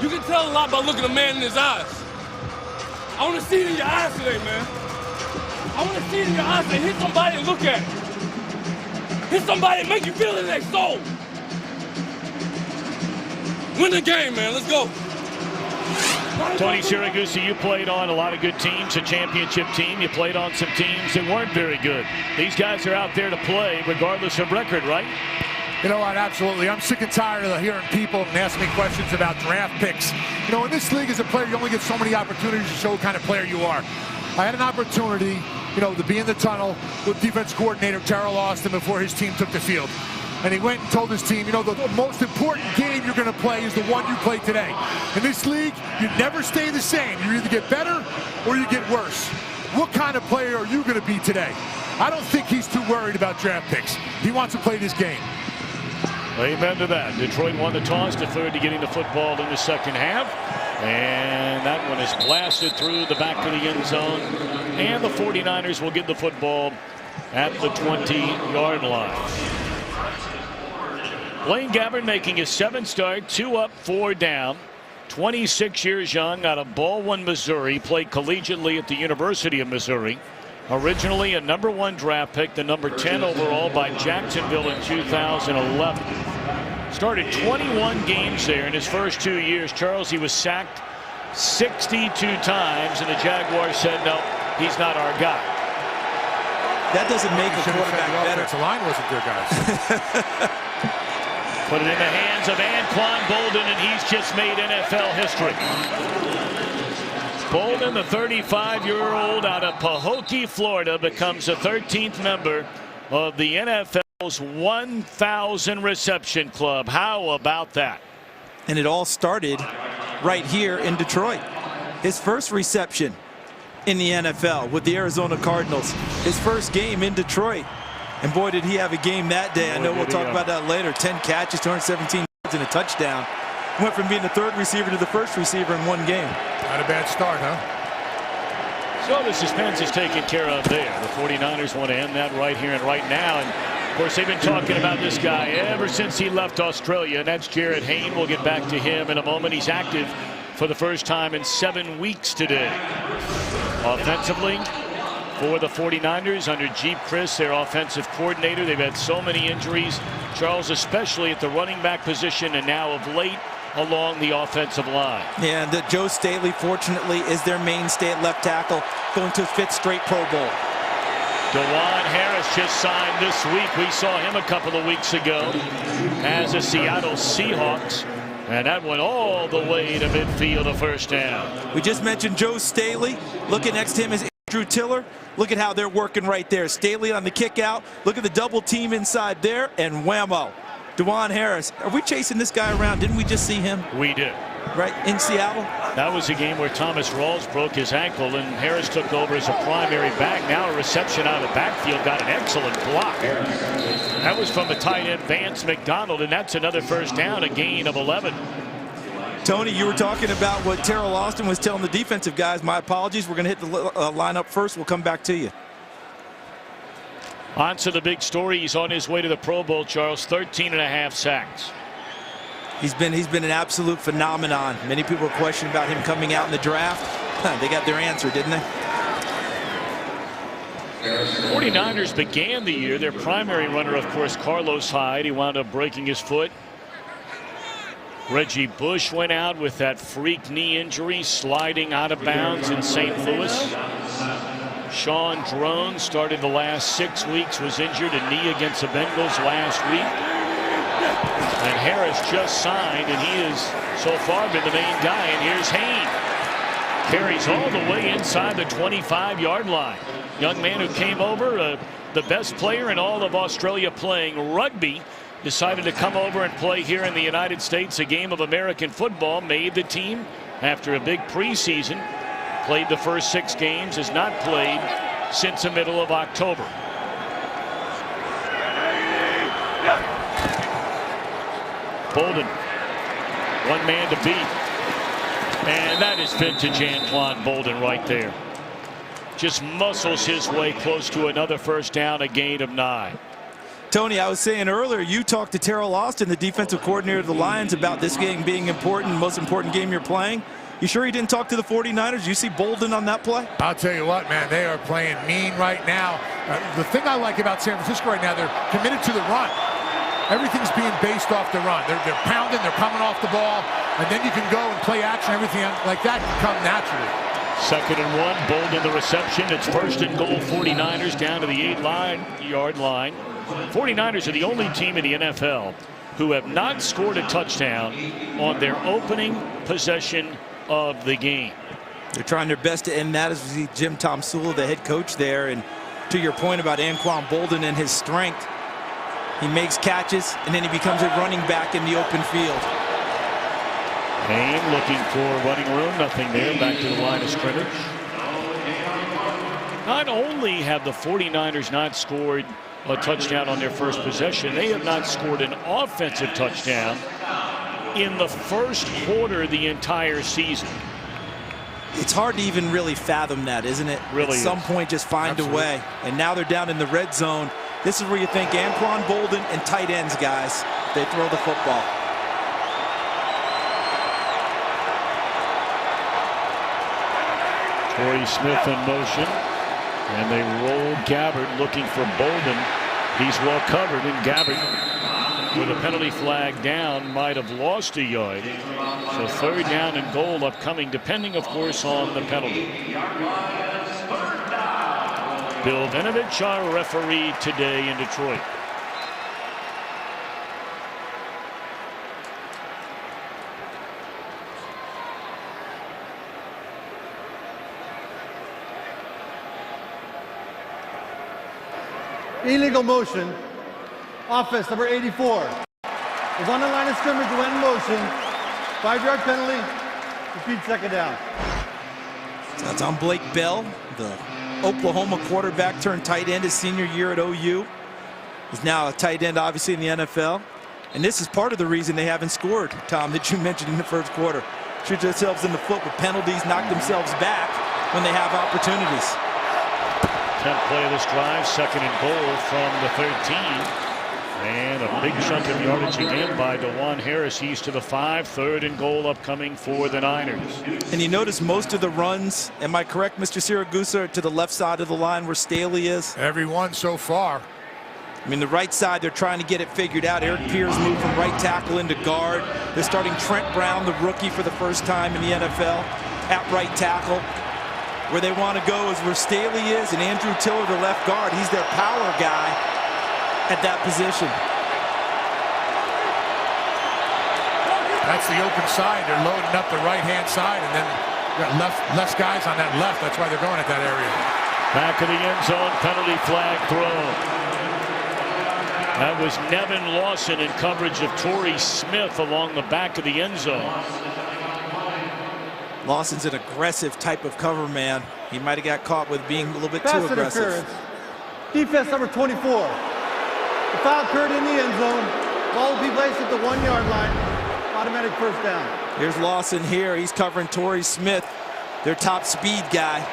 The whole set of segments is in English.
You can tell a lot by looking a man in his eyes. I want to see it in your eyes today, man. I want to see it in your eyes and hit somebody and look at it. Hit somebody and make you feel it in their soul. Win the game, man. Let's go. Tony Siragusa, you played on a lot of good teams, a championship team. You played on some teams that weren't very good. These guys are out there to play regardless of record, right? You know what, absolutely. I'm sick and tired of hearing people ask me questions about draft picks. You know, in this league as a player, you only get so many opportunities to show what kind of player you are. I had an opportunity, you know, to be in the tunnel with defense coordinator Terrell Austin before his team took the field. And he went and told his team, you know, the most important game you're going to play is the one you play today. In this league, you never stay the same. You either get better or you get worse. What kind of player are you going to be today? I don't think he's too worried about draft picks. He wants to play this game. Amen to that. Detroit won the toss, deferred to getting the football in the second half. And that one is blasted through the back of the end zone. And the 49ers will get the football at the 20-yard line. Blaine Gabbert making his 7th start, 2 up, 4 down. 26 years young, out of Baldwin, Missouri. Played collegiately at the University of Missouri. Originally a #1 draft pick, the number 10 overall by Jacksonville in 2011. Started 21 games there in his first 2 years. Charles, he was sacked 62 times, and the Jaguars said, no, he's not our guy. That doesn't make a quarterback better. The line wasn't there, guys. Put it in the hands of Anquan Boldin, and he's just made NFL history. Boldin, the 35-year-old out of Pahokee, Florida, becomes the 13th member of the NFL's 1,000 reception club. How about that? And it all started right here in Detroit. His first reception in the NFL with the Arizona Cardinals. His first game in Detroit. And boy, did he have a game that day. I know we'll talk about that later. 10 catches, 217 yards, and a touchdown. Went from being the 3rd receiver to the 1st receiver in 1 game. Not a bad start, huh? So the suspense is taken care of there. The 49ers want to end that right here and right now. And of course, they've been talking about this guy ever since he left Australia, and that's Jarryd Hayne. We'll get back to him in a moment. He's active for the first time in 7 weeks today. Offensively, for the 49ers under Jeep Chris, their offensive coordinator, they've had so many injuries. Charles, especially at the running back position, and now of late along the offensive line. Yeah, and Joe Staley, fortunately, is their mainstay at left tackle, going to his 5th straight Pro Bowl. DeJuan Harris just signed this week. We saw him a couple of weeks ago as a Seattle Seahawks. And that went all the way to midfield, a first down. We just mentioned Joe Staley. Looking next to him is Andrew Tiller. Look at how they're working right there. Staley on the kick out. Look at the double team inside there, and whammo. DeJuan Harris. Are we chasing this guy around? Didn't we just see him? We did. Right, in Seattle? That was a game where Thomas Rawls broke his ankle, and Harris took over as a primary back. Now a reception out of the backfield, got an excellent block. That was from the tight end Vance McDonald, and that's another first down, a gain of 11. Tony, you were talking about what Terrell Austin was telling the defensive guys. My apologies. We're going to hit the lineup first. We'll come back to you. On to the big story. He's on his way to the Pro Bowl, Charles. 13.5 sacks. He's been an absolute phenomenon. Many people were questioning about him coming out in the draft. They got their answer, didn't they? 49ers began the year. Their primary runner, of course, Carlos Hyde. He wound up breaking his foot. Reggie Bush went out with that freak knee injury, sliding out of bounds in St. Louis. Sean Drone started the last 6 weeks, was injured, a knee against the Bengals last week. And Harris just signed, and he has so far been the main guy. And here's Hayne. Carries all the way inside the 25-yard line. Young man who came over, the best player in all of Australia playing rugby, decided to come over and play here in the United States a game of American football. Made the team after a big preseason. Played the first 6 games. Has not played since the middle of October. Boldin, one man to beat. And that is vintage Anquan Boldin right there. Just muscles his way close to another first down, a gain of 9. Tony, I was saying earlier, you talked to Terrell Austin, the defensive coordinator of the Lions, about this game being important, most important game you're playing. You sure he didn't talk to the 49ers? You see Bolden on that play? I'll tell you what, man, they are playing mean right now. The thing I like about San Francisco right now, they're committed to the run. Everything's being based off the run. They're pounding, they're coming off the ball, and then you can go and play action, everything like that can come naturally. 2nd and 1, Bolden the reception. It's 1st and goal, 49ers down to the 8-yard line. 49ers are the only team in the NFL who have not scored a touchdown on their opening possession of the game. They're trying their best to end that, as we see Jim Tomsula, the head coach there. And to your point about Anquan Bolden and his strength, he makes catches and then he becomes a running back in the open field. Payne looking for running room, nothing there, back to the line of scrimmage. Not only have the 49ers not scored a touchdown on their first possession, they have not scored an offensive touchdown in the first quarter the entire season. It's hard to even really fathom that, isn't it? Really At some is. point, just find Absolutely. a way. And now they're down in the red zone. This is where you think Anquan Bolden and tight ends, guys. They throw the football. Torrey Smith in motion, and they roll Gabbard looking for Bolden. He's well covered, and Gabbard, with a penalty flag down, might have lost a yard. So 3rd down and goal upcoming, depending, of course, on the penalty. Bill Vinovich, our referee today in Detroit. Illegal motion. Offense number 84. Is on the line of scrimmage, went in motion. 5-yard penalty. Repeat 2nd down. So that's on Blake Bell, the Oklahoma quarterback turned tight end his senior year at OU. He's now a tight end, obviously, in the NFL. And this is part of the reason they haven't scored, Tom, that you mentioned in the first quarter. Shoot themselves in the foot with penalties, knock themselves back when they have opportunities. 10th play of this drive, 2nd and goal from the 13. And a big chunk of yardage again by DeJuan Harris. He's to the 5. 3rd and goal upcoming for the Niners. And you notice most of the runs, am I correct, Mr. Siragusa, to the left side of the line where Staley is? Every one so far. I mean, the right side, they're trying to get it figured out. Eric Pierce moved from right tackle into guard. They're starting Trent Brown, the rookie, for the first time in the NFL, at right tackle. Where they want to go is where Staley is, and Andrew Tiller, the left guard. He's their power guy at that position. That's the open side. They're loading up the right-hand side, and then got less guys on that left. That's why they're going at that area. Back of the end zone, penalty flag thrown. That was Nevin Lawson in coverage of Torrey Smith along the back of the end zone. Lawson's an aggressive type of cover man. He might have got caught with being a little bit Pass too aggressive. interference. Defense number 24. The foul occurred in the end zone. Ball will be placed at the 1-yard line. Automatic 1st down. Here's Lawson here. He's covering Torrey Smith, their top speed guy.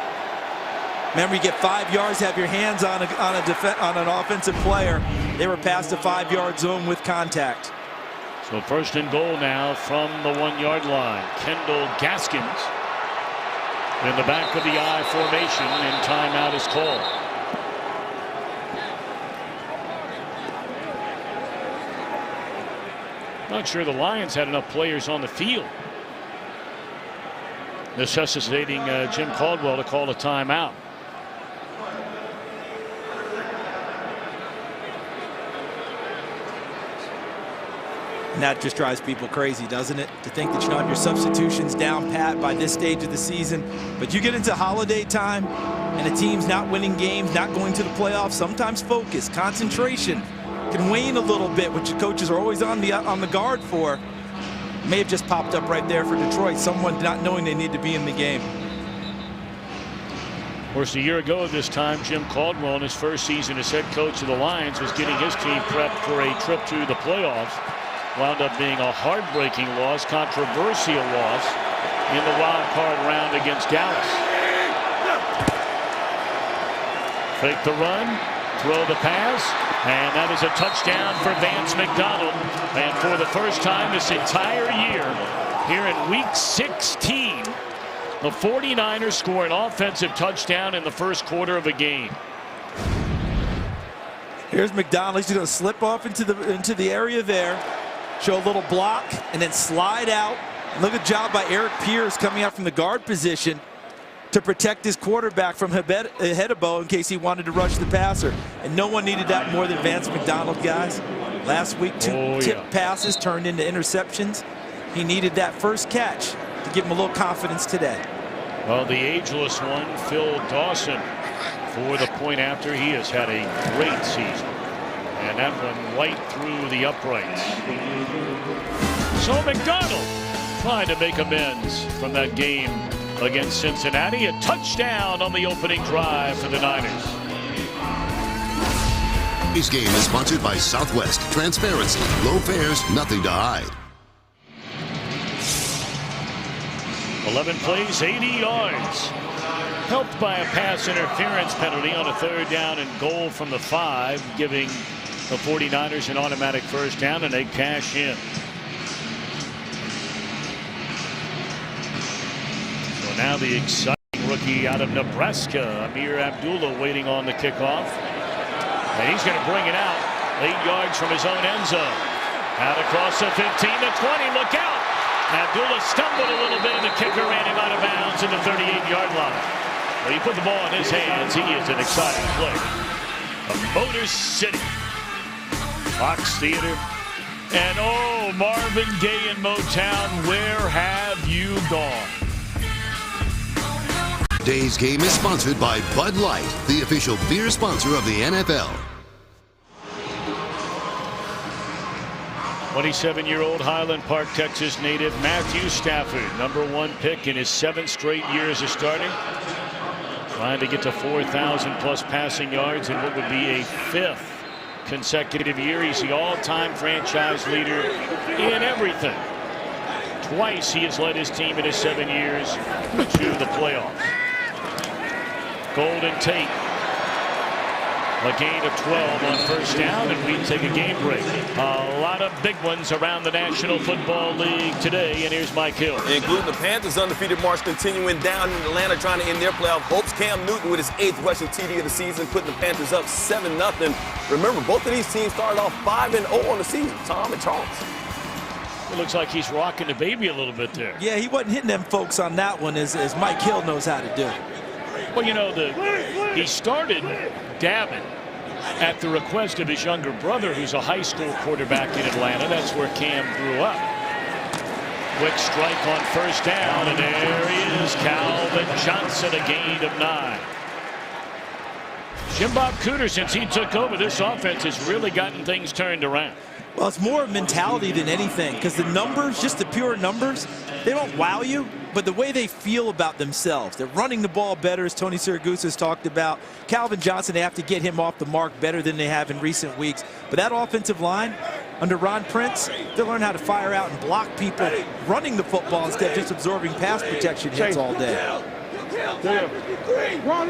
Remember, you get 5 yards, have your hands on an offensive player. They were past the 5-yard zone with contact. So 1st and goal now from the 1-yard line. Kendall Gaskins in the back of the I formation, and timeout is called. Not sure the Lions had enough players on the field, necessitating Jim Caldwell to call a timeout. And that just drives people crazy, doesn't it? To think that you don't have your substitutions down pat by this stage of the season. But you get into holiday time and a team's not winning games, not going to the playoffs, sometimes focus, concentration can wane a little bit, which the coaches are always on the guard for. May have just popped up right there for Detroit, someone not knowing they need to be in the game. Of course, a year ago at this time, Jim Caldwell, in his first season as head coach of the Lions, was getting his team prepped for a trip to the playoffs. Wound up being a heartbreaking loss, controversial loss in the wild card round against Dallas. Fake the run, throw the pass, and that is a touchdown for Vance McDonald. And for the first time this entire year, here in week 16, the 49ers score an offensive touchdown in the first quarter of a game. Here's McDonald. He's going to slip off into the area there, show a little block, and then slide out. And look at the job by Eric Pierce coming out from the guard position to protect his quarterback from Hedebo in case he wanted to rush the passer. And no one needed that more than Vance McDonald, guys. Last week, two tip passes turned into interceptions. He needed that first catch to give him a little confidence today. Well, the ageless one, Phil Dawson, for the point after. He has had a great season. And that one right through the uprights. So McDonald trying to make amends from that game against Cincinnati. A touchdown on the opening drive for the Niners. This game is sponsored by Southwest. Transparency, low fares, nothing to hide. 11 plays, 80 yards. Helped by a pass interference penalty on a 3rd down and goal from the 5, giving the 49ers an automatic first down, and they cash in. So now the exciting rookie out of Nebraska, Amir Abdullah, waiting on the kickoff. And he's going to bring it out 8 yards from his own end zone. Out across the 15 to 20. Look out! Abdullah stumbled a little bit, and the kicker ran him out of bounds in the 38-yard line. Well, you put the ball in his hands. He is an exciting player. From Motor City, Fox Theater, and oh, Marvin Gaye in Motown, where have you gone? Today's game is sponsored by Bud Light, the official beer sponsor of the NFL. 27-year-old Highland Park, Texas native Matthew Stafford, #1 pick in his 7th straight year as a starter. Trying to get to 4,000+ passing yards in what would be a 5th consecutive year. He's the all-time franchise leader in everything. Twice he has led his team in his 7 years to the playoffs. Golden Tate, a gain of 12 on first down, and we take a game break. A lot of big ones around the National Football League today, and here's Mike Hill. Including the Panthers' undefeated march continuing down in Atlanta, trying to end their playoff hopes. Cam Newton with his 8th rushing TD of the season, putting the Panthers up 7-0. Remember, both of these teams started off 5-0 on the season, Tom and Charles. It looks like he's rocking the baby a little bit there. Yeah, he wasn't hitting them folks on that one as Mike Hill knows how to do. Well, you know, he started dabbing at the request of his younger brother, who's a high school quarterback in Atlanta. That's where Cam grew up. Quick strike on first down, and there he is, Calvin Johnson, a gain of 9. Jim Bob Cooter, since he took over, this offense has really gotten things turned around. Well, it's more mentality than anything, because the numbers, just the pure numbers, they don't wow you, but the way they feel about themselves. They're running the ball better, as Tony Siragusa has talked about. Calvin Johnson, they have to get him off the mark better than they have in recent weeks. But that offensive line, under Ron Prince, they'll learn how to fire out and block people running the football instead of just absorbing pass protection hits all day. Run.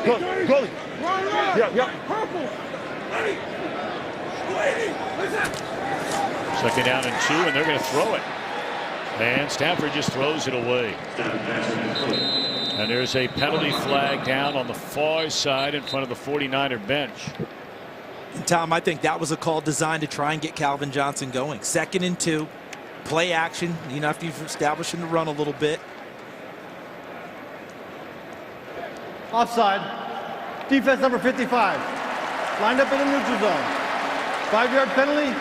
Goalie. Run. Yep. Purple. 2nd down and 2, and they're going to throw it. And Stafford just throws it away. And there's a penalty flag down on the far side in front of the 49er bench. And Tom, I think that was a call designed to try and get Calvin Johnson going. 2nd and 2, play action. You know, after you've established him to run a little bit. Offside. Defense number 55. Lined up in the neutral zone. 5-yard penalty.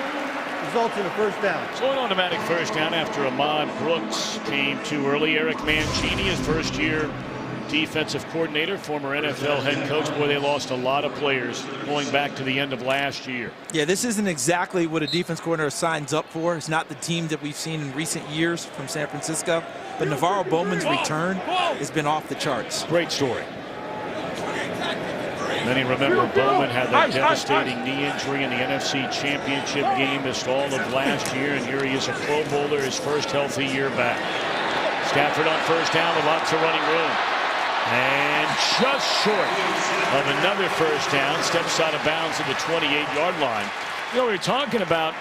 Results in a first down. So an automatic first down after Ahmad Brooks came too early. Eric Mancini, his first-year defensive coordinator, former NFL head coach. Boy, they lost a lot of players going back to the end of last year. Yeah, this isn't exactly what a defense coordinator signs up for. It's not the team that we've seen in recent years from San Francisco. But Navarro Bowman's return has been off the charts. Great story. Many remember Bowman had that devastating knee injury in the NFC Championship game, missed all of last year, and here he is, a Pro Bowler, his first healthy year back. Stafford on first down with lots of running room. And just short of another first down. Steps out of bounds at the 28-yard line. You know, we were talking about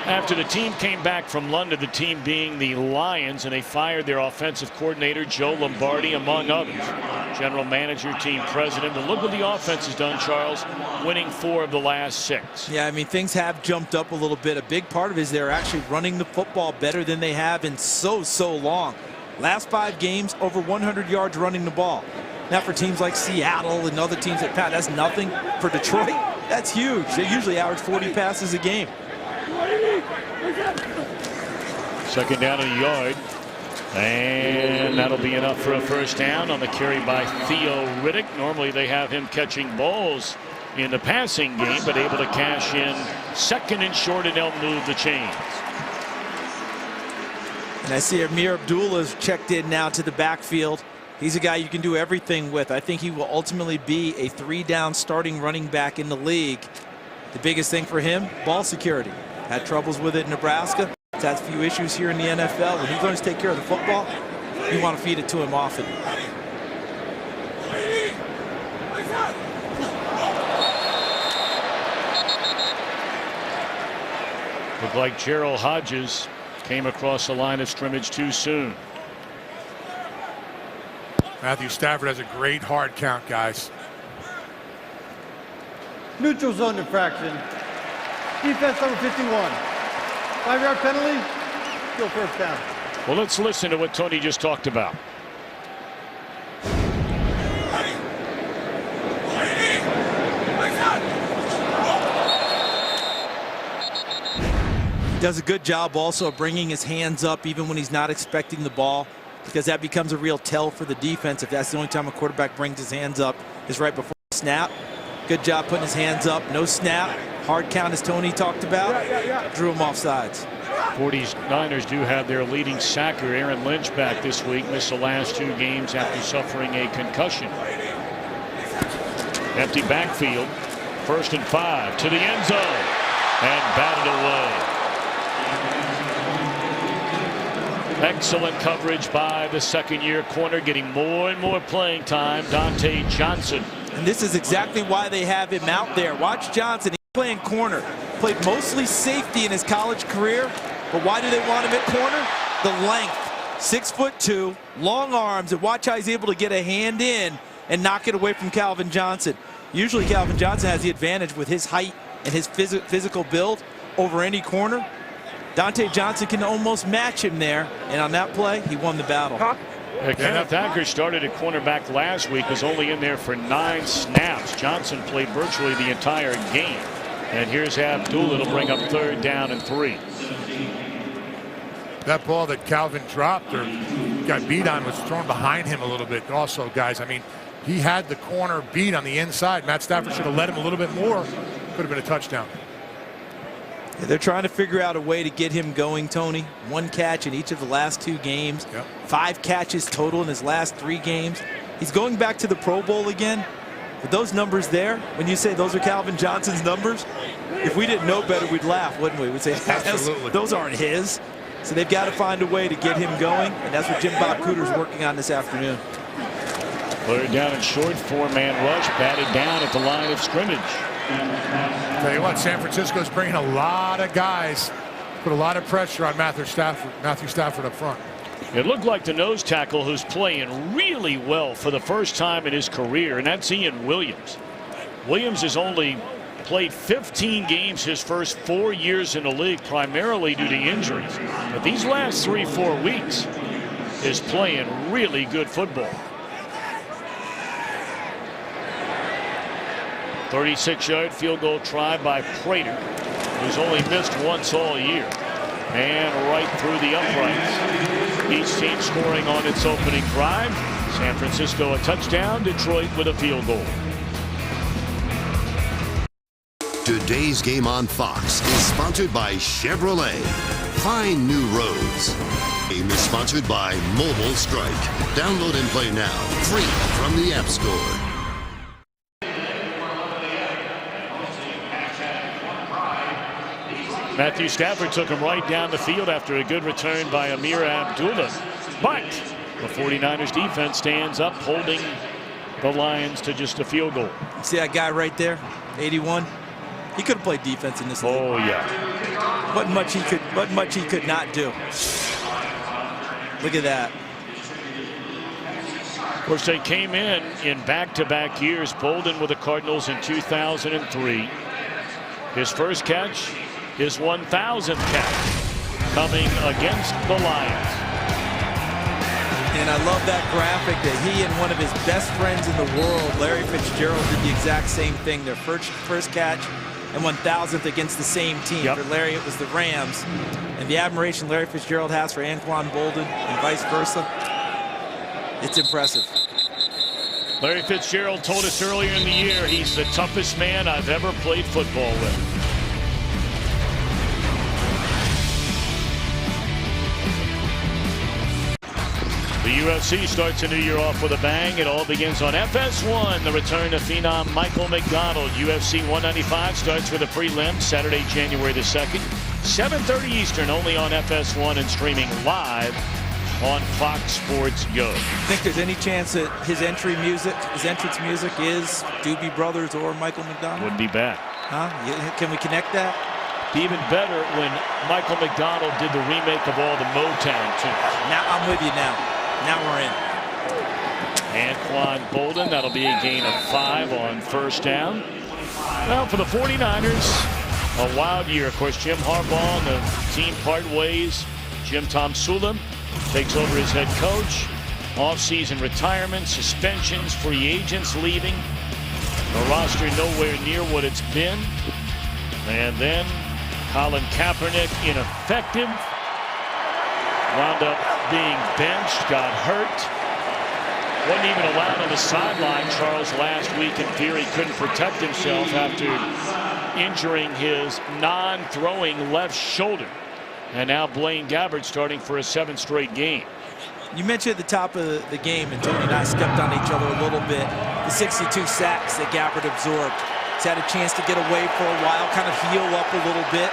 after the team came back from London, the team being the Lions, and they fired their offensive coordinator, Joe Lombardi, among others. General manager, team president. And look what the offense has done, Charles, winning 4 of the last 6. Yeah, I mean, things have jumped up a little bit. A big part of it is they're actually running the football better than they have in so long. Last 5 games, over 100 yards running the ball. Now for teams like Seattle and other teams that pass, that's nothing. For Detroit, that's huge. They usually average 40 passes a game. Second down and a yard. And that'll be enough for a first down on the carry by Theo Riddick. Normally they have him catching balls in the passing game, but able to cash in second and short, and they'll move the chains. And I see Amir Abdullah's checked in now to the backfield. He's a guy you can do everything with. I think he will ultimately be a 3-down starting running back in the league. The biggest thing for him, ball security. Had troubles with it in Nebraska. He's had a few issues here in the NFL. When he learns to take care of the football, you want to feed it to him often. Looked like Gerald Hodges came across the line of scrimmage too soon. Matthew Stafford has a great hard count, guys. Neutral zone infraction. Defense number 51. 5-yard penalty. Still first down. Well, let's listen to what Tony just talked about. Does a good job also of bringing his hands up even when he's not expecting the ball, because that becomes a real tell for the defense. If that's the only time a quarterback brings his hands up is right before the snap. Good job putting his hands up. No snap. Hard count, as Tony talked about. Drew him off sides. 49ers do have their leading sacker, Aaron Lynch, back this week. Missed the last 2 games after suffering a concussion. Empty backfield. 1st and 5 to the end zone. And batted away. Excellent coverage by the second-year corner, getting more and more playing time, Dante Johnson. And this is exactly why they have him out there. Watch Johnson. He's playing corner. Played mostly safety in his college career. But why do they want him at corner? The length. 6'2", long arms, and watch how he's able to get a hand in and knock it away from Calvin Johnson. Usually Calvin Johnson has the advantage with his height and his physical build over any corner. Dante Johnson can almost match him there, and on that play, he won the battle. Kenneth Acker started at cornerback last week, was only in there for 9 snaps. Johnson played virtually the entire game. And here's Abdullah to bring up 3rd down and 3. That ball that Calvin dropped or got beat on was thrown behind him a little bit also, guys. I mean, he had the corner beat on the inside. Matt Stafford should have let him a little bit more. Could have been a touchdown. Yeah, they're trying to figure out a way to get him going, Tony. 1 catch in each of the last 2 games. Yep. 5 catches total in his last 3 games. He's going back to the Pro Bowl again. But those numbers there, when you say those are Calvin Johnson's numbers, if we didn't know better, we'd laugh, wouldn't we? We'd say, absolutely, those aren't his. So they've got to find a way to get him going, and that's what Jim Bob Cooter's working on this afternoon. 3rd down and short, 4-man rush, batted down at the line of scrimmage. Tell you what, San Francisco's bringing a lot of guys, put a lot of pressure on Matthew Stafford up front. It looked like the nose tackle who's playing really well for the first time in his career, and that's Ian Williams. Williams has only played 15 games his first 4 years in the league, primarily due to injuries. But these last 3-4 weeks is playing really good football. 36-yard field goal try by Prater, who's only missed once all year. And right through the uprights. Each team scoring on its opening drive. San Francisco a touchdown, Detroit with a field goal. Today's game on Fox is sponsored by Chevrolet. Find new roads. Game is sponsored by Mobile Strike. Download and play now, free from the App Store. Matthew Stafford took him right down the field after a good return by Amir Abdullah. But The 49ers defense stands up, holding the Lions to just a field goal. See that guy right there, 81? He could have played defense in this league. Oh, yeah. What much he could not do. Look at that. Of course, they came in back-to-back years. Bolden with the Cardinals in 2003. His first catch, his 1,000th catch, coming against the Lions. And I love that graphic that he and one of his best friends in the world, Larry Fitzgerald, did the exact same thing. Their first catch and 1,000th against the same team. Yep. For Larry, it was the Rams. And the admiration Larry Fitzgerald has for Anquan Bolden and vice versa, it's impressive. Larry Fitzgerald told us earlier in the year he's the toughest man I've ever played football with. The UFC starts a new year off with a bang. It all begins on FS1. The return of phenom Michael McDonald. UFC 195 starts with a prelim Saturday, January the 2nd. 7:30 Eastern, only on FS1 and streaming live on Fox Sports Go. Think there's any chance that his entrance music is Doobie Brothers or Michael McDonald? Wouldn't be bad. Huh? Can we connect that? Be even better when Michael McDonald did the remake of all the Motown tunes. Now I'm with you now. Now we're in. Anquan Bolden, that'll be a gain of 5 on first down. Well, for the 49ers, a wild year. Of course, Jim Harbaugh and the team part ways. Jim Tomsula takes over as head coach. Off-season retirement, suspensions, free agents leaving. The roster nowhere near what it's been. And then Colin Kaepernick ineffective. Wound up being benched, got hurt. Wasn't even allowed on the sideline. Charles last week in theory couldn't protect himself after injuring his non-throwing left shoulder. And now Blaine Gabbert starting for a 7th straight game. You mentioned at the top of the game, and Tony and I stepped on each other a little bit, the 62 sacks that Gabbert absorbed. He's had a chance to get away for a while, kind of heal up a little bit.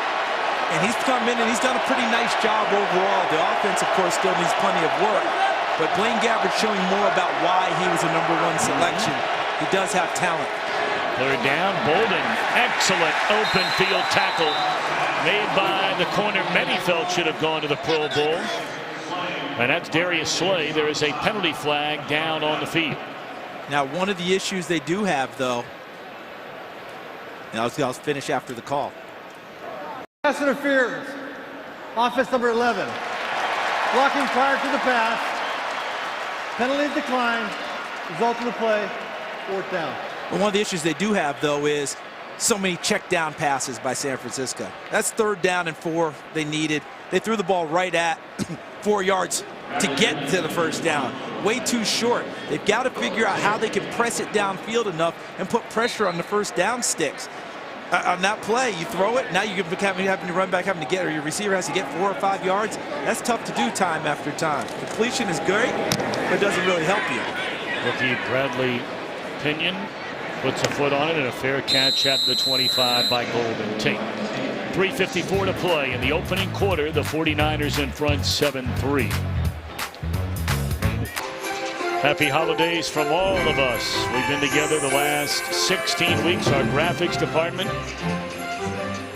And he's come in and he's done a pretty nice job overall. The offense, of course, still needs plenty of work. But Blaine Gabbert's showing more about why he was a #1 selection. He does have talent. Third down, Bolden. Excellent open field tackle made by the corner. Many felt should have gone to the Pro Bowl. And that's Darius Slay. There is a penalty flag down on the field. Now, one of the issues they do have, though, and I'll finish after the call. Pass interference. Offense number 11. Blocking prior to the pass. Penalty declined. Result of the play, 4th down. But one of the issues they do have, though, is so many check down passes by San Francisco. That's 3rd down and 4 they needed. They threw the ball right at 4 yards to get to the first down. Way too short. They've got to figure out how they can press it downfield enough and put pressure on the first down sticks. On that play, you throw it, now you're having to run back, having to get, or your receiver has to get 4 or 5 yards. That's tough to do time after time. Completion is great, but it doesn't really help you. Rookie Bradley Pinion puts a foot on it, and a fair catch at the 25 by Golden Tate. 3:54 to play in the opening quarter. The 49ers in front 7-3. Happy holidays from all of us. We've been together the last 16 weeks. Our graphics department,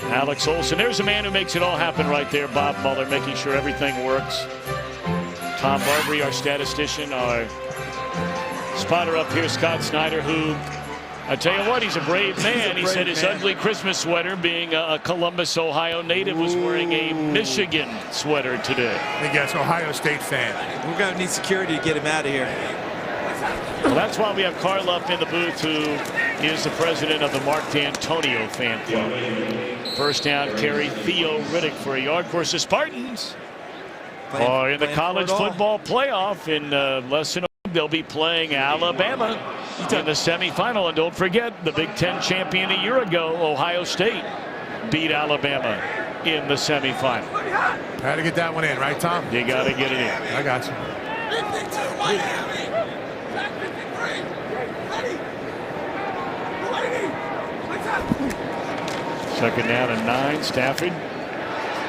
Alex Olson. There's a man who makes it all happen right there, Bob Mueller, making sure everything works. Tom Barbary, our statistician, our spotter up here, Scott Snyder, who, I tell you what, he's a brave man. He said his ugly Christmas sweater, being a Columbus, Ohio native, was wearing a Michigan sweater today. I think that's an Ohio State fan. We're going to need security to get him out of here. Well, that's why we have Carl up in the booth, who is the president of the Mark D'Antonio fan club. First down carry, Theo Riddick for a yard. Of course, the Spartans are in the college football playoff. In less than a week, they'll be playing Alabama in the semifinal. And don't forget, the Big Ten champion a year ago, Ohio State, beat Alabama in the semifinal. Had to get that one in, right, Tom? You got to get it in. I got you. 52 Miami. Back 53. Ready. 180. Second down and 9. Stafford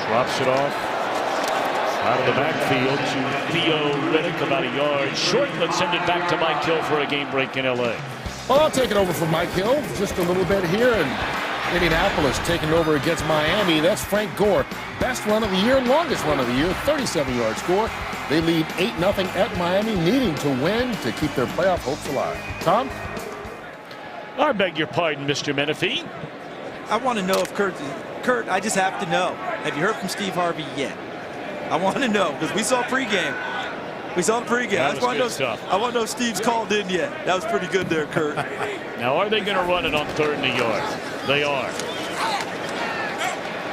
drops it off. Out of the backfield to Theo Riddick, about a yard short. Let's send it back to Mike Hill for a game break in L.A. Well, I'll take it over from Mike Hill just a little bit here. And Indianapolis taking over against Miami. That's Frank Gore. Best run of the year, longest run of the year, 37-yard score. They lead 8-0 at Miami, needing to win to keep their playoff hopes alive. Tom? I beg your pardon, Mr. Menifee. I want to know if Kurt, I just have to know. Have you heard from Steve Harvey yet? I want to know, because we saw pregame. We saw the pregame. I want to know if Steve's called in yet. That was pretty good there, Kurt. Now, are they going to run it on 3rd and a yard? They are.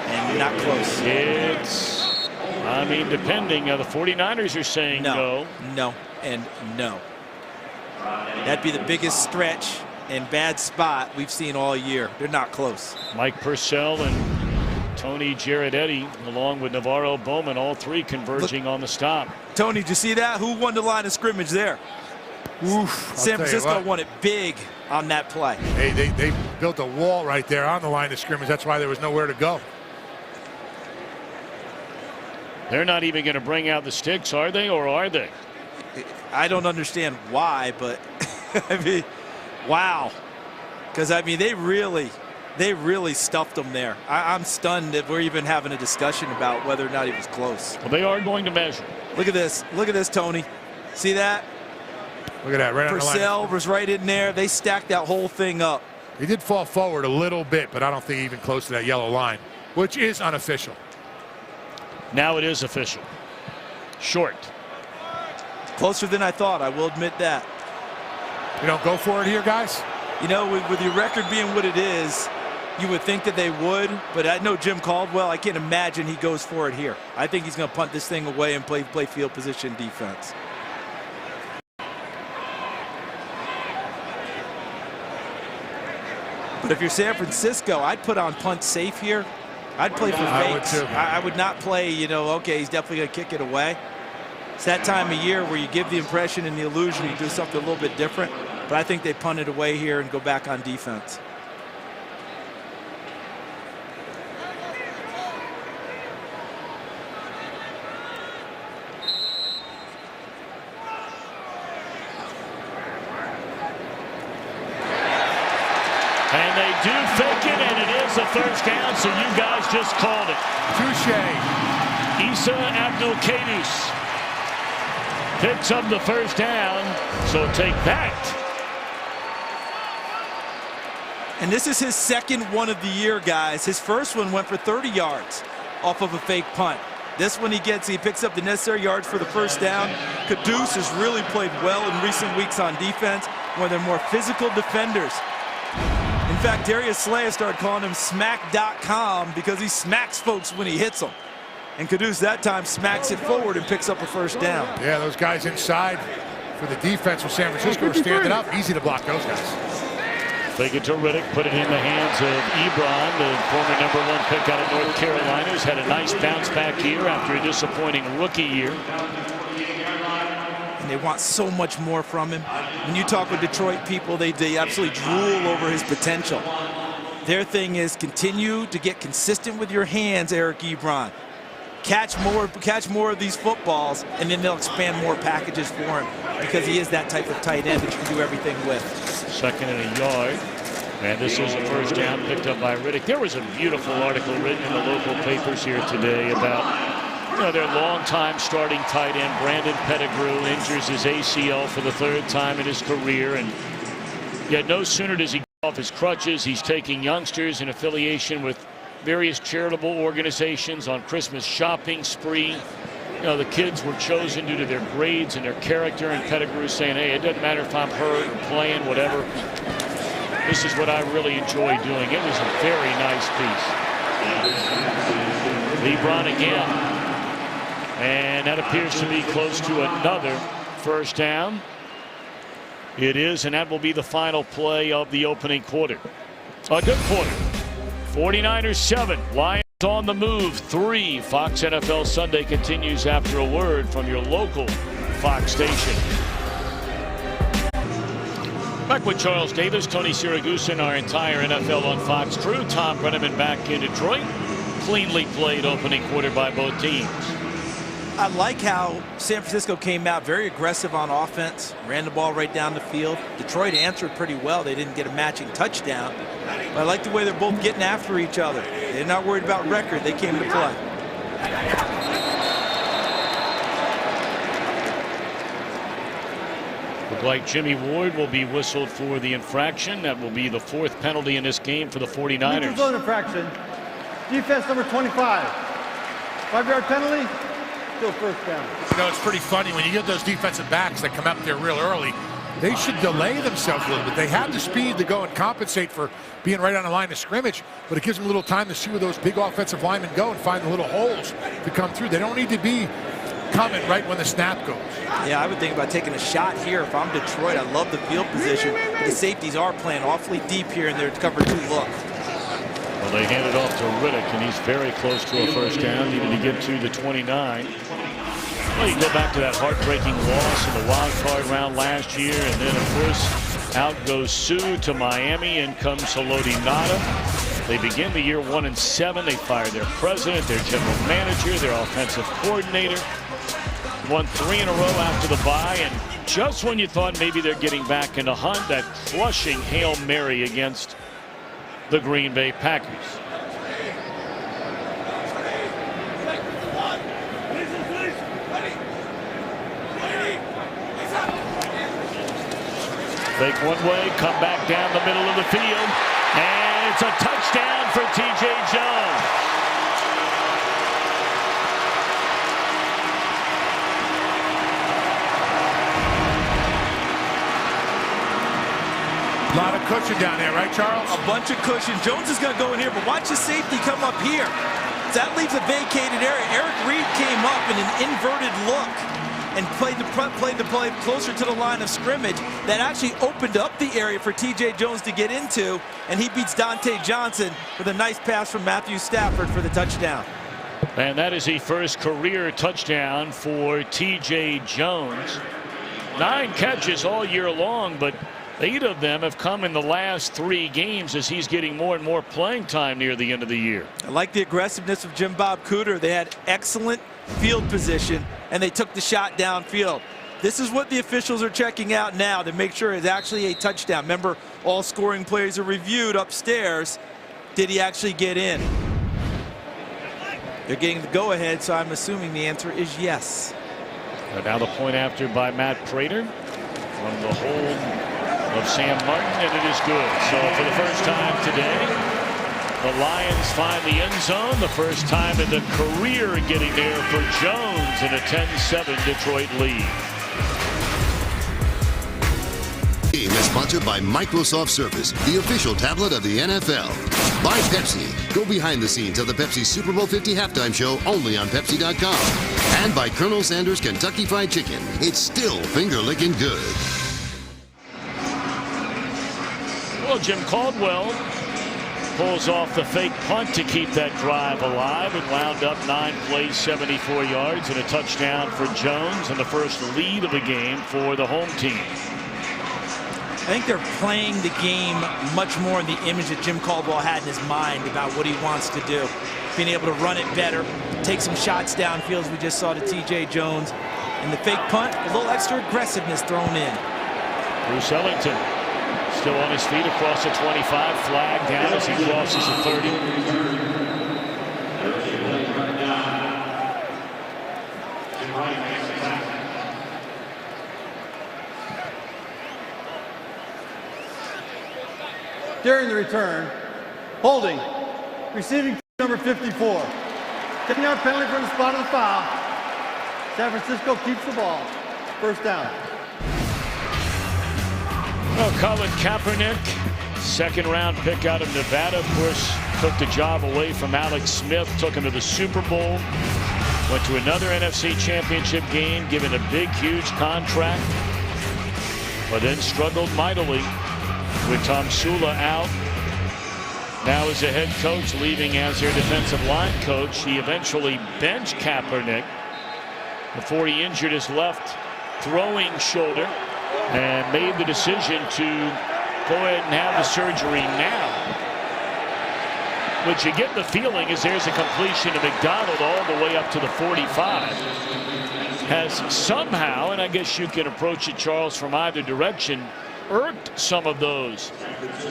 And not close. It's, I mean, depending. The 49ers are saying no. No, and no. That'd be the biggest stretch and bad spot we've seen all year. They're not close. Mike Purcell and Tony Giardetti, along with Navarro Bowman, all three converging on the stop. Tony, did you see that? Who won the line of scrimmage there? Oof, San Francisco won it big on that play. Hey, they built a wall right there on the line of scrimmage. That's why there was nowhere to go. They're not even going to bring out the sticks, are they, or are they? I don't understand why, but I mean, wow. Because, I mean, they really stuffed them there. I'm stunned that we're even having a discussion about whether or not he was close. Well, they are going to measure. Look at this. Look at this, Tony. See that? Look at that. Right on the line. Purcell was right in there. They stacked that whole thing up. He did fall forward a little bit, but I don't think even close to that yellow line, which is unofficial. Now it is official. Short. Closer than I thought. I will admit that. You don't go for it here, guys? You know, with your record being what it is, you would think that they would, but I know Jim Caldwell. I can't imagine he goes for it here. I think he's going to punt this thing away and play field position defense. But if you're San Francisco, I'd put on punt safe here. I'd play for fakes. I would not play, you know, okay, he's definitely going to kick it away. It's that time of year where you give the impression and the illusion you do something a little bit different. But I think they punt it away here and go back on defense. And they do fake it, and it is a first down, so you guys just called it. Touche. Issa Abdul-Kadus picks up the first down, so take that. And this is his second one of the year, guys. His first one went for 30 yards off of a fake punt. This one he picks up the necessary yards for the first down. Kadus has really played well in recent weeks on defense, one of their more physical defenders. In fact, Darius Slay started calling him smack.com because he smacks folks when he hits them. And Kadus that time smacks it forward and picks up a first down. Yeah, those guys inside for the defense for San Francisco are standing up. Easy to block those guys. Fake it to Riddick, put it in the hands of Ebron, the former #1 pick out of North Carolina, who's had a nice bounce back year after a disappointing rookie year. And they want so much more from him. When you talk with Detroit people, they absolutely drool over his potential. Their thing is continue to get consistent with your hands, Eric Ebron. Catch more of these footballs, and then they'll expand more packages for him because he is that type of tight end that you can do everything with. 2nd and a yard. And this is a first down picked up by Riddick. There was a beautiful article written in the local papers here today about their longtime starting tight end, Brandon Pettigrew, injures his ACL for the 3rd time in his career. And yet no sooner does he get off his crutches, he's taking youngsters in affiliation with various charitable organizations on Christmas shopping spree. The kids were chosen due to their grades and their character, and Pettigrew saying, hey, it doesn't matter if I'm hurt or playing, whatever. This is what I really enjoy doing. It was a very nice piece. LeBron again. And that appears to be close to another first down. It is, and that will be the final play of the opening quarter. A good quarter. 49ers 7, Lions on the move 3. Fox NFL Sunday continues after a word from your local Fox station. Back with Charles Davis, Tony Siragusa, and our entire NFL on Fox crew. Tom Brenneman back in Detroit. Cleanly played opening quarter by both teams. I like how San Francisco came out very aggressive on offense, ran the ball right down the field. Detroit answered pretty well. They didn't get a matching touchdown. But I like the way they're both getting after each other. They're not worried about record. They came to play. Look like Jimmy Ward will be whistled for the infraction. That will be the 4th penalty in this game for the 49ers. Neutral zone infraction. Defense number 25. 5-yard penalty. Still first down. You know, it's pretty funny when you get those defensive backs that come up there real early. They should delay themselves a little bit. They have the speed to go and compensate for being right on the line of scrimmage, but it gives them a little time to see where those big offensive linemen go and find the little holes to come through. They don't need to be coming right when the snap goes. Yeah, I would think about taking a shot here. If I'm Detroit, I love the field position. The safeties are playing awfully deep here in their cover 2 look. Well, they hand it off to Riddick, and he's very close to a first down. Needed to get to the 29. Well, you go back to that heartbreaking loss in the wild card round last year, and then, of course, out goes Sue to Miami, and comes Haloti Ngata. They begin the year 1-7. They fire their president, their general manager, their offensive coordinator. Won 3 in a row after the bye, and just when you thought maybe they're getting back in the hunt, that crushing Hail Mary against the Green Bay Packers. Fake one way, come back down the middle of the field, and it's a touchdown for T.J. Jones. A lot of cushion down there, right, Charles? A bunch of cushion. Jones is going to go in here, but watch the safety come up here. That leaves a vacated area. Eric Reed came up in an inverted look and played the play closer to the line of scrimmage. That actually opened up the area for T.J. Jones to get into, and he beats Dante Johnson with a nice pass from Matthew Stafford for the touchdown. And that is a first career touchdown for T.J. Jones. 9 catches all year long, but 8 of them have come in the last 3 games as he's getting more and more playing time near the end of the year. I like the aggressiveness of Jim Bob Cooter. They had excellent field position, and they took the shot downfield. This is what the officials are checking out now to make sure it's actually a touchdown. Remember, all scoring plays are reviewed upstairs. Did he actually get in? They're getting the go-ahead, so I'm assuming the answer is yes. And now the point after by Matt Prater from the hold of Sam Martin, and it is good. So for the first time today, the Lions find the end zone. The first time in the career getting there for Jones in a 10-7 Detroit lead. Game is sponsored by Microsoft Surface, the official tablet of the NFL. By Pepsi. Go behind the scenes of the Pepsi Super Bowl 50 halftime show only on Pepsi.com. And by Colonel Sanders Kentucky Fried Chicken. It's still finger-licking good. Well, Jim Caldwell pulls off the fake punt to keep that drive alive and wound up 9 plays, 74 yards, and a touchdown for Jones, and the first lead of the game for the home team. I think they're playing the game much more in the image that Jim Caldwell had in his mind about what he wants to do. Being able to run it better, take some shots downfield, as we just saw to T.J. Jones. And the fake punt, a little extra aggressiveness thrown in. Bruce Ellington still on his feet across the 25, flag down as he crosses the 30. During the return, holding, receiving number 54. 10-yard penalty for the spot of the foul. San Francisco keeps the ball. First down. Well, Colin Kaepernick, second-round pick out of Nevada, of course, took the job away from Alex Smith, took him to the Super Bowl, went to another NFC Championship game, given a big, huge contract, but then struggled mightily with Tom Sula out. Now as a head coach, leaving as their defensive line coach. He eventually benched Kaepernick before he injured his left throwing shoulder and made the decision to go ahead and have the surgery now. what you get the feeling is there's a completion to McDonald all the way up to the 45. Has somehow, and I guess you can approach it, Charles, from either direction, irked some of those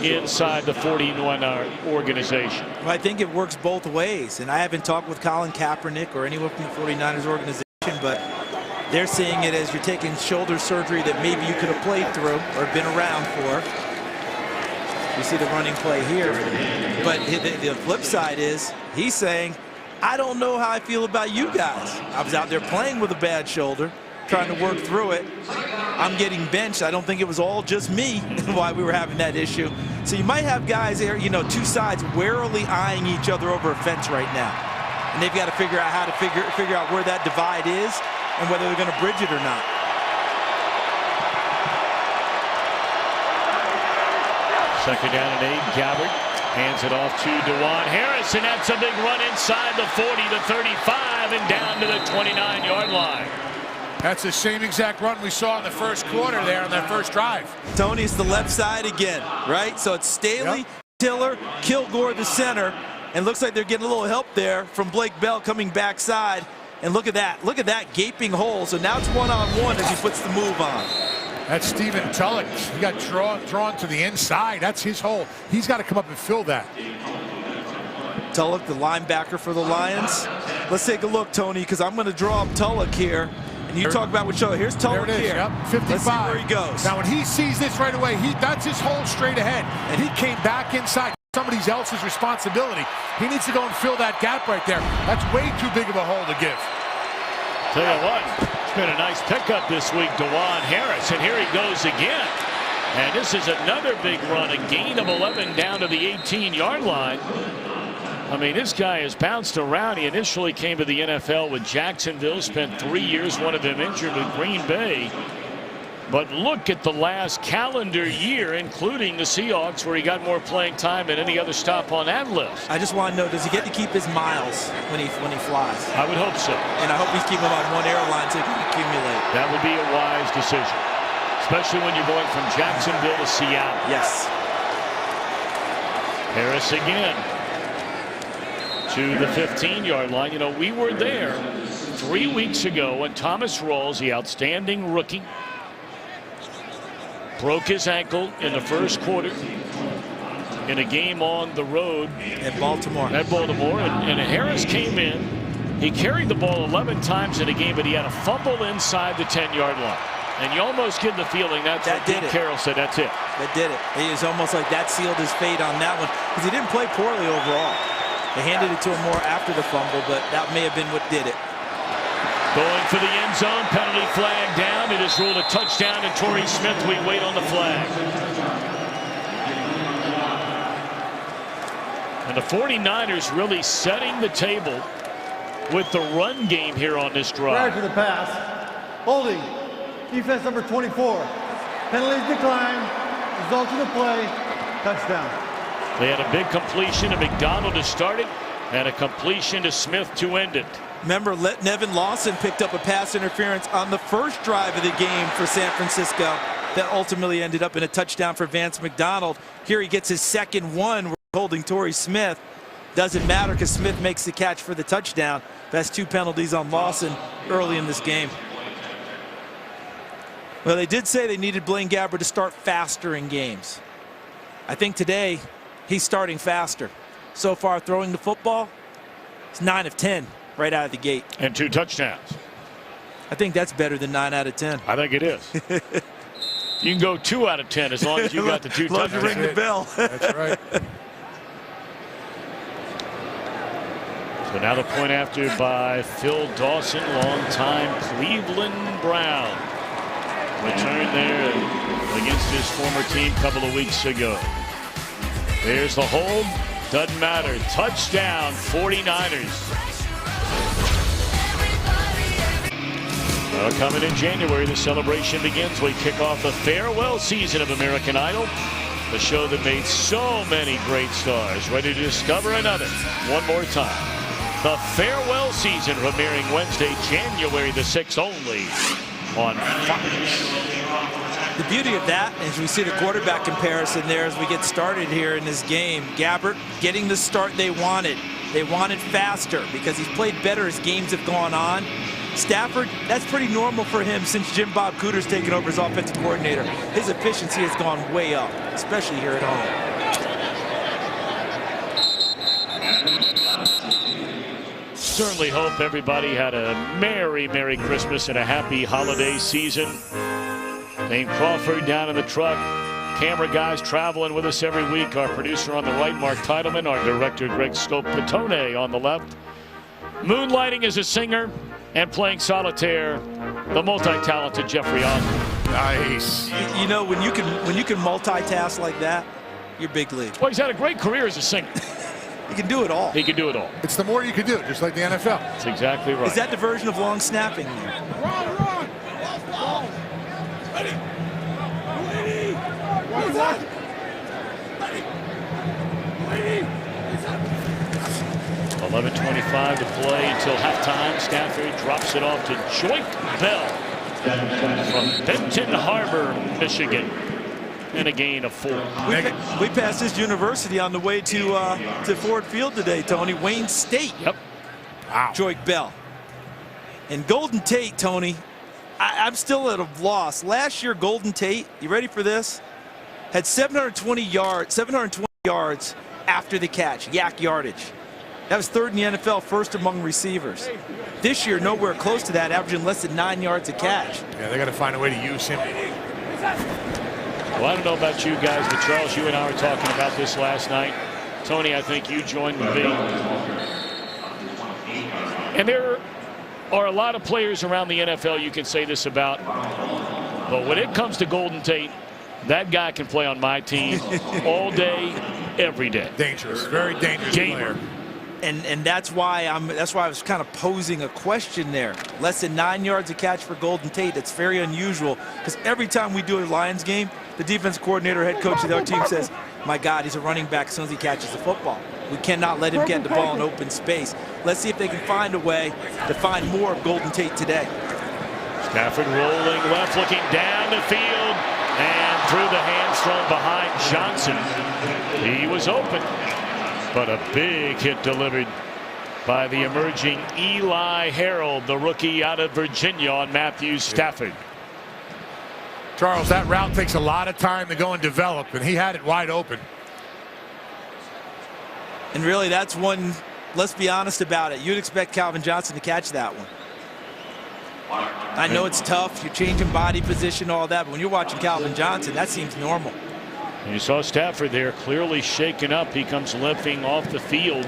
inside the 41 organization. Well, I think it works both ways, and I haven't talked with Colin Kaepernick or anyone from the 49ers organization, but they're seeing it as you're taking shoulder surgery that maybe you could have played through or been around for. You see the running play here, but the flip side is he's saying, I don't know how I feel about you guys. I was out there playing with a bad shoulder, trying to work through it. I'm getting benched. I don't think it was all just me why we were having that issue. So you might have guys there, you know, two sides warily eyeing each other over a fence right now. And they've got to figure out how to figure out where that divide is and whether they're going to bridge it or not. Second down and 8. Gabbert hands it off to DeJuan Harris, and that's a big run inside the 40 to 35 and down to the 29-yard line. That's the same exact run we saw in the first quarter there on that first drive. Tony, it's the left side again, right? So it's Staley, Tiller, Kilgore, the center, and looks like they're getting a little help there from Blake Bell coming backside. And look at that gaping hole. So now it's one-on-one as he puts the move on. That's Stephen Tulloch. He got drawn to the inside. That's his hole. He's got to come up and fill that. Tulloch, the linebacker for the Lions. Let's take a look, Tony, because I'm going to draw up Tulloch here. And you talk about what show. Here's Tulloch there it is, here. Yep, 55. Let's see where he goes. Now, when he sees this right away, that's his hole straight ahead. And he came back inside. Somebody else's responsibility. He needs to go and fill that gap right there. That's way too big of a hole to give. Tell you what, it's been a nice pickup this week, DeJuan Harris, and here he goes again. And this is another big run, a gain of 11 down to the 18-yard line. I mean, this guy has bounced around. He initially came to the NFL with Jacksonville, spent 3 years, one of them injured with Green Bay. But look at the last calendar year, including the Seahawks, where he got more playing time than any other stop on that list. I just want to know, does he get to keep his miles when he flies? I would hope so. And I hope he's keeping them on one airline so he can accumulate. That would be a wise decision, especially when you're going from Jacksonville to Seattle. Yes. Harris again to the 15-yard line. You know, we were there 3 weeks ago when Thomas Rawls, the outstanding rookie, broke his ankle in the first quarter in a game on the road at Baltimore. And Harris came in. He carried the ball 11 times in a game, but he had a fumble inside the 10-yard line. And you almost get the feeling that's what Pete Carroll said. That's it. That did it. It was almost like that sealed his fate on that one because he didn't play poorly overall. They handed it to him more after the fumble, but that may have been what did it. Going for the end zone, penalty flag down. It is ruled a touchdown, and Torrey Smith, we wait on the flag. And the 49ers really setting the table with the run game here on this drive. Prior to the pass, holding, defense number 24. Penalties decline, result of the play, touchdown. They had a big completion to McDonald to start it, and a completion to Smith to end it. Remember, Nevin Lawson picked up a pass interference on the first drive of the game for San Francisco that ultimately ended up in a touchdown for Vance McDonald. Here he gets his second one. We're holding Torrey Smith. Doesn't matter because Smith makes the catch for the touchdown. That's 2 penalties on Lawson early in this game. Well, they did say they needed Blaine Gabbert to start faster in games. I think today he's starting faster. So far, throwing the football, it's 9 of 10. Right out of the gate. And 2 touchdowns. I think that's better than 9 out of 10. I think it is. You can go 2 out of 10 as long as you got the 2 touchdowns. Love to ring the bell. That's right. So now the point after by Phil Dawson, longtime Cleveland Brown. Return there against his former team a couple of weeks ago. There's the hold. Doesn't matter. Touchdown, 49ers. Well, coming in January, the celebration begins. We kick off the farewell season of American Idol, the show that made so many great stars. Ready to discover another one more time. The farewell season premiering Wednesday, January the 6th only on Fox. The beauty of that is we see the quarterback comparison there as we get started here in this game. Gabbert getting the start they wanted. They wanted faster because he's played better as games have gone on. Stafford, that's pretty normal for him since Jim Bob Cooter's taken over as offensive coordinator. His efficiency has gone way up, especially here at home. Certainly hope everybody had a Merry Christmas and a happy holiday season. Dane Crawford down in the truck. Camera guys traveling with us every week. Our producer on the right, Mark Titleman. Our director, Greg Scopatone, on the left. Moonlighting as a singer and playing solitaire, the multi-talented Jeffrey Osborne. Nice. You know, when you can multitask like that, you're big league. Well, he's had a great career as a singer. He can do it all. He can do it all. It's the more you can do, just like the NFL. That's exactly right. Is that the version of long snapping there? Ready. 11:25 to play until halftime. Stafford drops it off to Joique Bell from Benton Harbor, Michigan. And a gain of 4. We passed this university on the way to Ford Field today, Tony. Wayne State. Yep. Wow. Joique Bell. And Golden Tate, Tony, I'm still at a loss. Last year, Golden Tate, you ready for this? Had 720 yards after the catch, yak yardage. That was third in the NFL, first among receivers. This year, nowhere close to that, averaging less than 9 yards a catch. Yeah, they got to find a way to use him. Well, I don't know about you guys, but Charles, you and I were talking about this last night. Tony, I think you joined with me. And there are a lot of players around the NFL you can say this about. But when it comes to Golden Tate, that guy can play on my team all day, every day. Dangerous, very dangerous Gamer. player. And that's why I was kind of posing a question there. Less than 9 yards a catch for Golden Tate. That's very unusual because every time we do a Lions game, the defensive coordinator, head coach of our team says, my God, he's a running back as soon as he catches the football. We cannot let him get the ball in open space. Let's see if they can find a way to find more of Golden Tate today. Stafford rolling left, looking down the field, and through the hands thrown behind Johnson. He was open, but a big hit delivered by the emerging Eli Harold, the rookie out of Virginia, on Matthew Stafford. Charles, that route takes a lot of time to go and develop, and he had it wide open. And really, that's one, let's be honest about it. You'd expect Calvin Johnson to catch that one. I know it's tough. You're changing body position, all that. But when you're watching Calvin Johnson, that seems normal. And you saw Stafford there clearly shaken up. He comes limping off the field.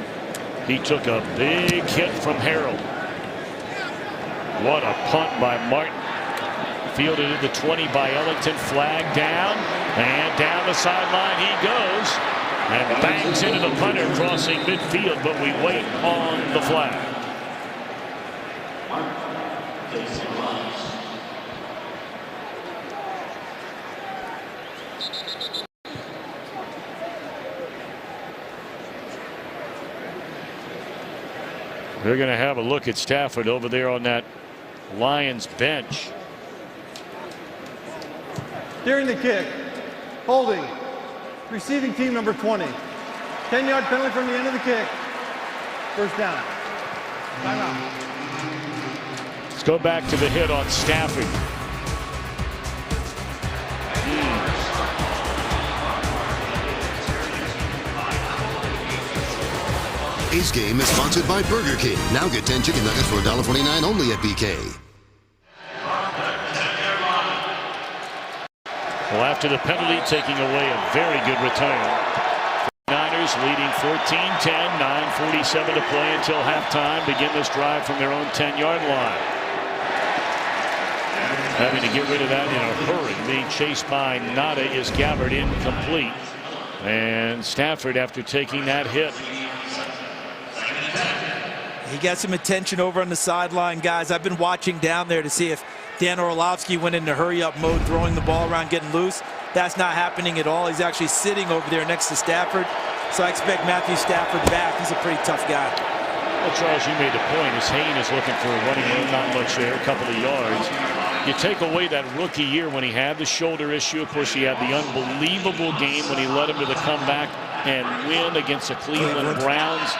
He took a big hit from Harold. What a punt by Martin. Fielded at the 20 by Ellington. Flag down. And down the sideline he goes. And bangs into the punter crossing midfield. But we wait on the flag. They're going to have a look at Stafford over there on that Lions bench. During the kick, holding, receiving team number 20. 10-yard penalty from the end of the kick. First down. Timeout. Let's go back to the hit on Stafford. Today's game is sponsored by Burger King. Now get 10 chicken nuggets for $1.49 only at BK. Well, after the penalty, taking away a very good return. Niners leading 14-10, 9:47 to play until halftime. Begin this drive from their own 10-yard line. Having to get rid of that in a hurry. Being chased by Nada is Gabbert, incomplete. And Stafford, after taking that hit, He got some attention over on the sideline, guys. I've been watching down there to see if Dan Orlovsky went into hurry-up mode, throwing the ball around, getting loose. That's not happening at all. He's actually sitting over there next to Stafford. So I expect Matthew Stafford back. He's a pretty tough guy. Well, Charles, you made the point. As Hayne is looking for a running room, not much there, a couple of yards. You take away that rookie year when he had the shoulder issue. Of course, he had the unbelievable game when he led him to the comeback and win against the Cleveland Browns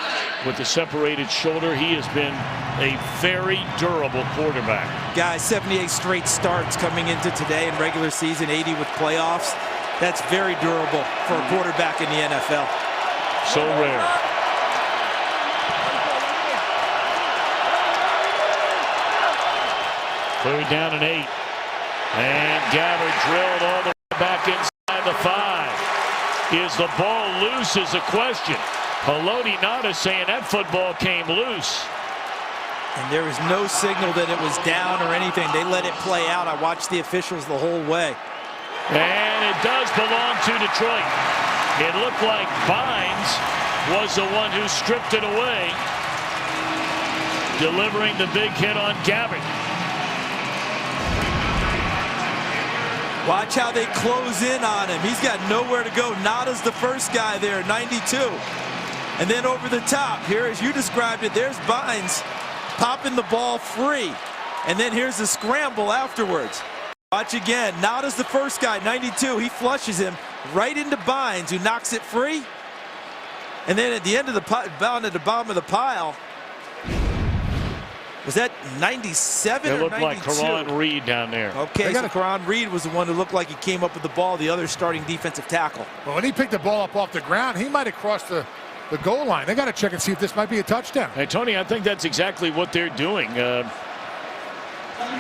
with the separated shoulder. He has been a very durable quarterback. Guys, 78 straight starts coming into today in regular season, 80 with playoffs. That's very durable for a quarterback in the NFL. So rare. Third down and 8. And Gabbert drilled all the way back inside the 5. Is the ball loose is a question. Haloti Ngata saying that football came loose. And there was no signal that it was down or anything. They let it play out. I watched the officials the whole way. And it does belong to Detroit. It looked like Bynes was the one who stripped it away, delivering the big hit on Gabbert. Watch how they close in on him. He's got nowhere to go. Ngata's the first guy there, 92. And then over the top, here as you described it, there's Bynes popping the ball free. And then here's the scramble afterwards. Watch again. Ngata's the first guy, 92. He flushes him right into Bynes, who knocks it free. And then at the end of the down at the bottom of the pile, was that 97 it or 92? It looked like Karan Reed down there. Okay, so Karan Reed was the one who looked like he came up with the ball, the other starting defensive tackle. Well, when he picked the ball up off the ground, he might have crossed the goal line. They got to check and see if this might be a touchdown. Hey, Tony, I think that's exactly what they're doing.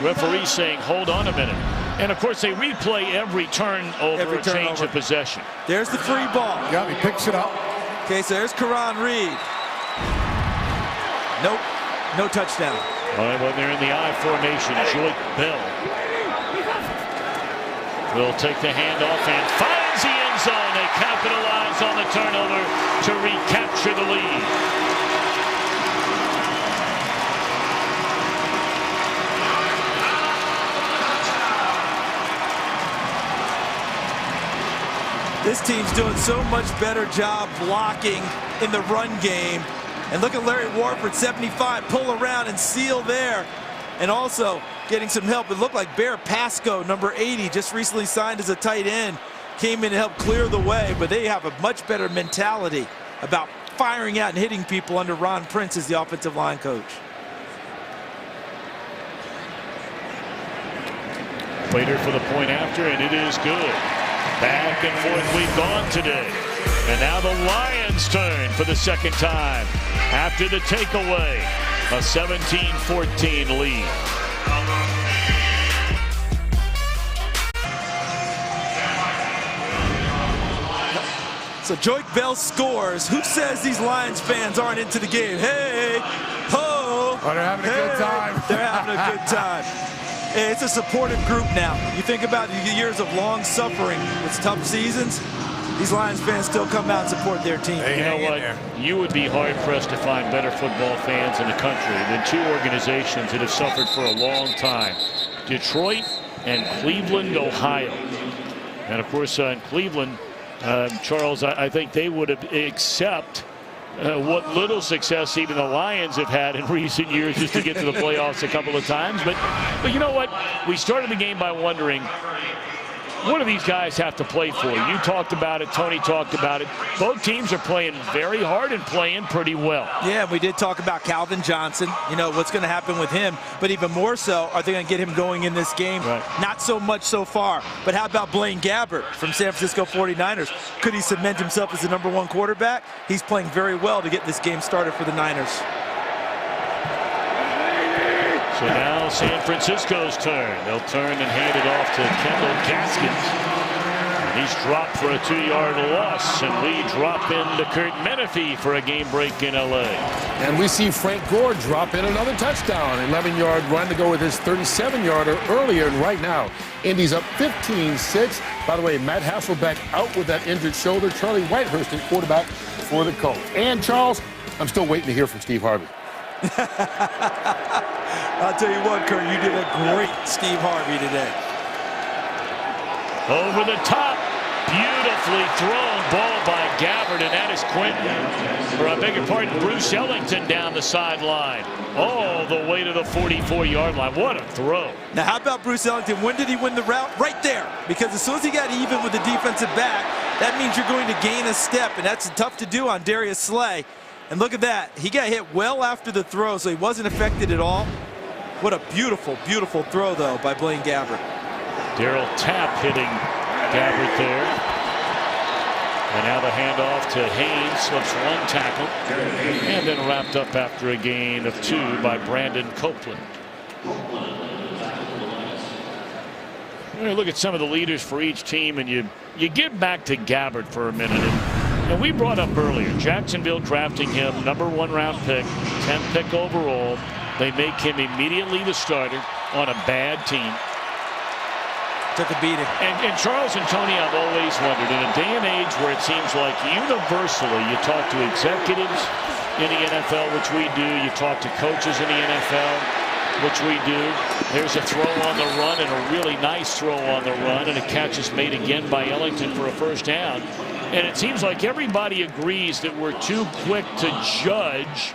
Referee saying, hold on a minute. And, of course, they replay every turnover, change of possession. There's the free ball. Yeah, he picks it up. Okay, so there's Karan Reed. Nope, no touchdown. All right, well, they're in the I formation. Joyke Bell will take the handoff and finds the end zone. They capitalize on the turnover to recapture the lead. This team's doing so much better job blocking in the run game. And look at Larry Warford, 75, pull around and seal there. And also getting some help. It looked like Bear Pasco, number 80, just recently signed as a tight end, came in to help clear the way, but they have a much better mentality about firing out and hitting people under Ron Prince as the offensive line coach. Waiter for the point after, and it is good. Back and forth we've gone today. And now the Lions turn for the second time after the takeaway. A 17-14 lead. So Joyke Bell scores. Who says these Lions fans aren't into the game? Hey, ho. Oh, they're having a good time. They're having a good time. It's a supportive group now. You think about the years of long suffering with tough seasons. These Lions fans still come out and support their team. You know what? You would be hard-pressed to find better football fans in the country than two organizations that have suffered for a long time. Detroit and Cleveland, Ohio. And, of course, in Cleveland, Charles, I think they would have accept what little success even the Lions have had in recent years just to get to the playoffs a couple of times. But you know what? We started the game by wondering, what do these guys have to play for? You talked about it. Tony talked about it. Both teams are playing very hard and playing pretty well. Yeah, we did talk about Calvin Johnson. You know, what's going to happen with him. But even more so, are they going to get him going in this game? Right. Not so much so far. But how about Blaine Gabbert from San Francisco 49ers? Could he cement himself as the #1 quarterback? He's playing very well to get this game started for the Niners. So now San Francisco's turn. They'll turn and hand it off to Kendall Gaskins. And he's dropped for a 2-yard loss. And we drop into Kurt Menefee for a game break in LA. And we see Frank Gore drop in another touchdown. 11-yard run to go with his 37-yarder earlier. And right now, Indy's up 15-6. By the way, Matt Hasselbeck out with that injured shoulder. Charlie Whitehurst in quarterback for the Colts. And Charles, I'm still waiting to hear from Steve Harvey. I'll tell you what, Kurt, you did a great Steve Harvey today. Over the top, beautifully thrown ball by Gabbert, and that is Quentin, or I beg your pardon, Bruce Ellington down the sideline. All the way to the 44-yard line. What a throw. Now, how about Bruce Ellington? When did he win the route? Right there. Because as soon as he got even with the defensive back, that means you're going to gain a step, and that's tough to do on Darius Slay. And look at that. He got hit well after the throw, so he wasn't affected at all. What a beautiful, beautiful throw, though, by Blaine Gabbert. Darryl Tapp hitting Gabbert there. And now the handoff to Haynes, slips one tackle, and then wrapped up after a gain of 2 by Brandon Copeland. Look at some of the leaders for each team, and you get back to Gabbert for a minute. And we brought up earlier, Jacksonville drafting him, #1 round pick, 10th pick overall. They make him immediately the starter on a bad team. Took a beating. And Charles and Tony, I've always wondered, in a day and age where it seems like universally you talk to executives in the NFL, which we do, you talk to coaches in the NFL, which we do. There's a throw on the run, and a really nice throw on the run, and a catch is made again by Ellington for a first down. And it seems like everybody agrees that we're too quick to judge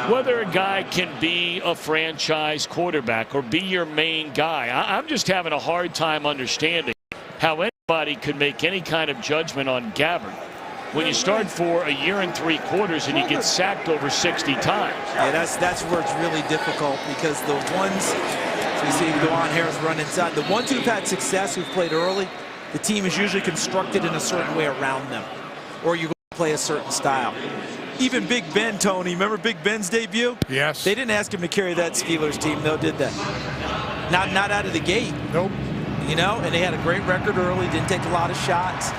whether a guy can be a franchise quarterback or be your main guy. I'm just having a hard time understanding how anybody could make any kind of judgment on Gabbert when you start for a year and 3 quarters and you get sacked over 60 times. Yeah, that's where it's really difficult, because the ones, so you see DeJuan Harris run inside, the ones who've had success, who've played early, the team is usually constructed in a certain way around them, or you're going to play a certain style. Even Big Ben, Tony, remember Big Ben's debut? Yes. They didn't ask him to carry that Steelers team, though, did they? Not out of the gate. Nope. You know, and they had a great record early, didn't take a lot of shots.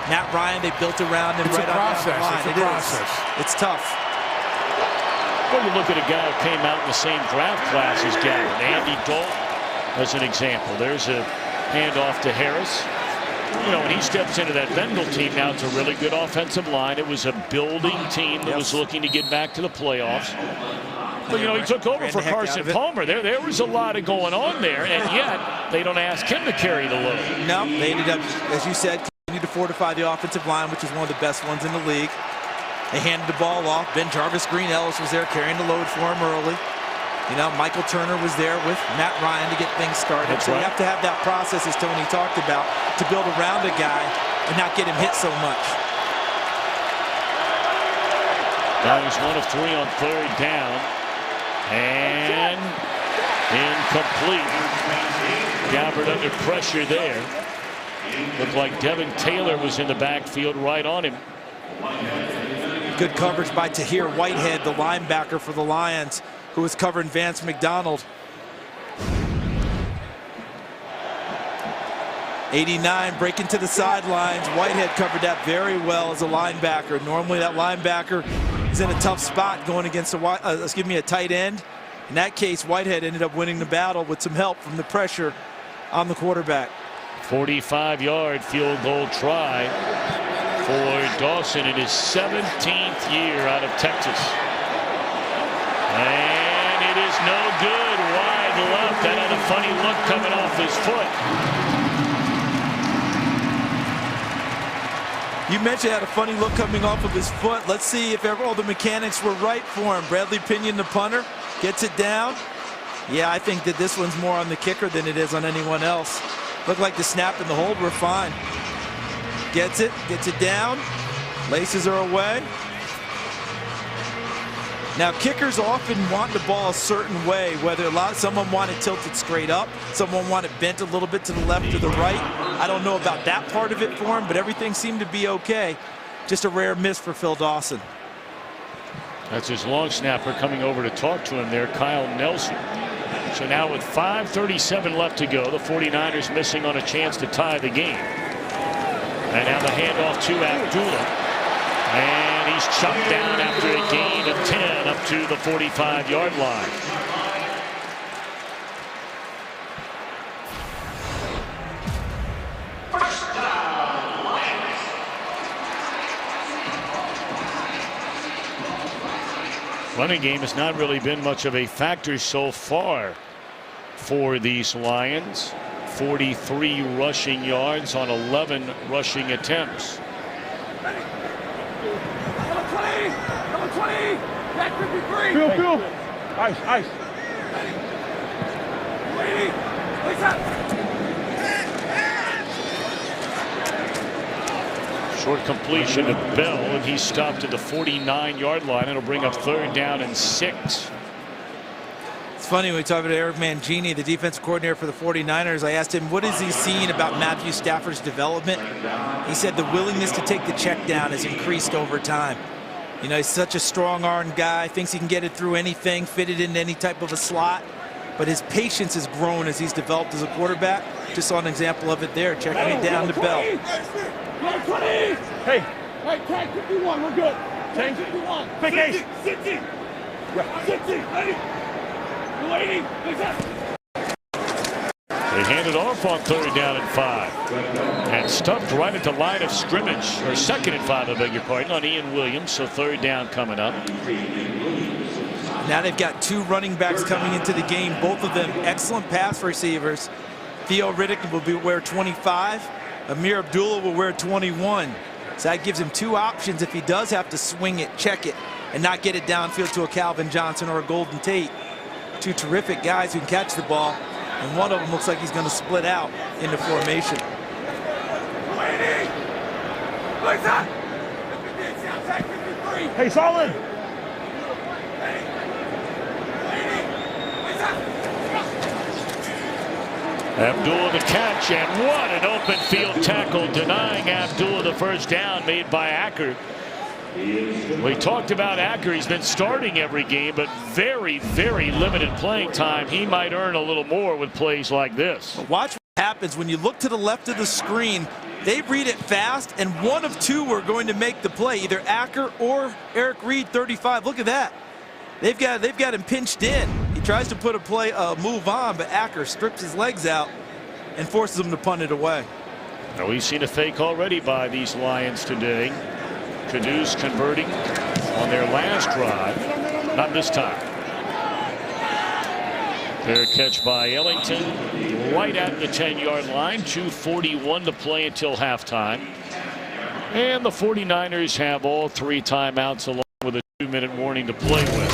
Matt Ryan, they built around him right on the line. It's a process. It's tough. Well, you look at a guy who came out in the same draft class as Gabbert, Andy Dalton, as an example. There's a handoff to Harris. You know, when he steps into that Bengal team now, it's a really good offensive line. It was a building team that was looking to get back to the playoffs. But, you know, he took over for Carson Palmer. There was a lot of going on there, and yet they don't ask him to carry the load. No, they ended up, as you said, continue to fortify the offensive line, which is one of the best ones in the league. They handed the ball off. Ben Jarvis Green Ellis was there carrying the load for him early. You know, Michael Turner was there with Matt Ryan to get things started. That's so right. You have to have that process, as Tony talked about, to build around a guy and not get him hit so much. That was 1 of 3 on 3rd down. And incomplete. Gabbert under pressure there. Looked like Devin Taylor was in the backfield right on him. Good coverage by Tahir Whitehead, the linebacker for the Lions, who was covering Vance McDonald. 89 breaking to the sidelines. Whitehead covered that very well as a linebacker. Normally that linebacker is in a tough spot going against a tight end. In that case, Whitehead ended up winning the battle with some help from the pressure on the quarterback. 45-yard field goal try for Dawson in his 17th year out of Texas. And it is no good. Wide left. That had a funny look coming off his foot. You mentioned had a funny look coming off of his foot. Let's see if all the mechanics were right for him. Bradley Pinion, the punter, gets it down. Yeah, I think that this one's more on the kicker than it is on anyone else. Looked like the snap and the hold were fine. Gets it down. Laces are away. Now, kickers often want the ball a certain way, whether someone want it tilted straight up, someone want it bent a little bit to the left or the right. I don't know about that part of it for him, but everything seemed to be okay. Just a rare miss for Phil Dawson. That's his long snapper coming over to talk to him there, Kyle Nelson. So now with 5:37 left to go, the 49ers missing on a chance to tie the game. And now the handoff to Abdullah. And he's chopped down after a gain of 10 up to the 45-yard line. Running game has not really been much of a factor so far for these Lions. 43 rushing yards on 11 rushing attempts. Number 20. Back 53. Phil. Ice. Lady. What's up? Short completion to Bell, and he stopped at the 49-yard line. It'll bring up 3rd down and 6. It's funny when we talk about Eric Mangini, the defensive coordinator for the 49ers. I asked him, what is he seeing about Matthew Stafford's development? He said the willingness to take the check down has increased over time. You know, he's such a strong-armed guy, thinks he can get it through anything, fit it into any type of a slot. But his patience has grown as he's developed as a quarterback. Just saw an example of it there, checking it down to Bell. Number 20. Hey, tag 51. We're good. Tag 51. Big Ace. 60. 60. Lady. What's up? They handed off on 3rd down and 5. And stuffed right at the line of scrimmage, or 2nd and 5, I beg your pardon, on Ian Williams. So 3rd down coming up. Now they've got 2 running backs coming into the game, both of them excellent pass receivers. Theo Riddick will wear 25. Amir Abdullah will wear 21. So that gives him 2 options if he does have to swing it, check it, and not get it downfield to a Calvin Johnson or a Golden Tate. 2 terrific guys who can catch the ball, and one of them looks like he's going to split out into formation. Hey, solid. Abdullah the catch, and what an open field tackle, denying Abdullah the 1st down made by Acker. We talked about Acker. He's been starting every game, but very, very limited playing time. He might earn a little more with plays like this. Watch what happens when you look to the left of the screen. They read it fast, and one of 2 are going to make the play, either Acker or Eric Reed, 35. Look at that. They've got him pinched in. He tries to put a move on, but Acker strips his legs out and forces him to punt it away. Now we've seen a fake already by these Lions today. Caduce converting on their last drive. Not this time. Fair catch by Ellington right at the 10-yard line. 2:41 to play until halftime. And the 49ers have all 3 timeouts along with a 2-minute warning to play with.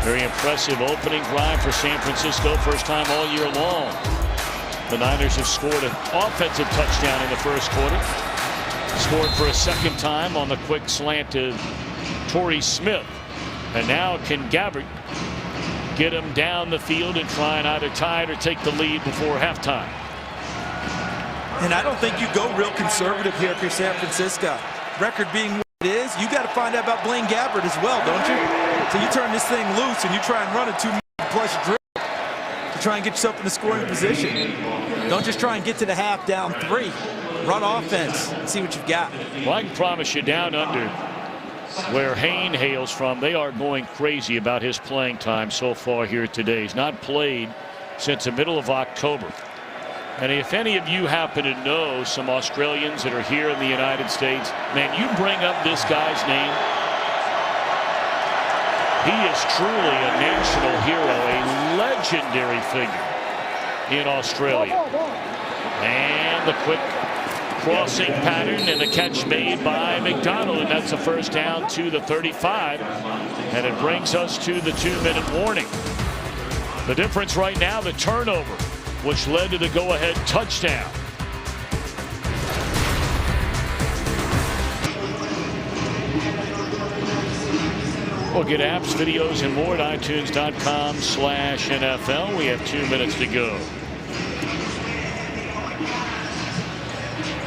Very impressive opening drive for San Francisco. First time all year long. The Niners have scored an offensive touchdown in the 1st quarter. Scored for a 2nd time on the quick slant to Torrey Smith. And now can Gabbert get him down the field and try and either tie it or take the lead before halftime. And I don't think you go real conservative here if you're San Francisco. Record being what it is, you got to find out about Blaine Gabbert as well, don't you? So you turn this thing loose and you try and run a 2-plus drill to try and get yourself in a scoring position. Don't just try and get to the half down 3. Run offense, see what you've got. Well, I can promise you down under where Hayne hails from, they are going crazy about his playing time so far here today. He's not played since the middle of October. And if any of you happen to know some Australians that are here in the United States, man, you bring up this guy's name. He is truly a national hero, a legendary figure in Australia. And the quick crossing pattern and the catch made by McDonald, and that's a 1st down to the 35, and it brings us to the 2-minute warning. The difference right now, the turnover, which led to the go-ahead touchdown. We'll get apps, videos, and more at iTunes.com/NFL. We have 2 minutes to go.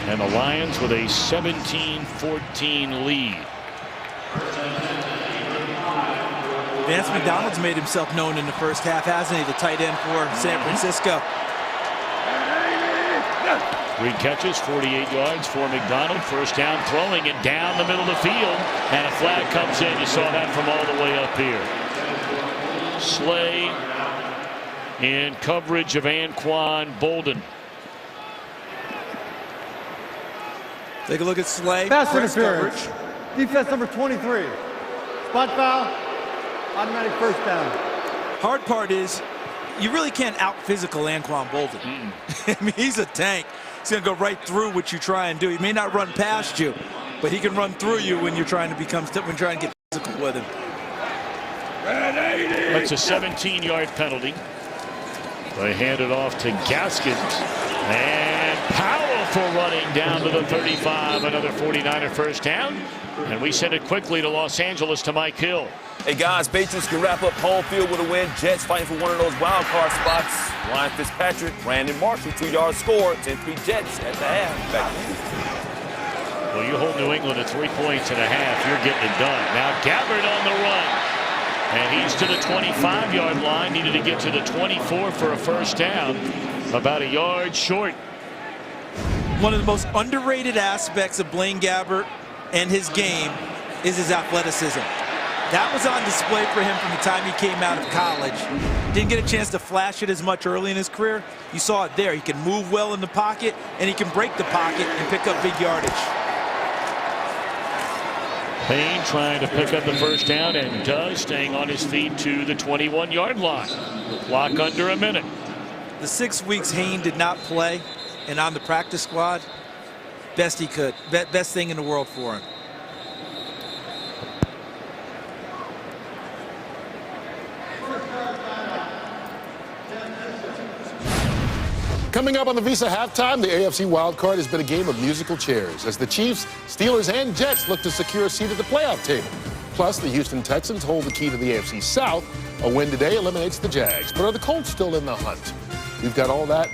And the Lions with a 17-14 lead. Vance McDonald's made himself known in the 1st half, hasn't he? The tight end for San Francisco. 3 catches, 48 yards for McDonald. 1st down, throwing it down the middle of the field. And a flag comes in. You saw that from all the way up here. Slay in coverage of Anquan Bolden. Take a look at Slay. Pass interference. Defense number 23. Spot foul. Automatic 1st down. Hard part is you really can't out-physical Anquan Boldin. I mean, he's a tank. He's going to go right through what you try and do. He may not run past you, but he can run through you when you're trying to get physical with him. That's a 17-yard penalty. They hand it off to Gaskins. And powerful running down to the 35. Another 49er first down. And we send it quickly to Los Angeles to Mike Hill. Hey, guys, Patriots can wrap up home field with a win. Jets fighting for one of those wild card spots. Ryan Fitzpatrick, Brandon Marshall, 2-yard score. 10-3 Jets at the half. Back to you. Well, you hold New England at 3 points and a half. You're getting it done. Now Gabbert on the run. And he's to the 25-yard line. Needed to get to the 24 for a first down. About a yard short. One of the most underrated aspects of Blaine Gabbert and his game is his athleticism. That was on display for him from the time he came out of college. Didn't get a chance to flash it as much early in his career. You saw it there. He can move well in the pocket, and he can break the pocket and pick up big yardage. Payne trying to pick up the first down and does, staying on his feet to the 21-yard line. Clock under a minute. The 6 weeks Hayne did not play and on the practice squad, best he could. Best thing in the world for him. Coming up on the Visa halftime, the AFC wildcard has been a game of musical chairs as the Chiefs, Steelers, and Jets look to secure a seat at the playoff table. Plus, the Houston Texans hold the key to the AFC South. A win today eliminates the Jags. But are the Colts still in the hunt? We've got all that.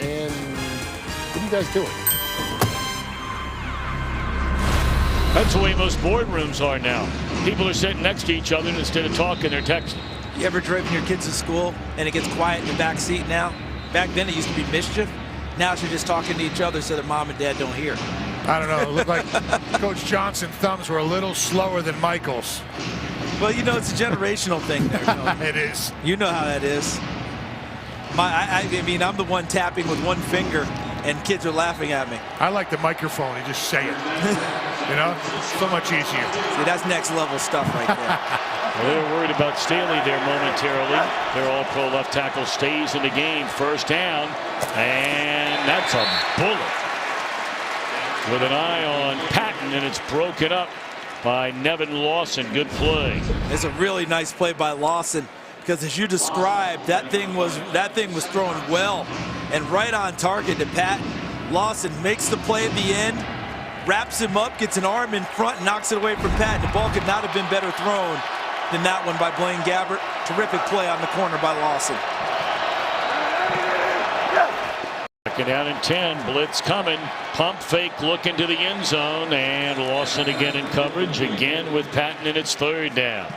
And what are you guys doing? That's the way most boardrooms are now. People are sitting next to each other and instead of talking, they're texting. You ever driven your kids to school and it gets quiet in the back seat now? Back then it used to be mischief. Now they're just talking to each other so that mom and dad don't hear. I don't know. It looked like Coach Johnson's thumbs were a little slower than Michael's. Well, you know, it's a generational thing there. You know. It is. You know how that is. I mean, I'm the one tapping with one finger, and kids are laughing at me. I like the microphone. You just say it. You know, so much easier. See, that's next level stuff right there. Well, they were worried about Staley there momentarily. Their all-pro left tackle stays in the game. First down, and that's a bullet. With an eye on Patton, and it's broken up by Nevin Lawson. Good play. It's a really nice play by Lawson, because as you described, that thing was thrown well and right on target to Patton. Lawson makes the play at the end, wraps him up, gets an arm in front, and knocks it away from Patton. The ball could not have been better thrown than that one by Blaine Gabbert. Terrific play on the corner by Lawson. Second down and 10. Blitz coming. Pump fake look into the end zone. And Lawson again in coverage. Again with Patton in its third down.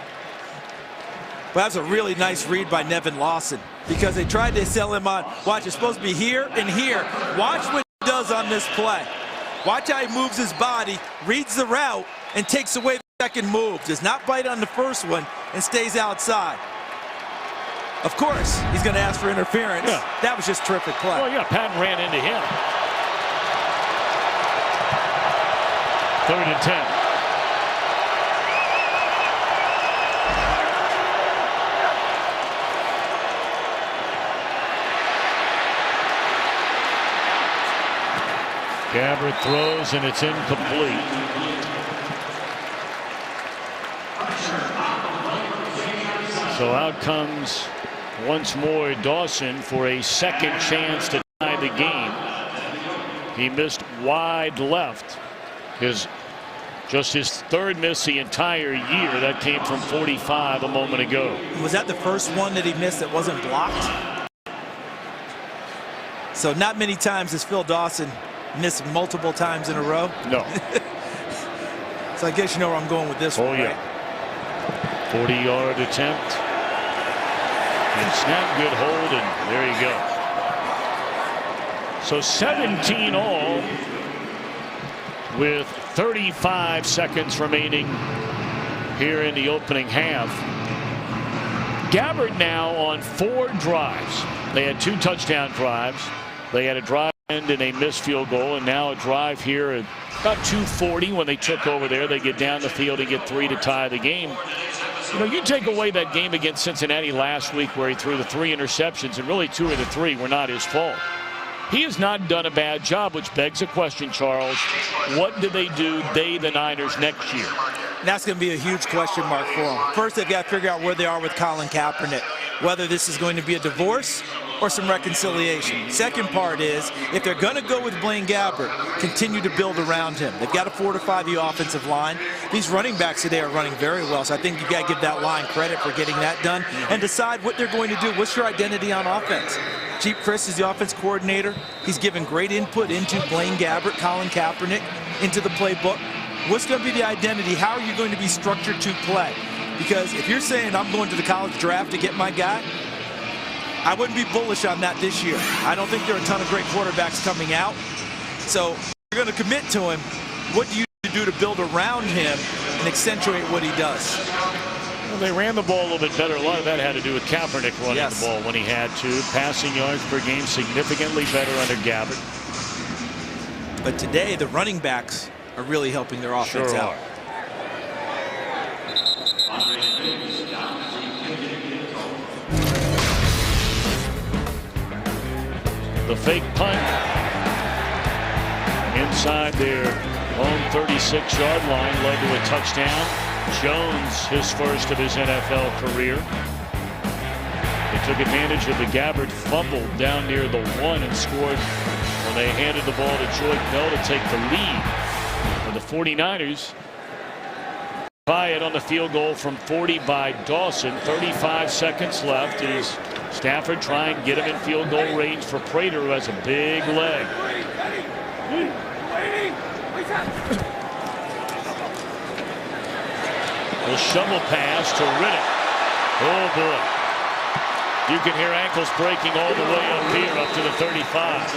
Well, that's a really nice read by Nevin Lawson, because they tried to sell him on, watch, it's supposed to be here and here. Watch what he does on this play. Watch how he moves his body, reads the route, and takes away the second move. Does not bite on the first one and stays outside. Of course, he's going to ask for interference. Yeah. That was just terrific play. Well, yeah, Patton ran into him. Third and 10. Gabbert throws, and it's incomplete. So out comes once more Dawson for a second chance to tie the game. He missed wide left. Just his third miss the entire year. That came from 45 a moment ago. Was that the first one that he missed that wasn't blocked? So not many times has Phil Dawson missed multiple times in a row. No. So I guess you know where I'm going with this one. Oh, yeah. Right? 40-yard attempt. And snap, good hold, and there you go. So 17 all with 35 seconds remaining here in the opening half. Gabbert now on 4 drives. They had 2 touchdown drives. They had a drive end and a missed field goal, and now a drive here at about 2:40 when they took over there. They get down the field and get 3 to tie the game. You know, you take away that game against Cincinnati last week where he threw the 3 interceptions, and really 2 of the 3 were not his fault. He has not done a bad job, which begs a question, Charles. What do they do, the Niners, next year? That's going to be a huge question mark for them. First, they've got to figure out where they are with Colin Kaepernick, whether this is going to be a divorce or some reconciliation. Second part is, if they're going to go with Blaine Gabbert, continue to build around him. They've got to fortify the offensive line. These running backs today are running very well, so I think you've got to give that line credit for getting that done and decide what they're going to do. What's your identity on offense? Chief Chris is the offense coordinator. He's given great input into Blaine Gabbert, Colin Kaepernick, into the playbook. What's going to be the identity? How are you going to be structured to play? Because if you're saying I'm going to the college draft to get my guy, I wouldn't be bullish on that this year. I don't think there are a ton of great quarterbacks coming out. So you're going to commit to him. What do you do to build around him and accentuate what he does? Well, they ran the ball a little bit better. A lot of that had to do with Kaepernick running the ball when he had to. Passing yards per game significantly better under Gabbert. But today, the running backs are really helping their offense out. The fake punt inside their own 36-yard line led to a touchdown. Jones, his first of his NFL career. They took advantage of the Gabbert fumble down near the 1 and scored when they handed the ball to Joyk Bell to take the lead. For the 49ers, tie it on the field goal from 40 by Dawson. 35 seconds left as Stafford trying to get him in field goal range for Prater, who has a big leg. The shovel pass to Riddick. Oh boy. You can hear ankles breaking all the way up here up to the 35.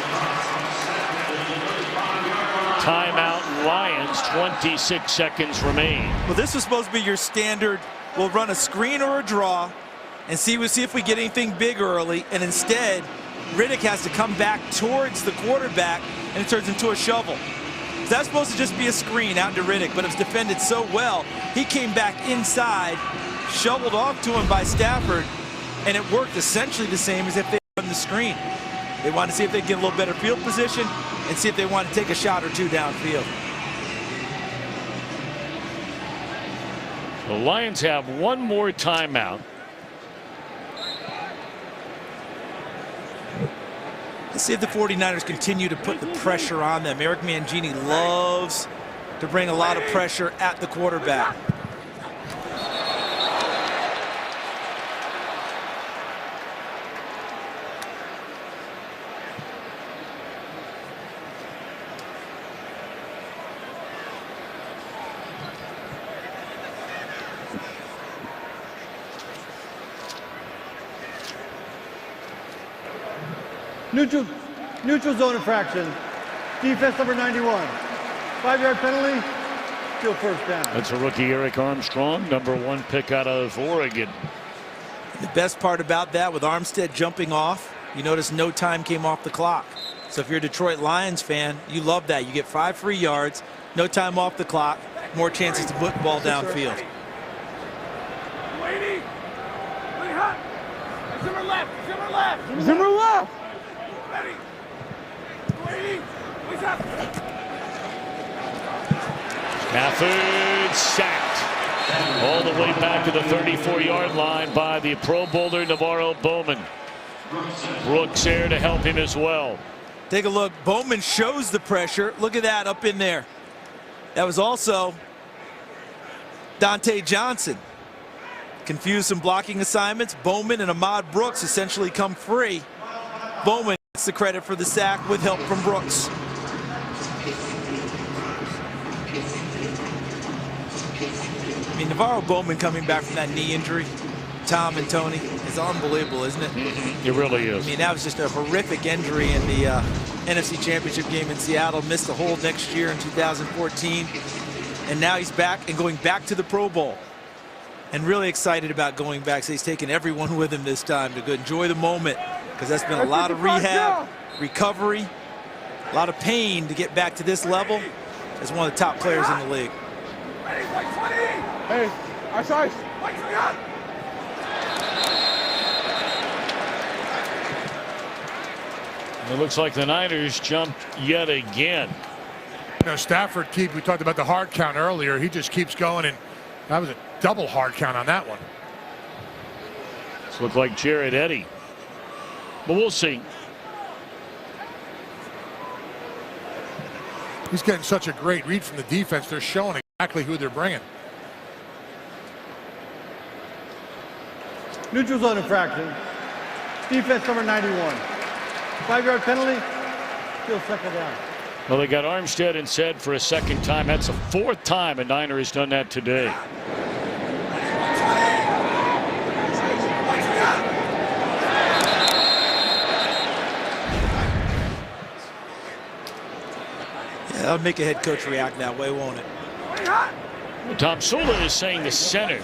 Timeout Lions, 26 seconds remain. Well, this was supposed to be your standard, we'll run a screen or a draw and see if we get anything big early, and instead Riddick has to come back towards the quarterback and it turns into a shovel. So that's supposed to just be a screen out to Riddick, but it was defended so well, he came back inside, shoveled off to him by Stafford, and it worked essentially the same as if they run the screen. They wanted to see if they could get a little better field position and see if they want to take a shot or two downfield. The Lions have one more timeout. Let's see if the 49ers continue to put the pressure on them. Eric Mangini loves to bring a lot of pressure at the quarterback. Neutral zone infraction. Defense number 91. 5-yard penalty. Still first down. That's a rookie, Eric Armstrong, #1 pick out of Oregon. The best part about that, with Armstead jumping off, you notice no time came off the clock. So if you're a Detroit Lions fan, you love that. You get 5 free yards, no time off the clock, more chances to put the ball downfield. Zimmer left. Zimmer left. Zimmer left. Ready. What's up? Stafford sacked all the way back to the 34-yard line by the Pro Bowler Navarro Bowman. Brooks there to help him as well. Take a look. Bowman shows the pressure. Look at that up in there. That was also Dante Johnson. Confused some blocking assignments. Bowman and Ahmad Brooks essentially come free. Bowman gets the credit for the sack with help from Brooks. I mean, Navarro Bowman coming back from that knee injury, Tom and Tony, is unbelievable, isn't it? It really is. I mean, that was just a horrific injury in the NFC Championship game in Seattle. Missed the whole next year in 2014. And now he's back and going back to the Pro Bowl. And really excited about going back. So he's taking everyone with him this time to go enjoy the moment, because that's been a lot of rehab, recovery, a lot of pain to get back to this level as one of the top players in the league. Ready, 20. Hey, our size. It looks like the Niners jumped yet again. You know, Stafford we talked about the hard count earlier. He just keeps going, and that was a double hard count on that one. This looked like Jared Eddy. But we'll see. He's getting such a great read from the defense. They're showing exactly who they're bringing. Neutral zone infraction. Defense number 91. 5-yard penalty. Still second down. Well, they got Armstead and said for a second time. That's the fourth time a Niner has done that today. Yeah, that'll make a head coach react that way, won't it? Tom Sula is saying the center,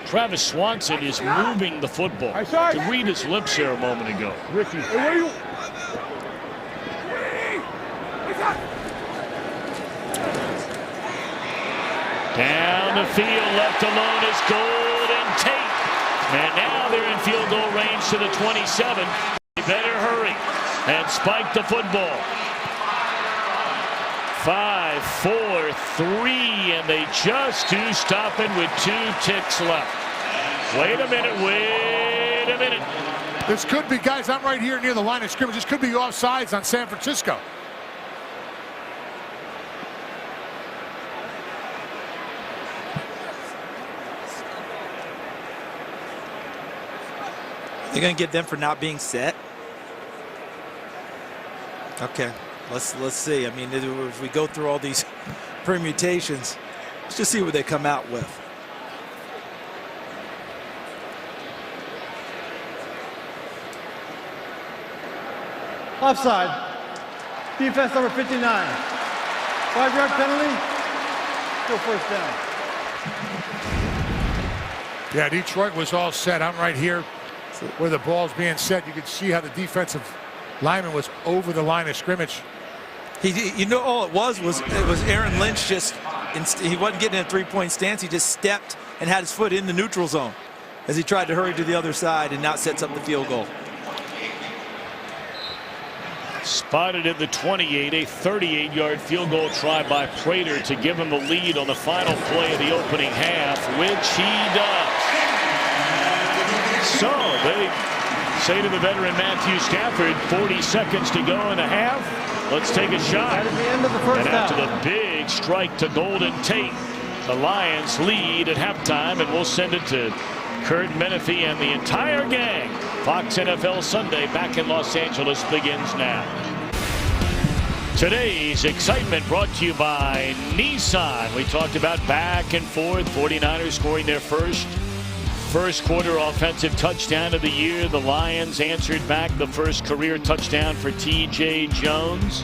Travis Swanson, is moving the football. To read his lips there a moment ago. Ricky. Down the field, left alone is Golden Tate. And now they're in field goal range to the 27. They better hurry and spike the football. 5, 4, 3, and they just do stop it with 2 ticks left. Wait a minute. This could be, guys, I'm right here near the line of scrimmage. This could be offsides on San Francisco. They're going to get them for not being set. Okay, let's see. I mean, if we go through all these permutations, let's just see what they come out with. Offside. Defense number 59. 5-yard penalty. Still first down. Yeah, Detroit was all set. I'm right here where the ball's being set. You can see how the defensive lineman was over the line of scrimmage. You know, all it was Aaron Lynch he wasn't getting in a three-point stance. He just stepped and had his foot in the neutral zone as he tried to hurry to the other side, and now sets up the field goal. Spotted at the 28, a 38-yard field goal try by Prater to give him the lead on the final play of the opening half, which he does. So they say to the veteran Matthew Stafford, 40 seconds to go in the half. Let's take a shot. At the end of the first And after half. the big strike to Golden Tate, the Lions lead at halftime, and we'll send it to Kurt Menefee and the entire gang. Fox NFL Sunday back in Los Angeles begins now. Today's excitement brought to you by Nissan. We talked about back and forth. 49ers scoring their first quarter offensive touchdown of the year. The Lions answered back the first career touchdown for T.J. Jones.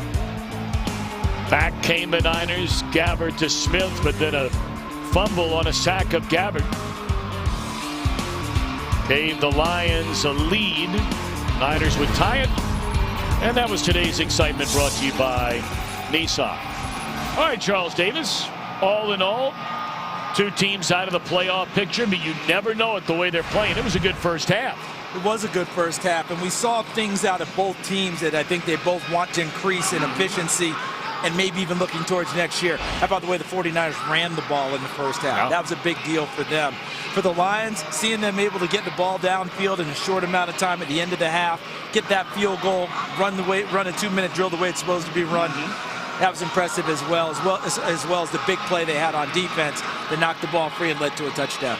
Back came the Niners. Gabbert to Smith, but then a fumble on a sack of Gabbert gave the Lions a lead. Niners would tie it. And that was today's excitement brought to you by Nissan. All right, Charles Davis, all in all, 2 teams out of the playoff picture, but you never know it the way they're playing. It was a good first half. It was a good first half, and we saw things out of both teams that I think they both want to increase in efficiency and maybe even looking towards next year. How about the way the 49ers ran the ball in the first half? Yeah. That was a big deal for them. For the Lions, seeing them able to get the ball downfield in a short amount of time at the end of the half, get that field goal, run a 2-minute drill the way it's supposed to be run. That was impressive as well as the big play they had on defense that knocked the ball free and led to a touchdown.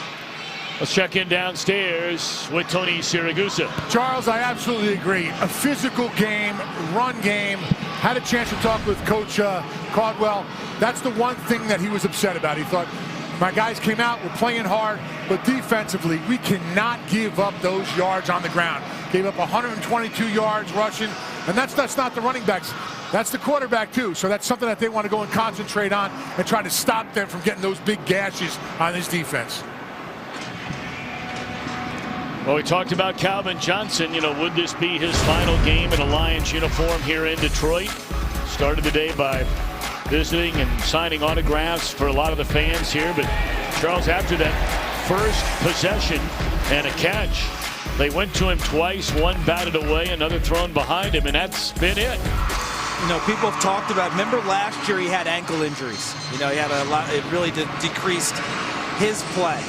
Let's check in downstairs with Tony Siragusa. Charles, I absolutely agree. A physical game, run game. Had a chance to talk with Coach Caldwell. That's the one thing that he was upset about. He thought, my guys came out, we're playing hard, but defensively, we cannot give up those yards on the ground. Gave up 122 yards rushing, and that's not the running backs. That's the quarterback, too. So that's something that they want to go and concentrate on and try to stop them from getting those big gashes on this defense. Well, we talked about Calvin Johnson. You know, would this be his final game in a Lions uniform here in Detroit? Started the day by visiting and signing autographs for a lot of the fans here. But, Charles, after that first possession and a catch. They went to him twice, one batted away, another thrown behind him, and that's been it. You know, people have talked about, remember last year he had ankle injuries. You know, he had a lot, it really decreased his play.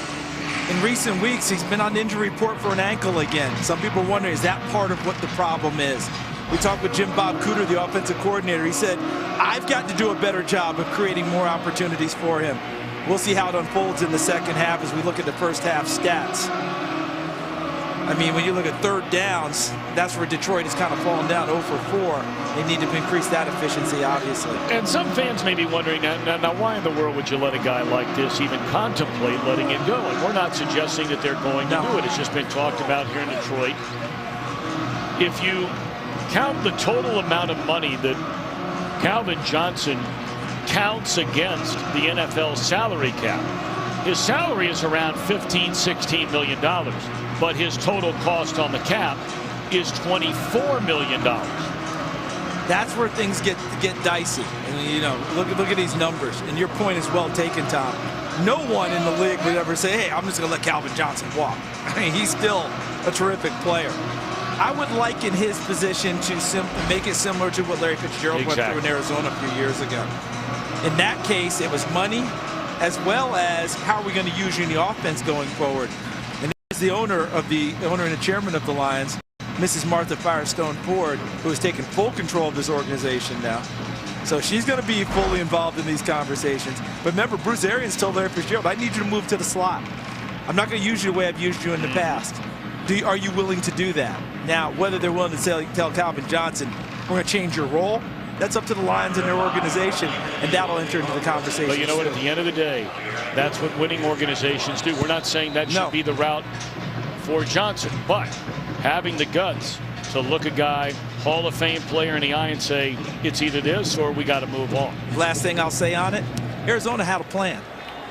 In recent weeks, he's been on the injury report for an ankle again. Some people are wondering, is that part of what the problem is? We talked with Jim Bob Cooter, the offensive coordinator. He said, I've got to do a better job of creating more opportunities for him. We'll see how it unfolds in the second half as we look at the first half stats. I mean, when you look at third downs, that's where Detroit has kind of fallen down 0 for 4. They need to increase that efficiency, obviously. And some fans may be wondering, now why in the world would you let a guy like this even contemplate letting it go? And we're not suggesting that they're going to do it. It's just been talked about here in Detroit. If you count the total amount of money that Calvin Johnson counts against the NFL salary cap, his salary is around $15–16 million. But his total cost on the cap is $24 million. That's where things get dicey. And, you know, look at these numbers. And your point is well taken, Tom. No one in the league would ever say, hey, I'm just going to let Calvin Johnson walk. I mean, he's still a terrific player. I would liken his position to make it similar to what Larry Fitzgerald went through in Arizona a few years ago. In that case, it was money as well as how are we going to use you in the offense going forward. The owner and the chairman of the Lions, Mrs. Martha Firestone Ford, who has taken full control of this organization now. So she's going to be fully involved in these conversations. But remember, Bruce Arians told Larry Fitzgerald, I need you to move to the slot. I'm not going to use you the way I've used you in the past. Are you willing to do that? Now, whether they're willing to tell Calvin Johnson, we're going to change your role, that's up to the Lions and their organization, and that'll enter into the conversation. But you know what, at the end of the day, that's what winning organizations do. We're not saying that should be the route for Johnson, but having the guts to look a guy, Hall of Fame player in the eye and say, it's either this or we got to move on. Last thing I'll say on it, Arizona had a plan.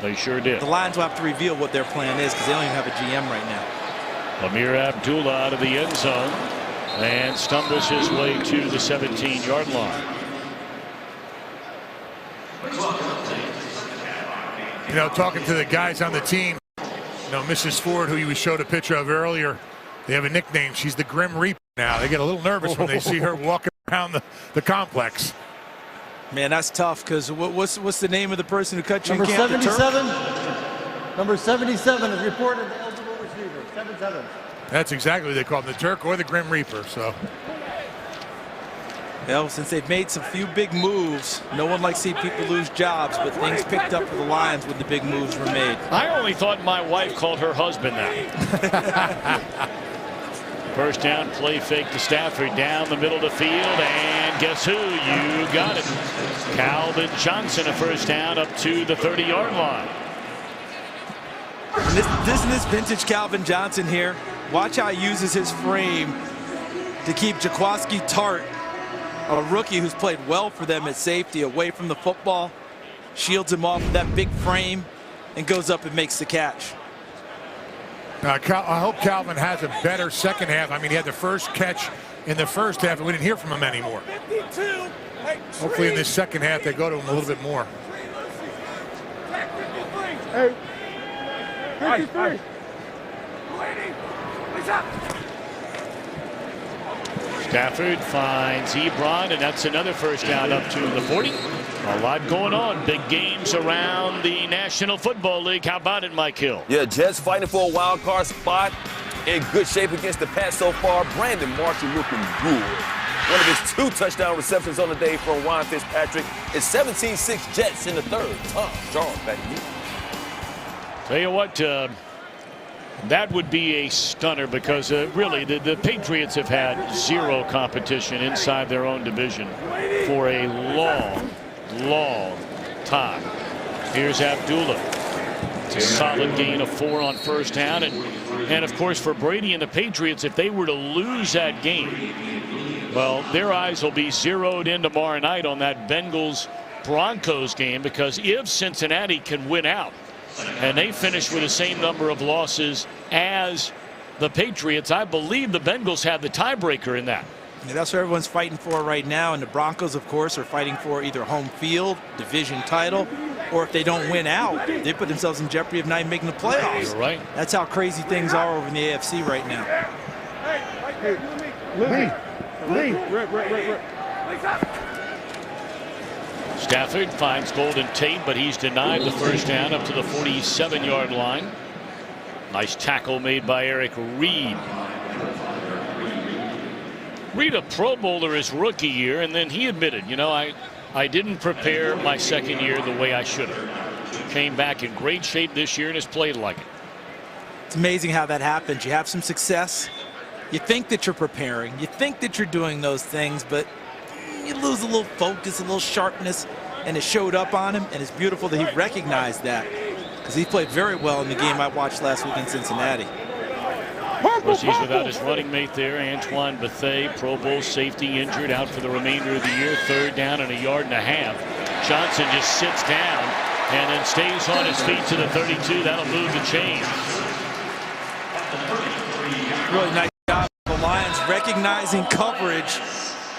They sure did. The Lions will have to reveal what their plan is because they don't even have a GM right now. Ameer Abdullah out of the end zone and stumbles his way to the 17-yard line. You know, talking to the guys on the team, you know, Mrs. Ford, who you showed a picture of earlier, they have a nickname. She's the Grim Reaper now. They get a little nervous when they see her walking around the complex. Man, that's tough because what's the name of the person who cut you Number in camp? 77. Number 77 is reported the eligible receiver. 77. That's exactly what they call him, the Turk or the Grim Reaper. So, well, since they've made some few big moves, no one likes to see people lose jobs, but things picked up for the Lions when the big moves were made. I only thought my wife called her husband that. First down, play fake to Stafford down the middle of the field, and guess who? You got it. Calvin Johnson, a first down up to the 30-yard line. This vintage Calvin Johnson here. Watch how he uses his frame to keep Jaquiski Tartt, a rookie who's played well for them at safety, away from the football, shields him off with that big frame, and goes up and makes the catch. I hope Calvin has a better second half. I mean, he had the first catch in the first half, and we didn't hear from him anymore. Hopefully in this second half, they go to him a little bit more. Hey, 53. Stafford finds Ebron, and that's another first down up to the 40. A lot going on. Big games around the National Football League. How about it, Mike Hill? Yeah, Jets fighting for a wild card spot. In good shape against the Pats so far. Brandon Marshall looking good. One of his 2 touchdown receptions on the day from Ryan Fitzpatrick. It's 17-6 Jets in the third. Tom Charles back to you. Tell you what, that would be a stunner because really the Patriots have had zero competition inside their own division for a long time. Here's Abdullah. It's a solid gain of 4 on first down. And of course, for Brady and the Patriots, if they were to lose that game, well, their eyes will be zeroed in tomorrow night on that Bengals-Broncos game, because if Cincinnati can win out, and they finish with the same number of losses as the Patriots, I believe the Bengals have the tiebreaker in that. Yeah, that's what everyone's fighting for right now. And the Broncos, of course, are fighting for either home field, division title, or if they don't win out, they put themselves in jeopardy of not even making the playoffs. You're right. That's how crazy things are over in the AFC right now. Stafford finds Golden Tate, but he's denied the first down up to the 47-yard line. Nice tackle made by Eric Reed. Reed, a Pro Bowler his rookie year, and then he admitted, you know, I didn't prepare my second year the way I should have. Came back in great shape this year and has played like it. It's amazing how that happens. You have some success. You think that you're preparing. You think that you're doing those things, but you lose a little focus, a little sharpness, and it showed up on him, and it's beautiful that he recognized that because he played very well in the game I watched last week in Cincinnati. Of course, he's without his running mate there, Antoine Bethea, Pro Bowl safety, injured, out for the remainder of the year. Third down and a yard and a half. Johnson just sits down and then stays on his feet to the 32. That'll move the chains. Really nice job of the Lions recognizing coverage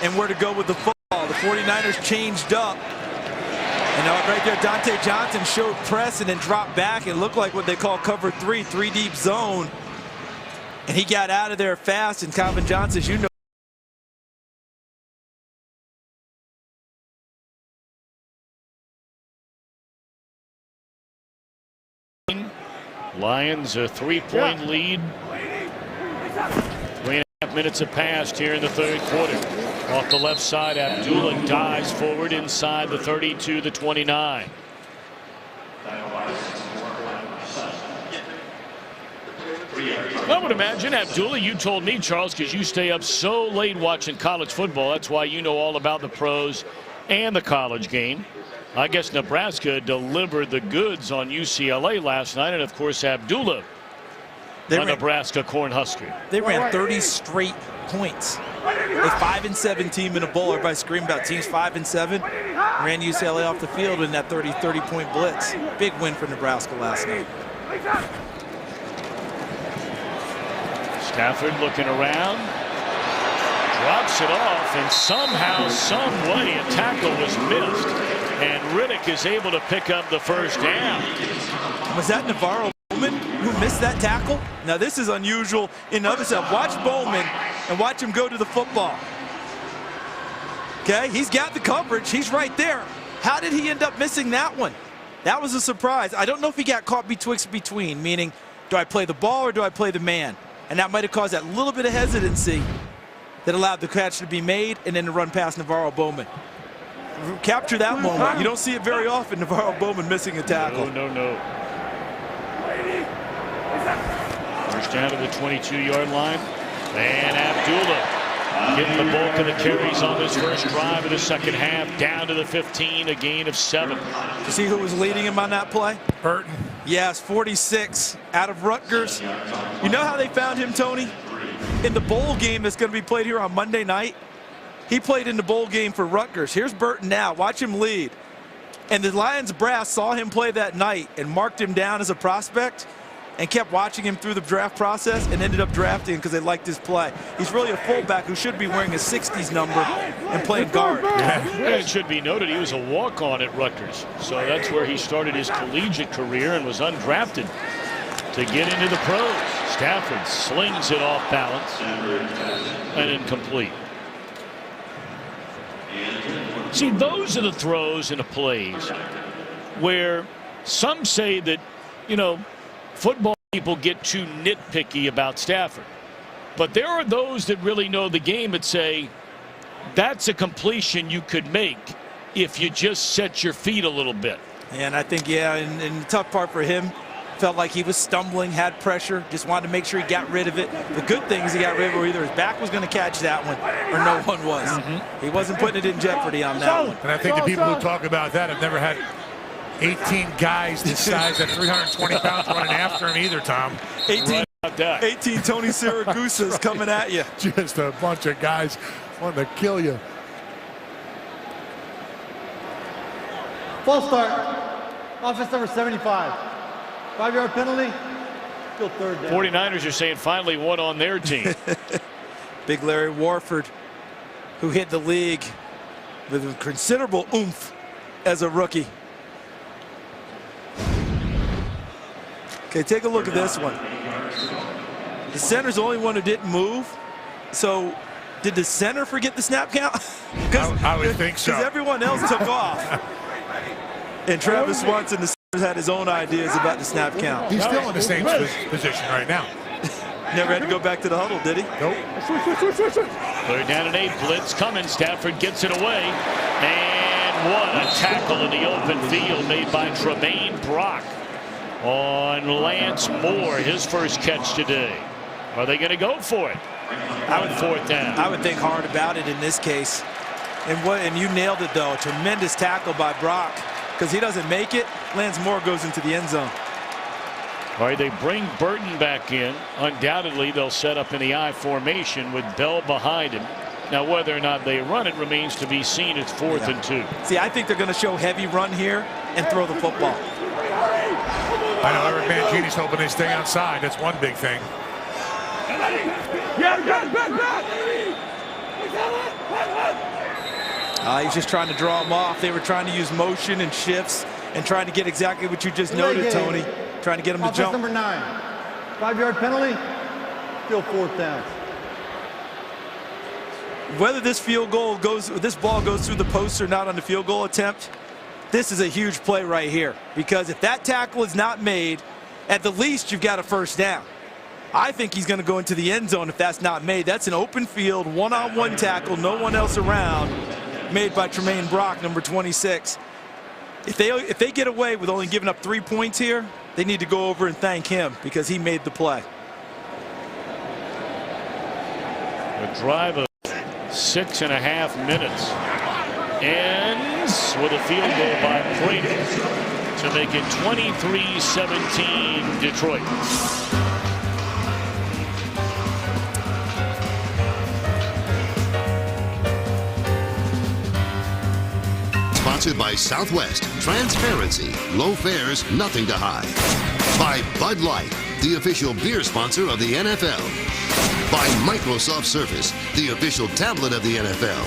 and where to go with the football. The 49ers changed up. And right there, Dante Johnson showed press and then dropped back. It looked like what they call cover three deep zone. And he got out of there fast, and Calvin Johnson, as you know, Lions a 3-point lead. 3.5 minutes have passed here in the third quarter. Off the left side, Abdullah dives forward inside the 32, the 29. I would imagine, Abdullah, you told me, Charles, because you stay up so late watching college football. That's why you know all about the pros and the college game. I guess Nebraska delivered the goods on UCLA last night, and of course Abdullah, a Nebraska Cornhusker. They ran 30 straight points. A 5-7 team in a bowl. Everybody screamed about teams 5-7. Ran UCLA off the field in that 30-point blitz. Big win for Nebraska last night. Stafford looking around, drops it off, and somehow, some way, a tackle was missed, and Riddick is able to pick up the first down. Was that Navarro Bowman who missed that tackle? Now this is unusual in and of itself. Watch Bowman and watch him go to the football. Okay, he's got the coverage. He's right there. How did he end up missing that one? That was a surprise. I don't know if he got caught betwixt between, meaning, do I play the ball or do I play the man? And that might have caused that little bit of hesitancy that allowed the catch to be made and then to run past Navarro Bowman. Capture that moment. You don't see it very often, Navarro Bowman missing a tackle. No. First down to the 22-yard line. And Abdullah getting the bulk of the carries on this first drive of the second half, down to the 15, a gain of 7. You see who was leading him on that play? Burton. Yes, 46 out of Rutgers. You know how they found him, Tony? In the bowl game that's going to be played here on Monday night. He played in the bowl game for Rutgers. Here's Burton now. Watch him lead. And the Lions brass saw him play that night and marked him down as a prospect and kept watching him through the draft process and ended up drafting him because they liked his play. He's really a fullback who should be wearing a 60s number and playing guard. And it should be noted he was a walk-on at Rutgers. So that's where he started his collegiate career and was undrafted to get into the pros. Stafford slings it off balance and incomplete. See, those are the throws and the plays where some say that, you know, football people get too nitpicky about Stafford. But there are those that really know the game that say that's a completion you could make if you just set your feet a little bit. And I think, yeah, and the tough part for him, felt like he was stumbling, had pressure, just wanted to make sure he got rid of it. The good thing is he got rid of it, either his back was going to catch that one or no one was. He wasn't putting it in jeopardy on that one. And I think the people who talk about that have never had 18 guys this size at 320 pounds running after him either, Tom. 18 Tony Siracusas coming at you. Just a bunch of guys wanting to kill you. False start. Offense number 75. 5-yard penalty. Still third down. 49ers are saying finally one on their team. Big Larry Warford, who hit the league with considerable oomph as a rookie. Okay, take a look at this one. The center's the only one who didn't move. So did the center forget the snap count? I would think so. Because everyone else took off. And Travis Swanson, the center, had his own ideas about the snap count. He's still in the same position right now. Never had to go back to the huddle, did he? Nope. 3rd down and 8. Blitz coming. Stafford gets it away. And what a tackle in the open field made by Tremaine Brock on Lance Moore, his first catch today. Are they going to go for it? On 4th down. I would think hard about it in this case. And you nailed it, though. A tremendous tackle by Brock. Because he doesn't make it, Lance Moore goes into the end zone. All right, they bring Burton back in. Undoubtedly, they'll set up in the I formation with Bell behind him. Now, whether or not they run it remains to be seen. It's 4th and 2. See, I think they're going to show heavy run here and throw the football. I know Eric Mangini's hoping they stay outside. That's one big thing. He's just trying to draw him off. They were trying to use motion and shifts and trying to get exactly what you just noted, Tony. Trying to get him to jump. Number 9. 5-yard penalty. Still 4th down. Whether this ball goes through the post or not on the field goal attempt, this is a huge play right here. Because if that tackle is not made, at the least you've got a 1st down. I think he's going to go into the end zone if that's not made. That's an open field, one-on-one tackle, no one else around, made by Tremaine Brock, number 26. If they get away with only giving up 3 points here, they need to go over and thank him because he made the play. A drive of 6.5 minutes ends with a field goal by Prater to make it 23-17 Detroit. Sponsored by Southwest. Transparency. Low fares, nothing to hide. By Bud Light, the official beer sponsor of the NFL. By Microsoft Surface, the official tablet of the NFL.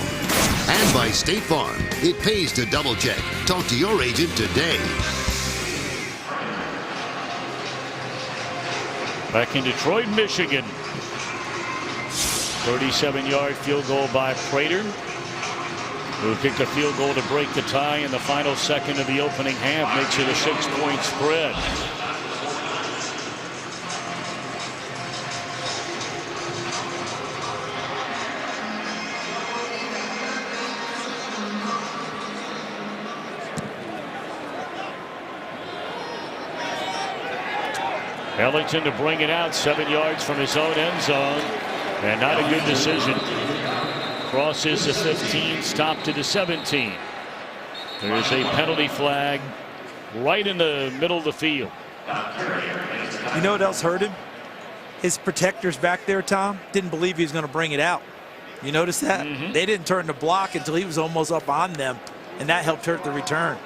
And by State Farm. It pays to double check. Talk to your agent today. Back in Detroit, Michigan. 37-yard field goal by Prater, who kicked a field goal to break the tie in the final second of the opening half, makes it a 6-point spread. Ellington to bring it out 7 yards from his own end zone, and not a good decision. Crosses the 15, stopped to the 17. There's a penalty flag right in the middle of the field. You know what else hurt him? His protectors back there, Tom, didn't believe he was going to bring it out. You notice that? They didn't turn the block until he was almost up on them, and that helped hurt the return.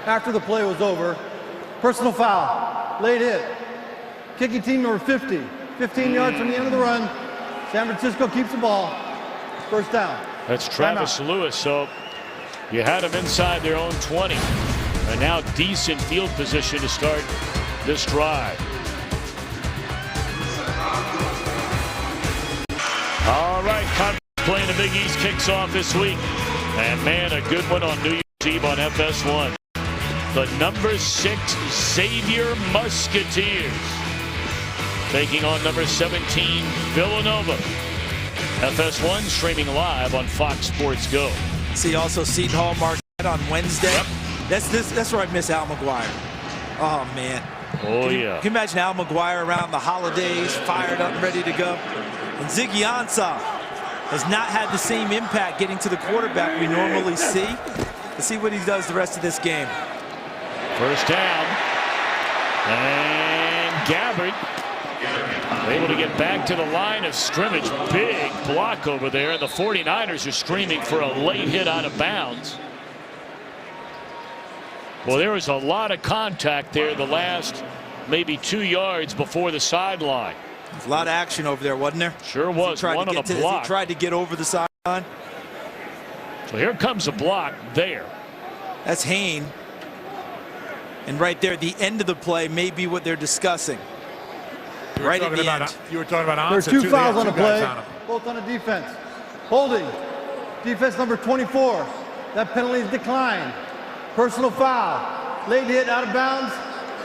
After the play was over, personal foul, late hit. Kicking team number 50, 15 yards from the end of the run. San Francisco keeps the ball. 1st down. That's Travis Lewis. So you had him inside their own 20. And now decent field position to start this drive. All right, Conference playing the Big East kicks off this week. And man, a good one on New Year's Eve on FS1. The number 6 Xavier Musketeers taking on number 17 Villanova. FS1 streaming live on Fox Sports Go. See also Seton Hall Marquette on Wednesday. Yep. That's where I miss Al McGuire. Oh man. Oh Can yeah. you imagine Al McGuire around the holidays, fired up and ready to go? And Ziggy Ansah has not had the same impact getting to the quarterback we normally see. Let's see what he does the rest of this game. 1st down. And Gabbard able to get back to the line of scrimmage. Big block over there. The 49ers are screaming for a late hit out of bounds. Well, there was a lot of contact there the last maybe 2 yards before the sideline. There's a lot of action over there, wasn't there? Sure was. One on a block. He tried to get over the sideline. So here comes a block there. That's Hain. And right there, the end of the play may be what they're discussing. Right at the end. You were talking about There's Ansa, two fouls on the play, on him. both on the defense. Holding. Defense number 24. That penalty is declined. Personal foul. Late hit out of bounds.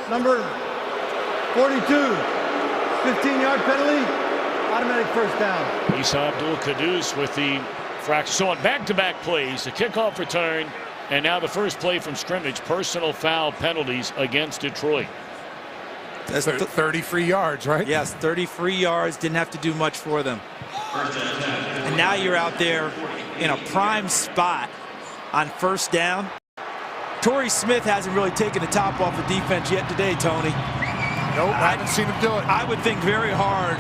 Number 42. 15-yard penalty. Automatic first down. Isa Abdul Quddus with the fracture. So on back-to-back plays, the kickoff return, and now the first play from scrimmage, personal foul penalties against Detroit. That's 30 free yards, right? Yes, 30 free yards. Didn't have to do much for them. And now you're out there in a prime spot on first down. Torrey Smith hasn't really taken the top off the defense yet today, Tony. Nope, I haven't seen him do it. I would think very hard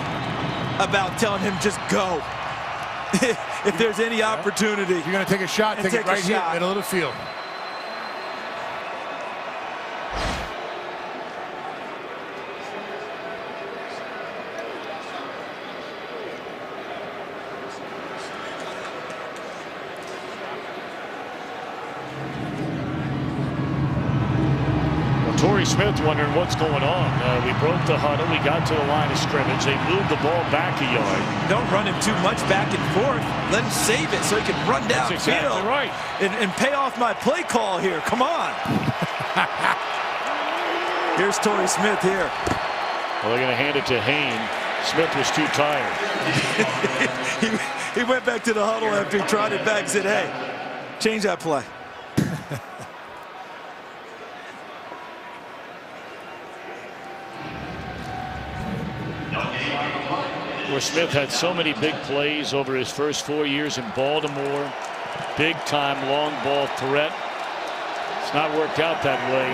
about telling him just go. If there's any opportunity. If you're going to take a shot, take it right here, middle of the field. Torrey Smith wondering what's going on. We broke the huddle. We got to the line of scrimmage. They moved the ball back a yard. Don't run him too much back and forth. Let him save it so he can run down. That's exactly right. And pay off my play call here. Come on. Here's Torrey Smith here. Well, they're going to hand it to Hain. Smith was too tired. he went back to the huddle after he tried it back and said, hey, change that play. Where Smith had so many big plays over his first 4 years in Baltimore. Big time long ball threat. It's not worked out that way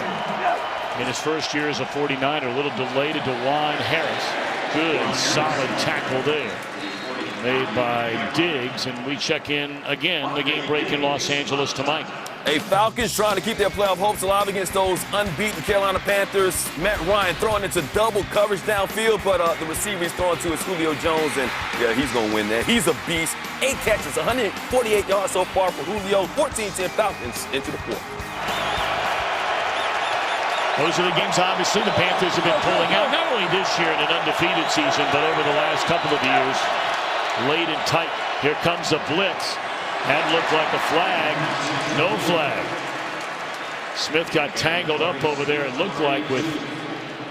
in his first year as a 49er. A little delay to DeJuan Harris. Good solid tackle there made by Diggs, and we check in again, the game break in Los Angeles tonight. Hey, Falcons trying to keep their playoff hopes alive against those unbeaten Carolina Panthers. Matt Ryan throwing into double coverage downfield, but the receiver he's throwing to is Julio Jones, and yeah, he's going to win that. He's a beast. 8 catches, 148 yards so far for Julio. 14-10 Falcons into the fourth. Those are the games, obviously, the Panthers have been pulling out, not only this year in an undefeated season, but over the last couple of years. Late and tight. Here comes a blitz. That looked like a flag. No flag. Smith got tangled up over there. It looked like with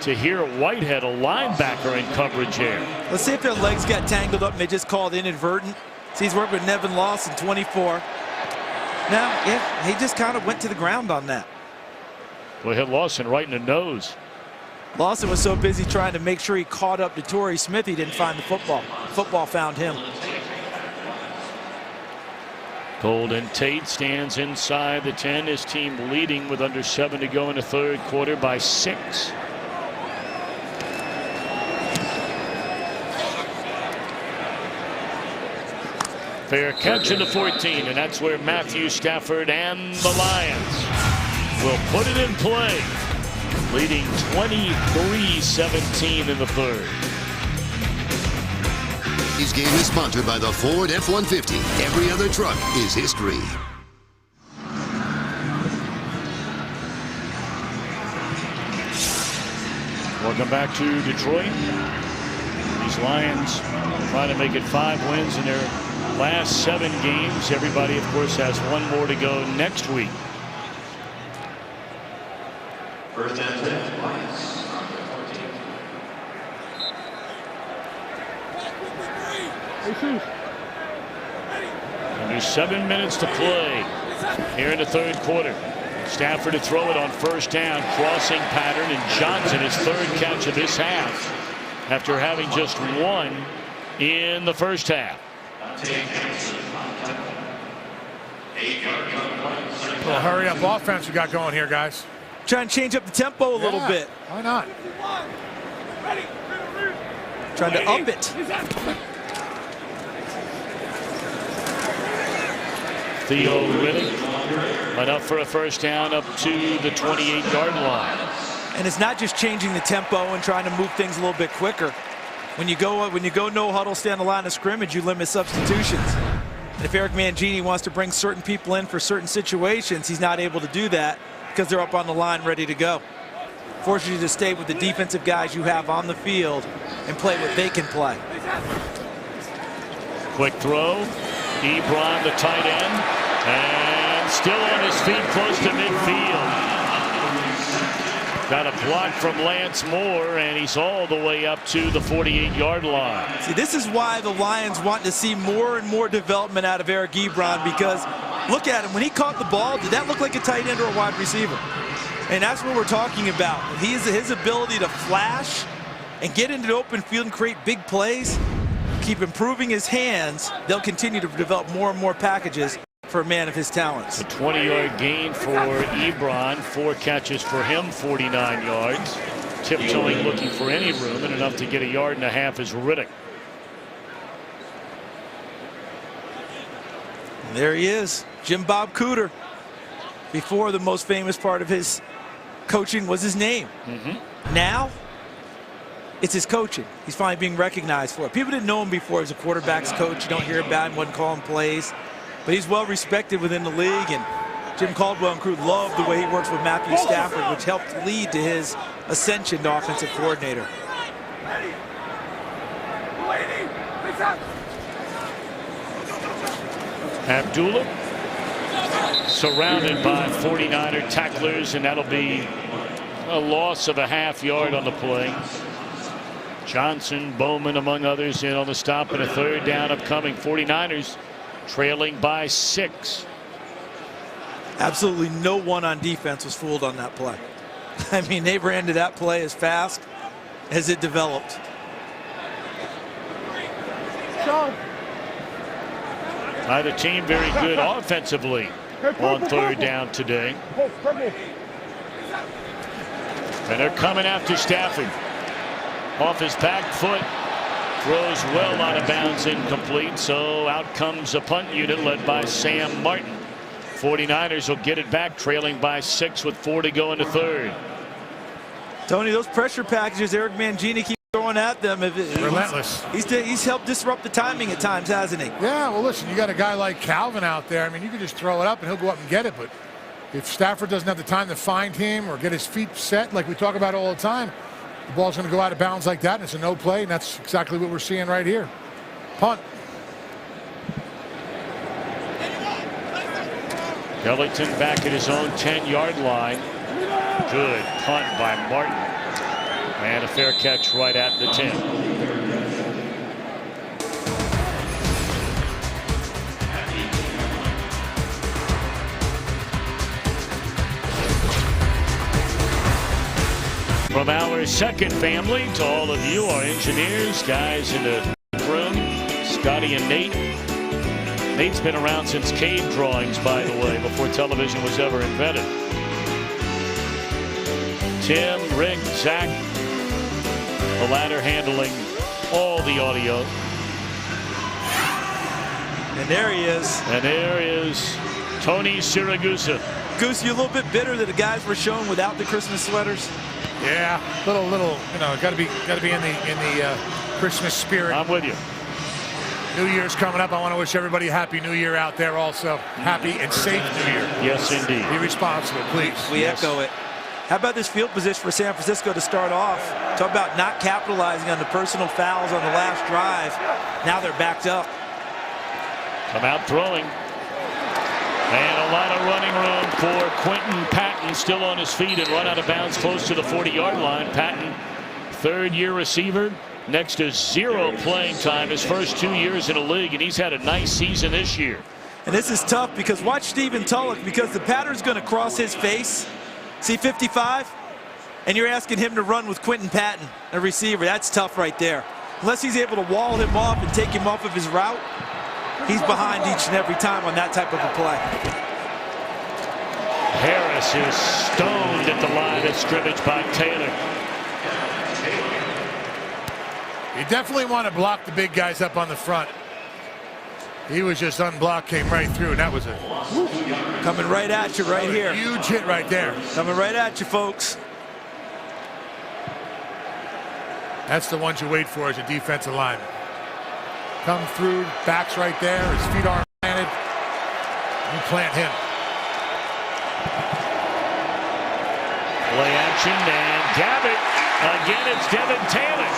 Tahir Whitehead, a linebacker in coverage here. Let's see if their legs got tangled up and they just called inadvertent. See, he's working with Nevin Lawson, 24. Now, yeah, he just kind of went to the ground on that. Well, hit Lawson right in the nose. Lawson was so busy trying to make sure he caught up to Torrey Smith, he didn't find the football. Football found him. Golden Tate stands inside the 10. His team leading with under 7 to go in the third quarter by 6. Fair catch in the 14, and that's where Matthew Stafford and the Lions will put it in play, leading 23-17 in the third. Today's game is sponsored by the Ford F-150. Every other truck is history. Welcome back to Detroit. These Lions trying to make it 5 wins in their last 7 games. Everybody, of course, has 1 more to go next week. First and 10, Lions. Under 7 minutes to play here in the third quarter. Stafford to throw it on first down, crossing pattern, and Johnson his 3rd catch of this half after having just 1 in the first half. Well, hurry up offense we got going here, guys. Trying to change up the tempo a little bit. Why not? Trying to up it. Theo Riddick went up for a first down up to the 28-yard line. And it's not just changing the tempo and trying to move things a little bit quicker. When you go no huddle, stay on the line of scrimmage, you limit substitutions. And if Eric Mangini wants to bring certain people in for certain situations, he's not able to do that because they're up on the line ready to go. Forces you to stay with the defensive guys you have on the field and play what they can play. Quick throw. Ebron, the tight end, and still on his feet close to midfield. Got a block from Lance Moore, and he's all the way up to the 48-yard line. See, this is why the Lions want to see more and more development out of Eric Ebron, because look at him. When he caught the ball, did that look like a tight end or a wide receiver? And that's what we're talking about. His ability to flash and get into the open field and create big plays, keep improving his hands. They'll continue to develop more and more packages for a man of his talents. A 20-yard gain for Ebron. 4 catches for him, 49 yards. Tiptoeing, looking for any room, and enough to get 1.5 yards is Riddick. And there he is, Jim Bob Cooter. Before, the most famous part of his coaching was his name. Now, it's his coaching. He's finally being recognized for it. People didn't know him before. He was a quarterback's coach. You don't hear about him, wasn't calling plays. But he's well respected within the league, and Jim Caldwell and crew love the way he works with Matthew Stafford, which helped lead to his ascension to offensive coordinator. Abdullah surrounded by 49er tacklers, and that'll be a loss of 1/2 yard on the play. Johnson, Bowman, among others, in on the stop, and a 3rd down upcoming. 49ers trailing by 6. Absolutely no one on defense was fooled on that play. I mean, they ran to that play as fast as it developed. Neither team very good offensively on 3rd down today. And they're coming after Stafford. Off his back foot. Throws well out of bounds, incomplete. So out comes a punt unit led by Sam Martin. 49ers will get it back, trailing by 6 with 4 to go in the 3rd. Tony, those pressure packages Eric Mangini keeps throwing at them. Relentless. He's helped disrupt the timing at times, hasn't he? Yeah, well, listen, you got a guy like Calvin out there. I mean, you can just throw it up and he'll go up and get it. But if Stafford doesn't have the time to find him or get his feet set like we talk about all the time, the ball's going to go out of bounds like that, and it's a no play, and that's exactly what we're seeing right here. Punt. Ellington back at his own 10-yard line. Good punt by Martin. And a fair catch right at the 10. From our second family to all of you, our engineers, guys in the room, Scotty and Nate. Nate's been around since cave drawings, by the way, before television was ever invented. Tim, Rick, Zach, the latter handling all the audio. And there he is. And there is Tony Siragusa. Goose, you a little bit bitter that the guys were shown without the Christmas sweaters? Yeah, little, you know, got to be in the Christmas spirit. I'm with you. New Year's coming up. I want to wish everybody a happy New Year out there also. Happy and safe New Year. Yes, indeed. Be responsible, please. We echo it. How about this field position for San Francisco to start off? Talk about not capitalizing on the personal fouls on the last drive. Now they're backed up. Come out throwing. And a lot of running room for Quentin Patton, still on his feet and run out of bounds close to the 40-yard line. Patton, 3rd-year receiver, next to 0 playing time his first 2 years in the league, and he's had a nice season this year. And this is tough because watch Stephen Tulloch, because the pattern's going to cross his face. See 55? And you're asking him to run with Quentin Patton, a receiver. That's tough right there. Unless he's able to wall him off and take him off of his route, he's behind each and every time on that type of a play. Harris is stoned at the line of scrimmage by Taylor. You definitely want to block the big guys up on the front. He was just unblocked, came right through, and that was it. Coming right at you right here. Huge hit right there. Coming right at you, folks. That's the ones you wait for as a defensive lineman. Come through, back's right there, his feet aren't planted. You plant him. Play action, and Gabbert. Again, it's Devin Taylor.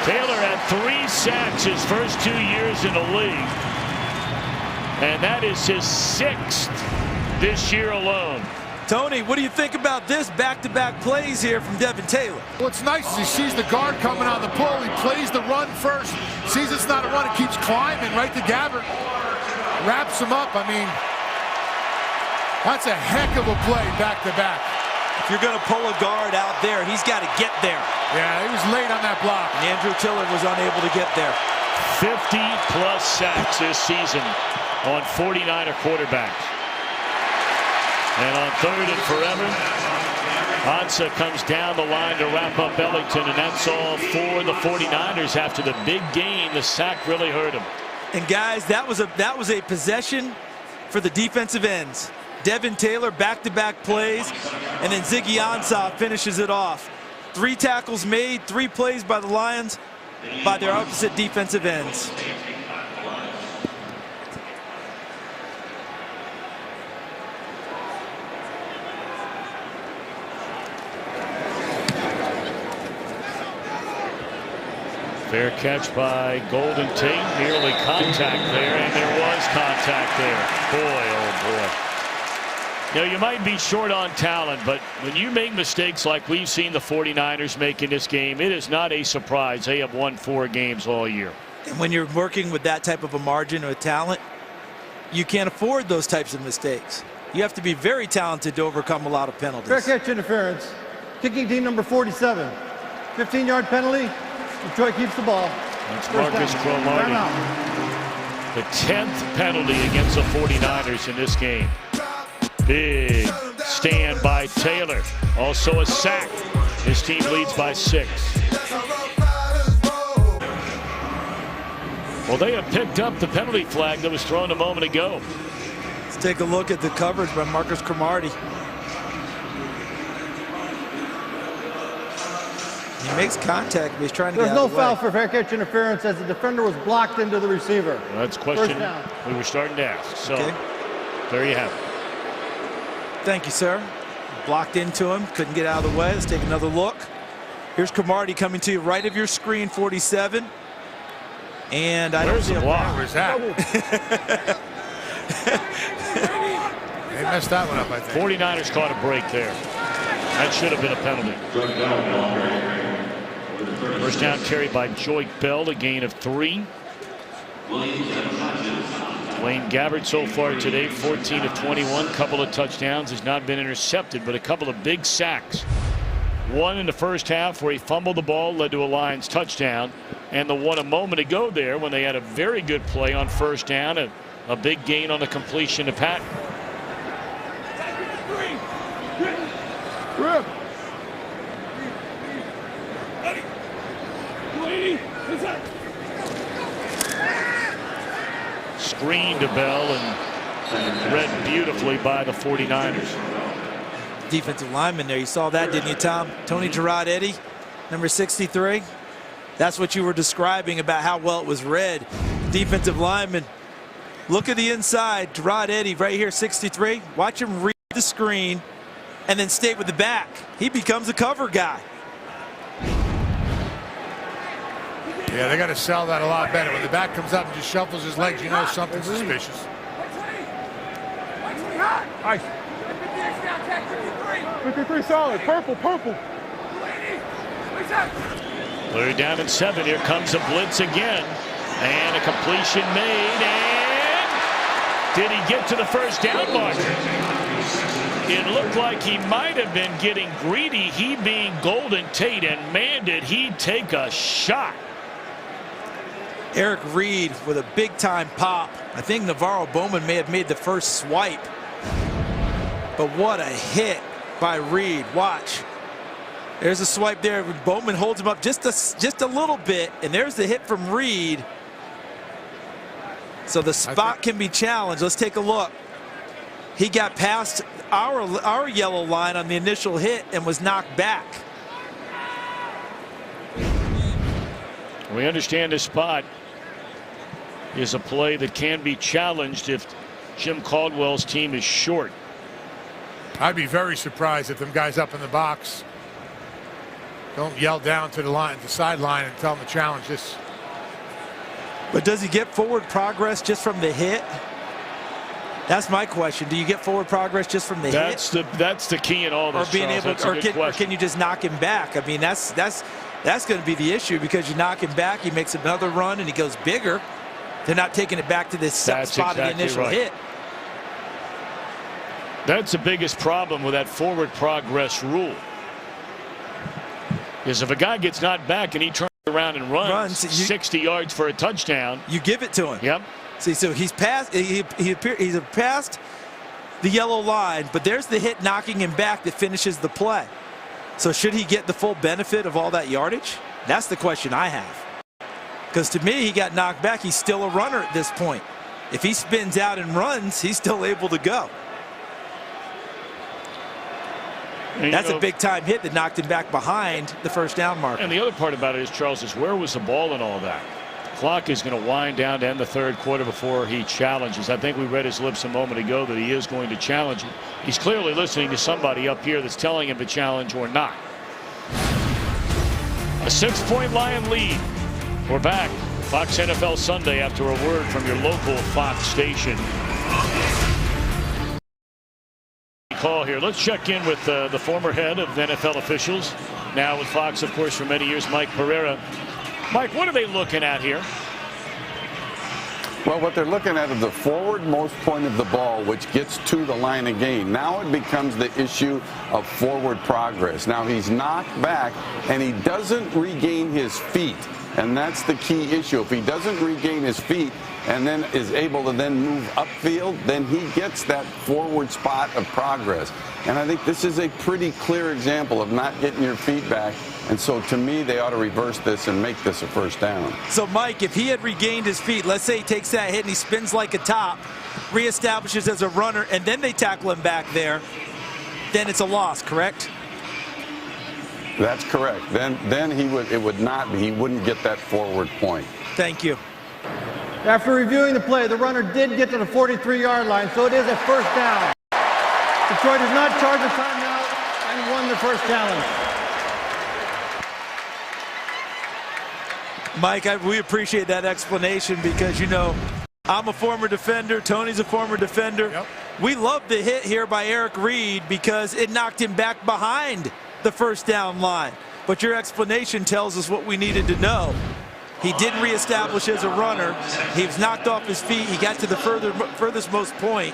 Taylor had 3 sacks his first 2 years in the league. And that is his 6th this year alone. Tony, what do you think about this back-to-back plays here from Devin Taylor? What's nice is he sees the guard coming on the pull. He plays the run first. Sees it's not a run. It keeps climbing right to Gabbert. Wraps him up. I mean, that's a heck of a play back-to-back. If you're going to pull a guard out there, he's got to get there. Yeah, he was late on that block. And Andrew Tiller was unable to get there. 50-plus sacks this season on 49er quarterbacks. And on 3rd and forever, Ansah comes down the line to wrap up Ellington, and that's all for the 49ers. After the big game, the sack really hurt him. And guys, that was a possession for the defensive ends. Devin Taylor, back-to-back plays, and then Ziggy Ansah finishes it off. 3 tackles made, 3 plays by the Lions by their opposite defensive ends. Fair catch by Golden Tate. Nearly contact there, and there was contact there. Boy, oh boy. You know, you might be short on talent, but when you make mistakes like we've seen the 49ers make in this game, it is not a surprise. They have won 4 games all year. And when you're working with that type of a margin of talent, you can't afford those types of mistakes. You have to be very talented to overcome a lot of penalties. Fair catch interference. Kicking team number 47. 15-yard penalty. Detroit keeps the ball. That's Marcus Cromartie. The 10th penalty against the 49ers in this game. Big stand by Taylor. Also a sack. His team leads by 6. Well, they have picked up the penalty flag that was thrown a moment ago. Let's take a look at the coverage by Marcus Cromartie. He makes contact, but he's trying to get out of the way. There's no foul for fair catch interference as the defender was blocked into the receiver. Well, that's a question we were starting to ask. So there you have it. Thank you, sir. Blocked into him, couldn't get out of the way. Let's take another look. Here's Cromartie coming to you right of your screen, 47. And I don't see a block. Where's that? They messed that one up, I think. 49ers caught a break there. That should have been a penalty. First down carry by Joique Bell, a gain of 3. Blaine Gabbert so far today, 14 of 21, couple of touchdowns, has not been intercepted, but a couple of big sacks. One in the first half where he fumbled the ball, led to a Lions touchdown, and the one a moment ago there when they had a very good play on first down, a big gain on the completion to Patton. Screen to Bell and read beautifully by the 49ers. Defensive lineman there. You saw that, didn't you, Tom? Tony Girard-Eddie, number 63. That's what you were describing about how well it was read. Defensive lineman. Look at the inside. Girard-Eddie right here, 63. Watch him read the screen and then stay with the back. He becomes a cover guy. Yeah, they got to sell that a lot better. When the back comes up and just shuffles his legs, you know something's suspicious. Nice. 53 solid. Purple. They're down in 7. Here comes a blitz again. And a completion made. And did he get to the first down marker? It looked like he might have been getting greedy, he being Golden Tate, and man, did he take a shot. Eric Reed with a big-time pop. I think NaVorro Bowman may have made the first swipe. But what a hit by Reed. Watch. There's a swipe there. Bowman holds him up just a little bit, and there's the hit from Reed. So the spot can be challenged. Let's take a look. He got past our yellow line on the initial hit and was knocked back. We understand this spot. is a play that can be challenged if Jim Caldwell's team is short. I'd be very surprised if them guys up in the box don't yell down to the sideline and tell them to challenge this. But does he get forward progress just from the hit? That's my question. Do you get forward progress just from the hit? That's the key in all this. Or being able, or can you just knock him back? I mean, that's going to be the issue, because you knock him back, he makes another run, and he goes bigger. They're not taking it back to this spot of the initial hit. That's the biggest problem with that forward progress rule. Is if a guy gets knocked back and he turns around and runs 60 yards for a touchdown, you give it to him. Yep. See, so he's passed. He's passed the yellow line, but there's the hit knocking him back that finishes the play. So should he get the full benefit of all that yardage? That's the question I have. Because to me, he got knocked back. He's still a runner at this point. If he spins out and runs, he's still able to go. And that's a big-time hit that knocked him back behind the first down marker. And the other part about it is, Charles, is where was the ball in all that? The clock is going to wind down to end the third quarter before he challenges. I think we read his lips a moment ago that he is going to challenge. He's clearly listening to somebody up here that's telling him to challenge or not. A 6-point Lion lead. We're back. Fox NFL Sunday after a word from your local Fox station. Call here. Let's check in with the former head of NFL officials, now with Fox, of course, for many years, Mike Pereira. Mike, what are they looking at here? Well, what they're looking at is the forward-most point of the ball, which gets to the line of gain. Now it becomes the issue of forward progress. Now he's knocked back, and he doesn't regain his feet. And that's the key issue. If he doesn't regain his feet and then is able to then move upfield, then he gets that forward spot of progress. And I think this is a pretty clear example of not getting your feet back. And so to me, they ought to reverse this and make this a first down. So, Mike, if he had regained his feet, let's say he takes that hit and he spins like a top, reestablishes as a runner, and then they tackle him back there, then it's a loss, correct? That's correct. Then it would not be. He wouldn't get that forward point. Thank you. After reviewing the play, the runner did get to the 43-yard line, so it is a first down. Detroit does not charge a timeout and won the first challenge. Mike, we appreciate that explanation because, you know, I'm a former defender. Tony's a former defender. Yep. We love the hit here by Eric Reid because it knocked him back behind the first down line. But your explanation tells us what we needed to know. He did reestablish as a runner. He was knocked off his feet. He got to the furthest most point.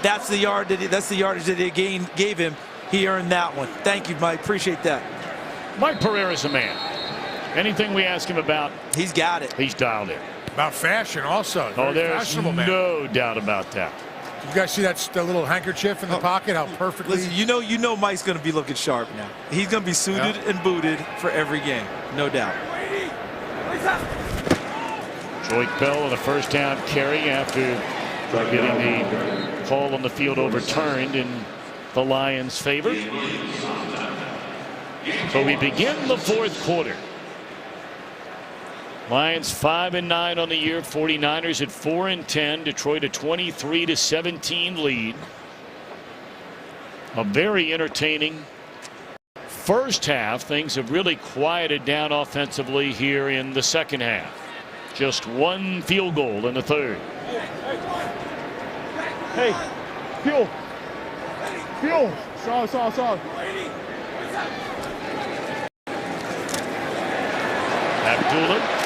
That's the yardage that he gave him. He earned that one. Thank you, Mike. Appreciate that. Mike Pereira's a man. Anything we ask him about, he's got it. He's dialed in. About fashion also. Oh, there's no doubt about that. You guys see that little handkerchief in the pocket? How perfectly. Listen, you know Mike's going to be looking sharp now. He's going to be suited and booted for every game, no doubt. Joique Bell on a first down carry after getting the call on the field overturned in the Lions' favor. So we begin the fourth quarter. Lions 5-9 on the year. 49ers at 4-10. Detroit a 23-17 lead. A very entertaining first half. Things have really quieted down offensively here in the second half. Just one field goal in the third. Hey, fuel. Saw. Abdullah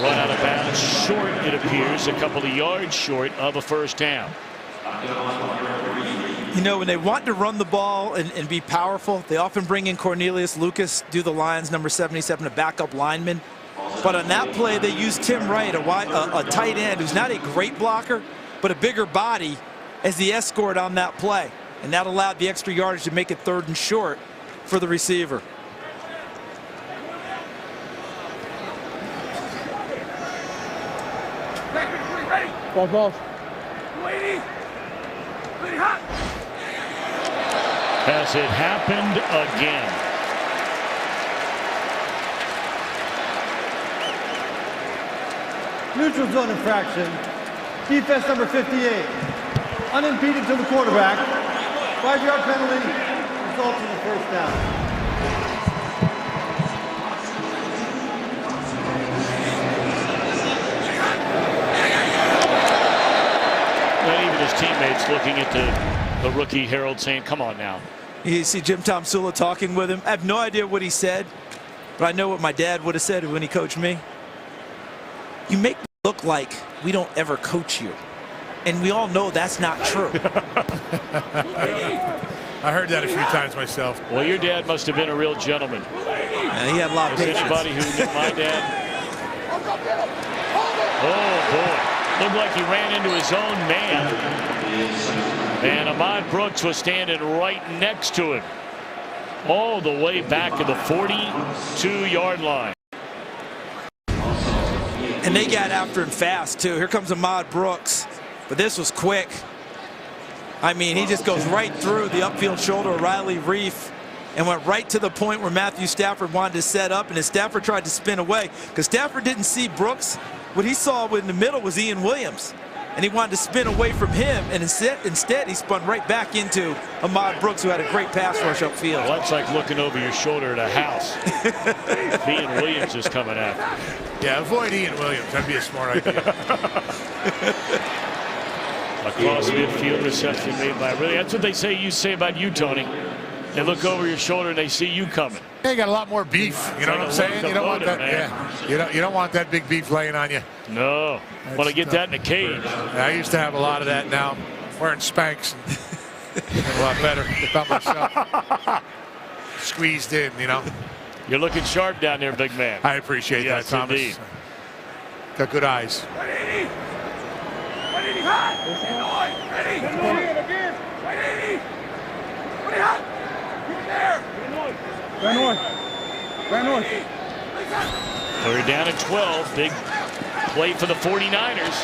run out of bounds short, it appears, a couple of yards short of a first down. You know, when they want to run the ball and be powerful, they often bring in Cornelius Lucas, do the Lions number 77, a backup lineman. But on that play, they used Tim Wright, a tight end who's not a great blocker, but a bigger body as the escort on that play. And that allowed the extra yardage to make it third and short for the receiver. Ball. Has it happened again? Neutral zone infraction. Defense number 58. Unimpeded to the quarterback. 5-yard penalty. Results in the first down. And even his teammates looking at the rookie Harold saying, come on now. You see Jim Tomsula talking with him. I have no idea what he said, but I know what my dad would have said when he coached me. You make me look like we don't ever coach you. And we all know that's not true. I heard that a few times myself. Well, your dad must have been a real gentleman. He had a lot of patience. Anybody who knew my dad? Oh, boy. Looked like he ran into his own man. And Ahmad Brooks was standing right next to him. All the way back to the 42-yard line. And they got after him fast, too. Here comes Ahmad Brooks. But this was quick. I mean, he just goes right through the upfield shoulder of Riley Reiff and went right to the point where Matthew Stafford wanted to set up, and as Stafford tried to spin away, because Stafford didn't see Brooks, what he saw in the middle was Ian Williams, and he wanted to spin away from him, and instead he spun right back into Ahmad Brooks, who had a great pass rush upfield. Well, that's like looking over your shoulder at a house. Ian Williams is coming out. Yeah, avoid Ian Williams. That'd be a smart idea. Across midfield reception made by really. That's what they say about you, Tony. They look over your shoulder and they see you coming. They got a lot more beef. You know what I'm saying? You don't want that. Yeah. You don't want that big beef laying on you. No. Want to get that in a cage. I used to have a lot of that. Now I'm wearing Spanx. And a lot better about myself. Squeezed in, you know. You're looking sharp down there, big man. I appreciate that, Thomas. Indeed. Got good eyes. They're down at 12. Big play for the 49ers.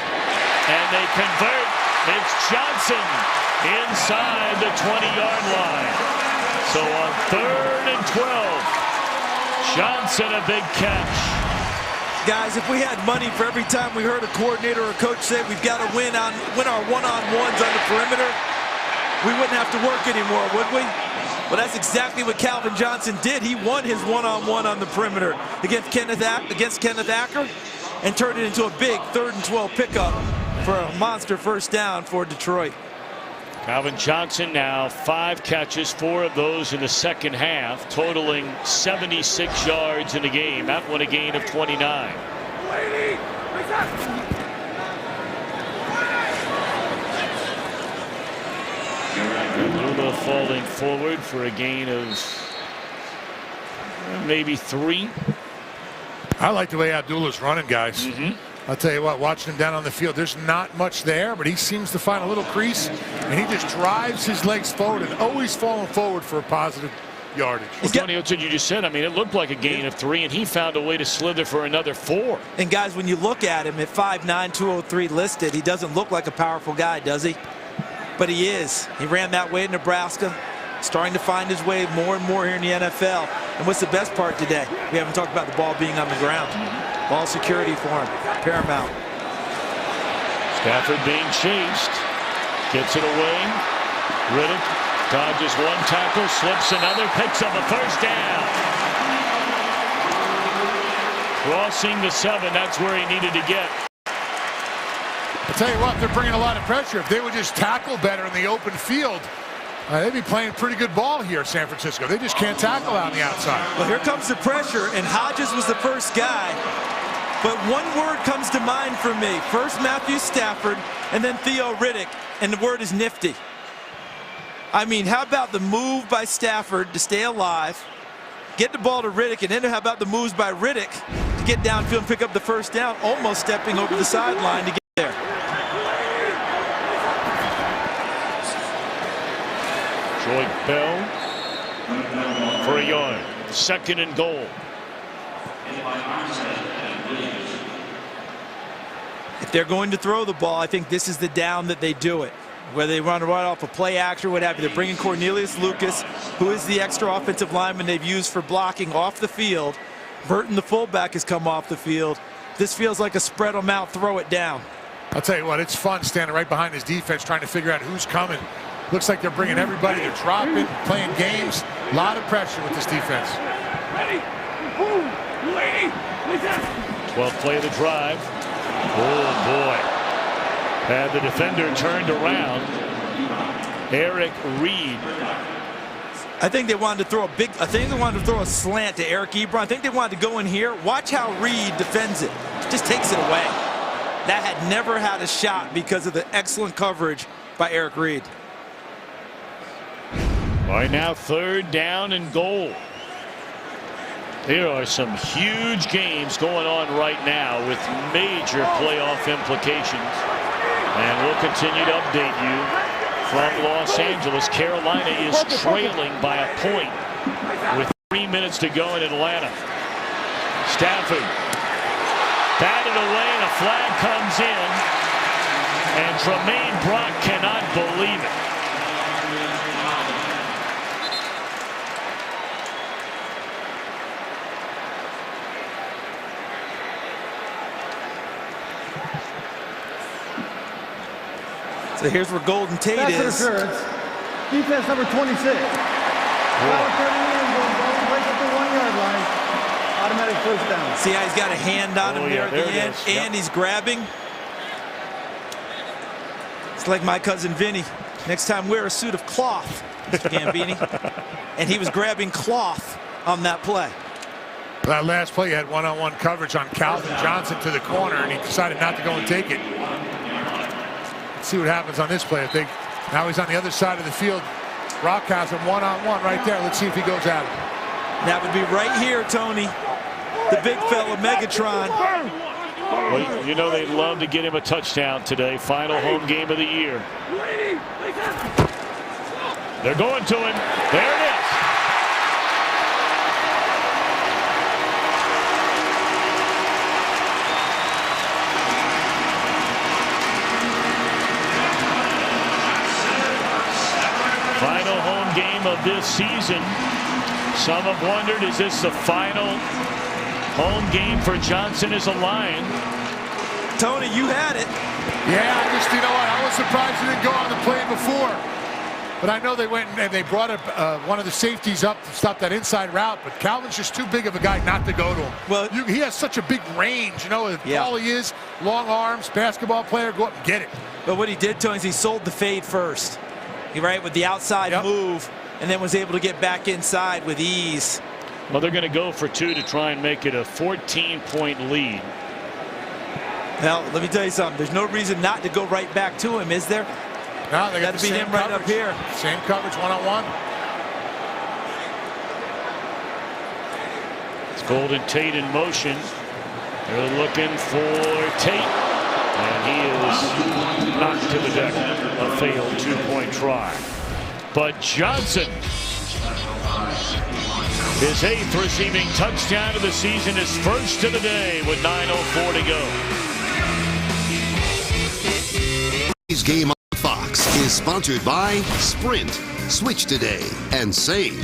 And they convert. It's Johnson inside the 20-yard line. So on 3rd and 12, Johnson a big catch. Guys, if we had money for every time we heard a coordinator or a coach say we've got to win our one-on-ones on the perimeter, we wouldn't have to work anymore, would we? Well, that's exactly what Calvin Johnson did. He won his one-on-one on the perimeter against Kenneth Acker and turned it into a big 3rd and 12 pickup for a monster first down for Detroit. Calvin Johnson now 5 catches, 4 of those in the second half, totaling 76 yards in the game. That one a gain of 29. Lula falling forward for a gain of maybe 3. I like the way Abdullah's running, guys. I'll tell you what, watching him down on the field, there's not much there, but he seems to find a little crease, and he just drives his legs forward and always falling forward for a positive yardage. Well, Tony, that's what you just said. I mean, it looked like a gain of 3, and he found a way to slither for another 4. And guys, when you look at him at 5'9", 203 listed, he doesn't look like a powerful guy, does he? But he is. He ran that way in Nebraska, starting to find his way more and more here in the NFL. And what's the best part today? We haven't talked about the ball being on the ground. Ball security for him, paramount. Stafford being chased, gets it away. Riddick dodges one tackle, slips another, picks up a first down. Crossing the 7, that's where he needed to get. I'll tell you what, they're bringing a lot of pressure. If they would just tackle better in the open field, they'd be playing pretty good ball here, San Francisco. They just can't tackle out on the outside. Well, here comes the pressure, and Hodges was the first guy. But one word comes to mind for me. First Matthew Stafford, and then Theo Riddick, and the word is nifty. I mean, how about the move by Stafford to stay alive, get the ball to Riddick, and then how about the moves by Riddick to get downfield and pick up the first down, almost stepping over the sideline to get there. Joy Bell for a yard. 2nd and goal. If they're going to throw the ball, I think this is the down that they do it. Whether they run right off a play action or what have you. They're bringing Cornelius Lucas, who is the extra offensive lineman they've used for blocking, off the field. Burton, the fullback, has come off the field. This feels like a spread them out, throw it down. I'll tell you what, it's fun standing right behind his defense trying to figure out who's coming. Looks like they're bringing everybody. They're dropping, playing games. A lot of pressure with this defense. 12th play of the drive. Oh, boy. Had the defender turned around. Eric Reed. I think they wanted to throw a slant to Eric Ebron. I think they wanted to go in here. Watch how Reed defends it. Just takes it away. That had never had a shot because of the excellent coverage by Eric Reed. Right now, 3rd down and goal. There are some huge games going on right now with major playoff implications. And we'll continue to update you from Los Angeles. Carolina is trailing by a point with 3 minutes to go in Atlanta. Stafford batted away and a flag comes in. And Tremaine Brock cannot believe it. So here's where Golden Tate Pass is. interference. Defense number 26. Foul 30 in, going break up the 1 yard line. Automatic first down. See how he's got a hand on him there at the end, and he's grabbing. It's like my cousin Vinny. Next time wear a suit of cloth, Mr. Gambini. And he was grabbing cloth on that play. That last play had one-on-one coverage on Calvin Johnson to the corner, and he decided not to go and take it. Let's see what happens on this play. Now he's on the other side of the field. Rock has him one-on-one right there. Let's see if he goes at it. That would be right here, Tony. The big fella, Megatron. Well, you know they'd love to get him a touchdown today. Final home game of the year. They're going to him. There it is. Final home game of this season. Some have wondered, is this the final home game for Johnson as a Lion? Tony, you had it. Yeah, you know what? I was surprised he didn't go on the play before. But I know they went and they brought up one of the safeties up to stop that inside route. But Calvin's just too big of a guy not to go to him. Well, he has such a big range. You know, all he is, long arms, basketball player, go up and get it. But what he did, Tony, is he sold the fade first. Right, with the outside move, and then was able to get back inside with ease. Well, they're going to go for 2 to try and make it a 14-point lead. Now, let me tell you something. There's no reason not to go right back to him, is there? No, they got to be him right up here. Same coverage, one-on-one. It's Golden Tate in motion. They're looking for Tate. And he is knocked to the deck. A failed 2-point try. But Johnson, his 8th receiving touchdown of the season, his first of the day with 9:04 to go. Today's game on Fox is sponsored by Sprint, Switch Today, and Save.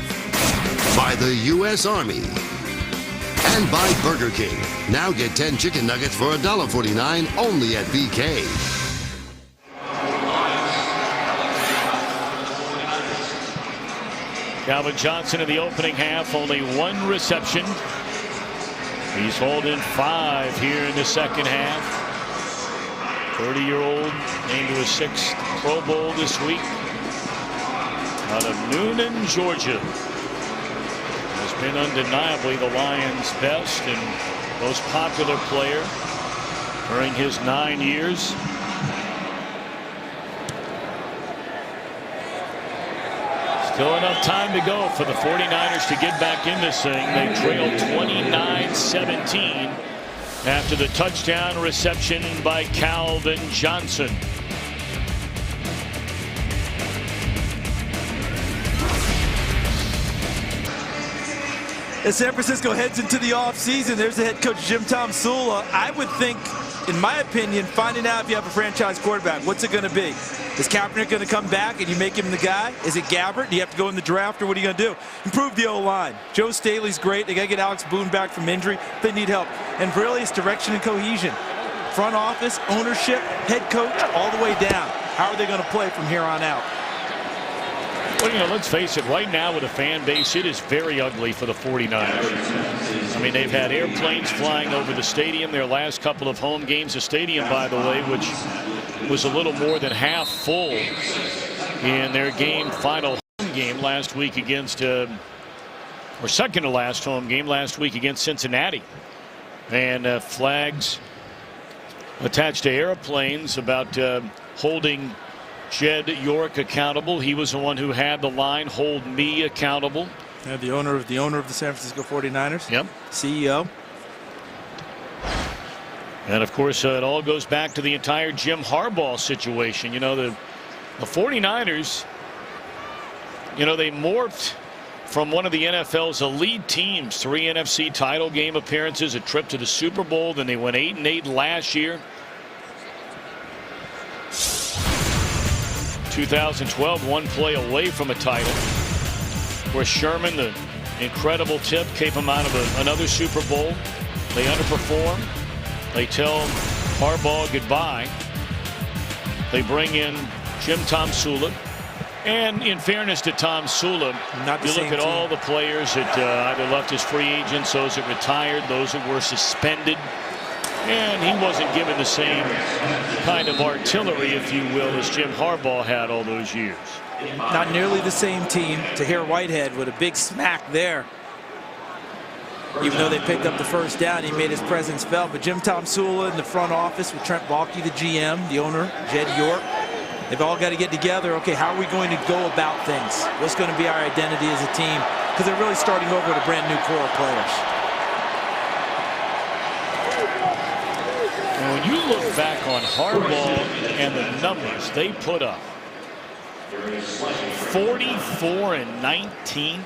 By the U.S. Army. And by Burger King. Now get 10 chicken nuggets for $1.49 only at BK. Calvin Johnson in the opening half, only 1 reception. He's hauled in 5 here in the second half. 30-year-old named to his 6th Pro Bowl this week. Out of Noonan, Georgia. Has been undeniably the Lions' best and most popular player during his 9 years. Still enough time to go for the 49ers to get back in this thing. They trailed 29-17 after the touchdown reception by Calvin Johnson. As San Francisco heads into the offseason, there's the head coach Jim Tomsula. I would think, in my opinion, finding out if you have a franchise quarterback, what's it going to be? Is Kaepernick going to come back and you make him the guy? Is it Gabbert? Do you have to go in the draft, or what are you going to do? Improve the O-line. Joe Staley's great. They got to get Alex Boone back from injury. They need help. and brilliance, direction, and cohesion. Front office, ownership, head coach, all the way down. How are they going to play from here on out? Well, you know, let's face it, right now with a fan base, it is very ugly for the 49ers. I mean, they've had airplanes flying over the stadium their last couple of home games. The stadium, by the way, which was a little more than half full in their final home game last week against, or second to last home game last week against Cincinnati. And flags attached to airplanes about holding Jed York accountable. He was the one who had the line, "Hold me accountable." Yeah, the owner of the San Francisco 49ers. Yep. CEO. And of course, it all goes back to the entire Jim Harbaugh situation. You know, the 49ers, you know, they morphed from one of the NFL's elite teams, 3 NFC title game appearances, a trip to the Super Bowl. Then they went 8-8 last year. 2012, one play away from a title, where Sherman, the incredible tip, kept him out of another Super Bowl. They underperform. They tell Harbaugh goodbye. They bring in Jim Tomsula. And in fairness to Tomsula, you look at all the players that either left as free agents, those that retired, those that were suspended. And he wasn't given the same kind of artillery, if you will, as Jim Harbaugh had all those years. Not nearly the same team. Tahir Whitehead with a big smack there. Even though they picked up the first down, he made his presence felt. But Jim Tomsula in the front office with Trent Baalke, the GM, the owner, Jed York, they've all got to get together. Okay, how are we going to go about things? What's going to be our identity as a team? Because they're really starting over with a brand new core of players. When you look back on Harbaugh and the numbers they put up, 44-19.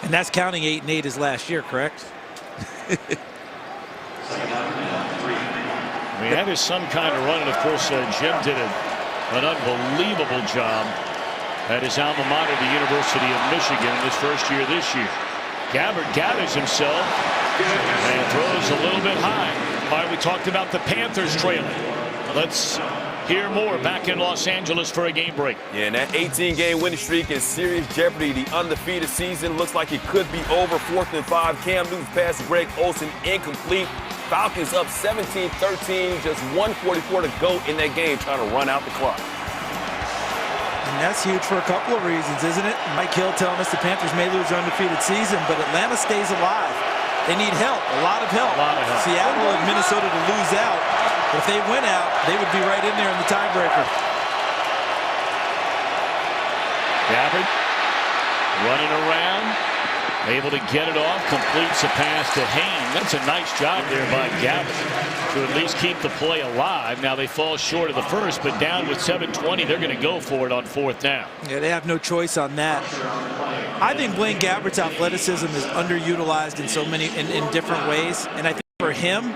And that's counting 8-8 as last year, correct? I mean, that is some kind of run. And of course, Jim did an unbelievable job at his alma mater, the University of Michigan, in his first year this year. Gabbert gathers himself and throws a little bit high. All right, we talked about the Panthers trailing. Let's hear more back in Los Angeles for a game break. Yeah, and that 18-game winning streak is serious jeopardy. The undefeated season looks like it could be over. 4th and 5. Cam Newton's pass to Greg Olsen incomplete. Falcons up 17-13. Just 1:44 to go in that game, trying to run out the clock. And that's huge for a couple of reasons, isn't it? Mike Hill telling us the Panthers may lose their undefeated season, but Atlanta stays alive. They need help, a lot of help. Seattle and Minnesota to lose out. But if they win out, they would be right in there in the tiebreaker. Gabbert running around, able to get it off, completes a pass to Hayne. That's a nice job there by Gabbert to at least keep the play alive. Now they fall short of the first, but down with 7:20, they're going to go for it on 4th down. Yeah, they have no choice on that. I think Blaine Gabbert's athleticism is underutilized in so many in different ways, and I think for him,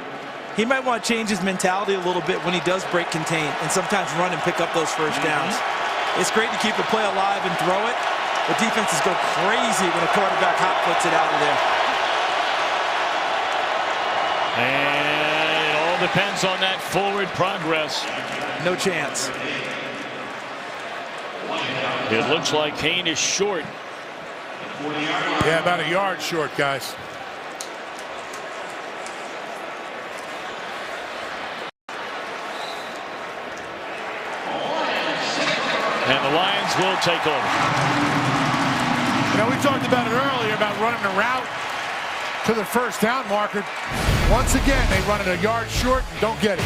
he might want to change his mentality a little bit when he does break contain and sometimes run and pick up those first downs. It's great to keep the play alive and throw it, but defenses go crazy when a quarterback hot puts it out of there. And it all depends on that forward progress. No chance. It looks like Hayne is short. Yeah, about a yard short, guys. And the Lions will take over. You know, we talked about it earlier about running a route to the first down marker. Once again, they run it a yard short and don't get it.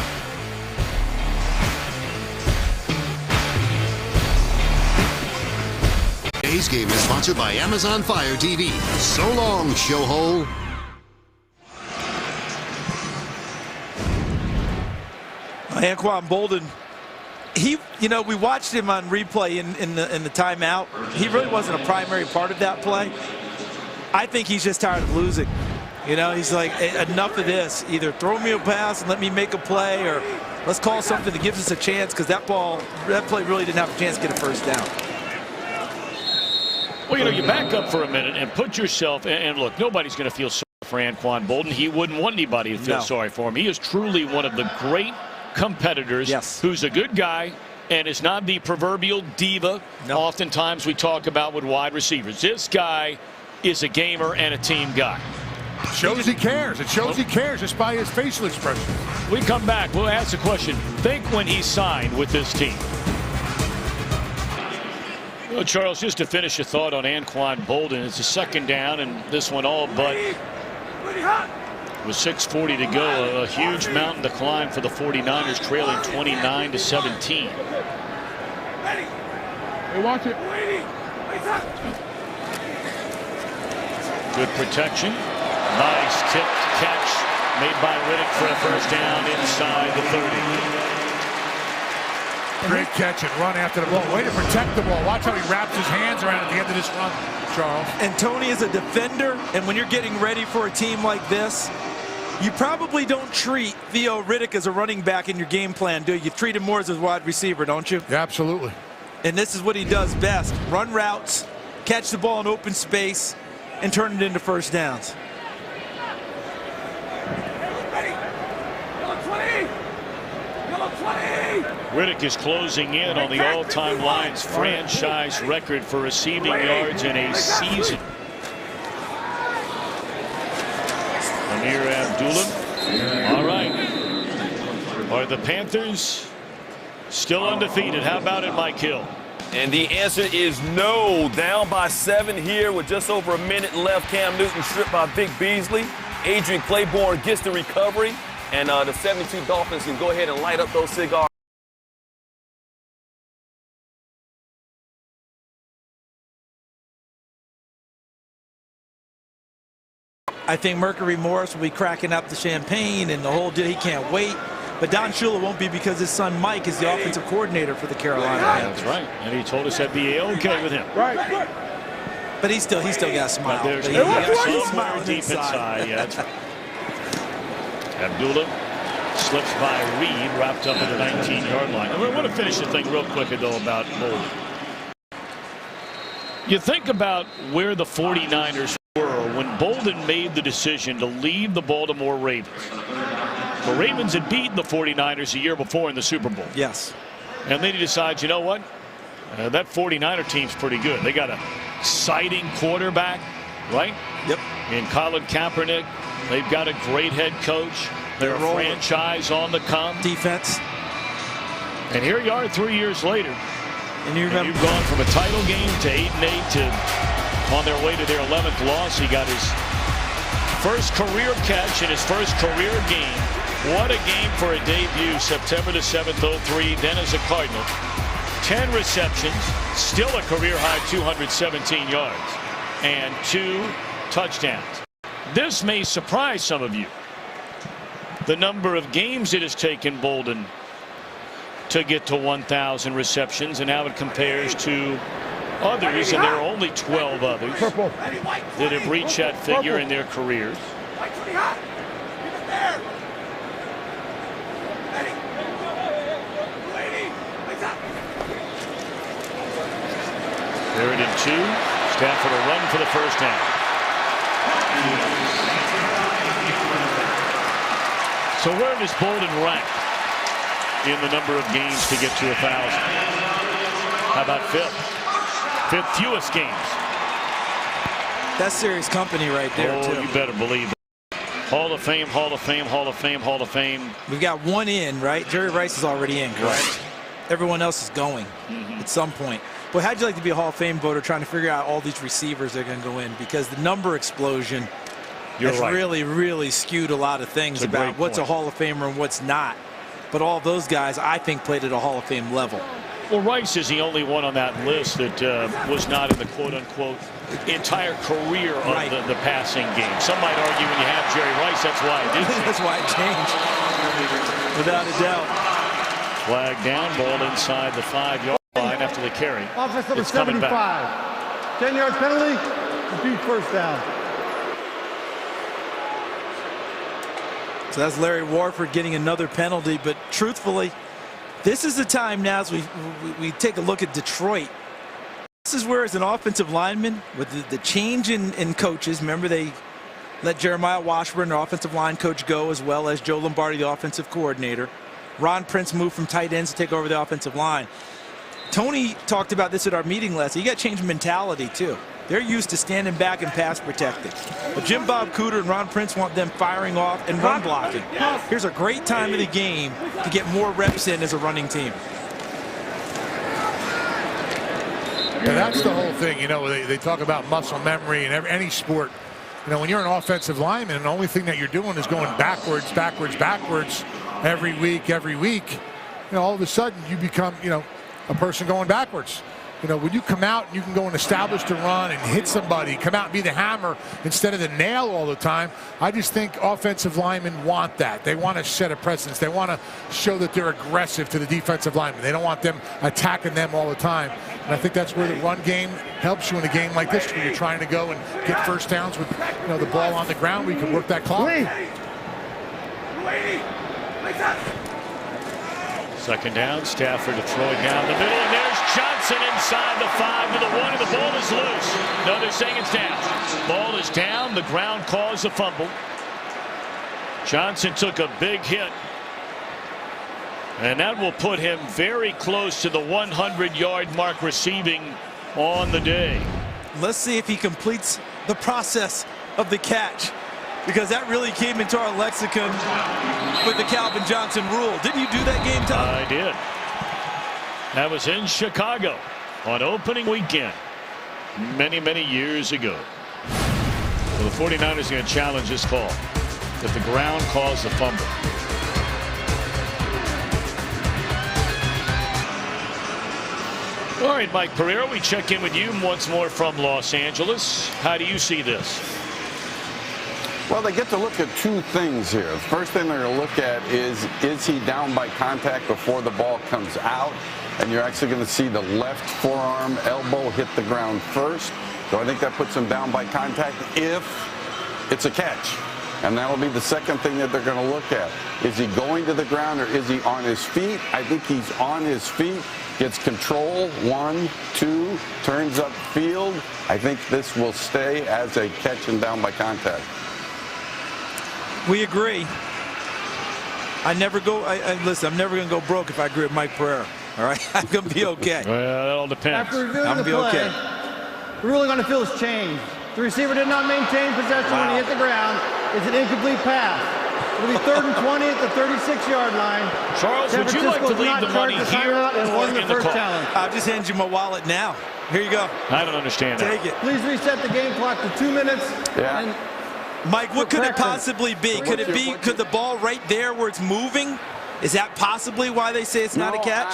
Today's game is sponsored by Amazon Fire TV. So long, showhole. Anquan Boldin, we watched him on replay in the timeout. He really wasn't a primary part of that play. I think he's just tired of losing. You know, he's like, enough of this. Either throw me a pass and let me make a play, or let's call something that gives us a chance, because that play really didn't have a chance to get a first down. Well, you know, you back up for a minute and put yourself, and look, nobody's going to feel sorry for Anquan Boldin. He wouldn't want anybody to feel sorry for him. He is truly one of the great competitors who's a good guy and is not the proverbial diva oftentimes we talk about with wide receivers. This guy is a gamer and a team guy. Shows he cares. It shows he cares just by his facial expression. We come back. We'll ask the question. Think when he signed with this team. Well, Charles, just to finish your thought on Anquan Boldin, it's a second down, and this one all but with 6:40 to go. A huge mountain to climb for the 49ers, trailing 29-17. Hey, watch it. Good protection. Nice tipped catch made by Riddick for a first down inside the 30. Great catch and run after the ball. Way to protect the ball. Watch how he wraps his hands around at the end of this run, Charles. And Tony is a defender, and when you're getting ready for a team like this, you probably don't treat Theo Riddick as a running back in your game plan, do you? You treat him more as a wide receiver, don't you? Yeah, absolutely. And this is what he does best. Run routes, catch the ball in open space, and turn it into first downs. Riddick is closing in on the all-time Lions franchise record for receiving yards in a season. Amir Abdullah. All right. Are the Panthers still undefeated? How about it, Mike Hill? And the answer is no. Down by 7 here with just over a minute left. Cam Newton stripped by Vic Beasley. Adrian Claiborne gets the recovery. And the 72 Dolphins can go ahead and light up those cigars. I think Mercury Morris will be cracking up the champagne and the whole deal. He can't wait. But Don Shula won't be because his son Mike is the offensive coordinator for the Carolina Panthers. That's right. And he told us that'd be okay with him. Right. But he still got a smile. But there's somewhere deep inside. Yeah, that's right. Abdullah slips by Reed, wrapped up at the 19-yard line. I want to finish the thing real quick, though, about Boldin. You think about where the 49ers were when Boldin made the decision to leave the Baltimore Ravens. The Ravens had beaten the 49ers a year before in the Super Bowl. Yes. And then he decides, you know what? That 49er team's pretty good. They got an exciting quarterback, right? Yep. In Colin Kaepernick. They've got a great head coach. They're a franchise on the come. Defense. And here you are 3 years later. And you've gone from a title game to 8-8 to on their way to their 11th loss. He got his first career catch in his first career game. What a game for a debut. September the 7th, 03. Then as a Cardinal. 10 receptions. Still a career high 217 yards. And 2 touchdowns. This may surprise some of you. The number of games it has taken Boldin to get to 1,000 receptions and how it compares to others, and there are only 12 others that have reached that figure in their careers. 3rd and 2. Stafford a run for the first down. So where does Boldin rank in the number of games to get to 1,000? How about 5th? 5th fewest games. That's serious company right there, too. You better believe it. Hall of Fame, Hall of Fame, Hall of Fame, Hall of Fame. We've got one in, right? Jerry Rice is already in, correct? Right. Everyone else is going at some point. But how'd you like to be a Hall of Fame voter trying to figure out all these receivers that are going to go in? Because the number explosion has really skewed a lot of things about what's a Hall of Famer and what's not. But all those guys, I think, played at a Hall of Fame level. Well, Rice is the only one on that list that was not in the quote-unquote entire career of the passing game. Some might argue when you have Jerry Rice, that's why it did. That's why it changed, without a doubt. Flag down, ball inside the 5-yard line after the carry. Offense number 75. 10-yard penalty, repeat first down. So that's Larry Warford getting another penalty, but truthfully, this is the time now as we take a look at Detroit. This is where, as an offensive lineman, with the change in coaches, remember they let Jeremiah Washburn, the offensive line coach, go, as well as Joe Lombardi, the offensive coordinator. Ron Prince moved from tight ends to take over the offensive line. Tony talked about this at our meeting last night. You got to change mentality, too. They're used to standing back and pass protecting. But Jim Bob Cooter and Ron Prince want them firing off and run blocking. Here's a great time of the game to get more reps in as a running team. Yeah, that's the whole thing. You know, they talk about muscle memory in any sport. You know, when you're an offensive lineman, the only thing that you're doing is going backwards, backwards, backwards every week. You know, all of a sudden you become, you know, a person going backwards. You know, when you come out and you can go and establish the run and hit somebody, come out and be the hammer instead of the nail all the time, I just think offensive linemen want that. They want to set a precedence. They want to show that they're aggressive to the defensive linemen. They don't want them attacking them all the time. And I think that's where the run game helps you in a game like this, where you're trying to go and get first downs with, you know, the ball on the ground, where you can work that clock. Second down, Stafford to throw it down the middle, and there's Johnson inside the 5 to the 1, and the ball is loose. No, they're saying it's down. Ball is down. The ground caused a fumble. Johnson took a big hit, and that will put him very close to the 100-yard mark receiving on the day. Let's see if he completes the process of the catch, because that really came into our lexicon with the Calvin Johnson rule. Didn't you do that game, Tom? I did. That was in Chicago on opening weekend many, many years ago. So the 49ers are going to challenge this call, that the ground caused the fumble. All right, Mike Pereira, we check in with you once more from Los Angeles. How do you see this? Well, they get to look at two things here. The first thing they're going to look at is he down by contact before the ball comes out? And you're actually going to see the left forearm elbow hit the ground first. So I think that puts him down by contact if it's a catch. And that'll be the second thing that they're going to look at. Is he going to the ground or is he on his feet? I think he's on his feet. Gets control, 1, 2, turns up field. I think this will stay as a catch and down by contact. We agree. Listen, I'm never going to go broke if I agree with Mike Pereira. All right? I'm going to be okay. Well, that all depends. After reviewing the play, the ruling on the field has changed. The receiver did not maintain possession when he hit the ground. It's an incomplete pass. It'll be 3rd and 20 at the 36-yard line. Charles, would you like to leave the money here or in the car? I'll just hand you my wallet now. Here you go. I don't understand that. Take it. Please reset the game clock to 2 minutes. Yeah. Mike, what could it possibly be? Could the ball right there where it's moving? Is that possibly why they say it's not a catch?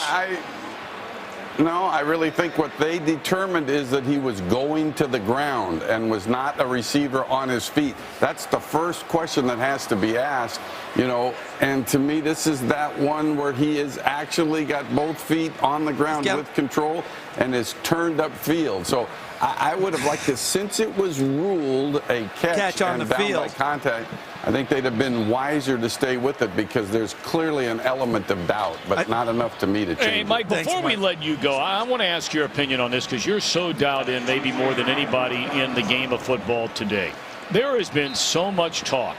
No, I really think what they determined is that he was going to the ground and was not a receiver on his feet. That's the first question that has to be asked, you know, and to me this is that one where he has actually got both feet on the ground with control and is turned up field. So I would have liked this, since it was ruled a catch on and the down field by contact. I think they'd have been wiser to stay with it, because there's clearly an element of doubt, but not enough to me to change. Hey, Mike, before we let you go, I want to ask your opinion on this, because you're so dialed in, maybe more than anybody in the game of football today. There has been so much talk.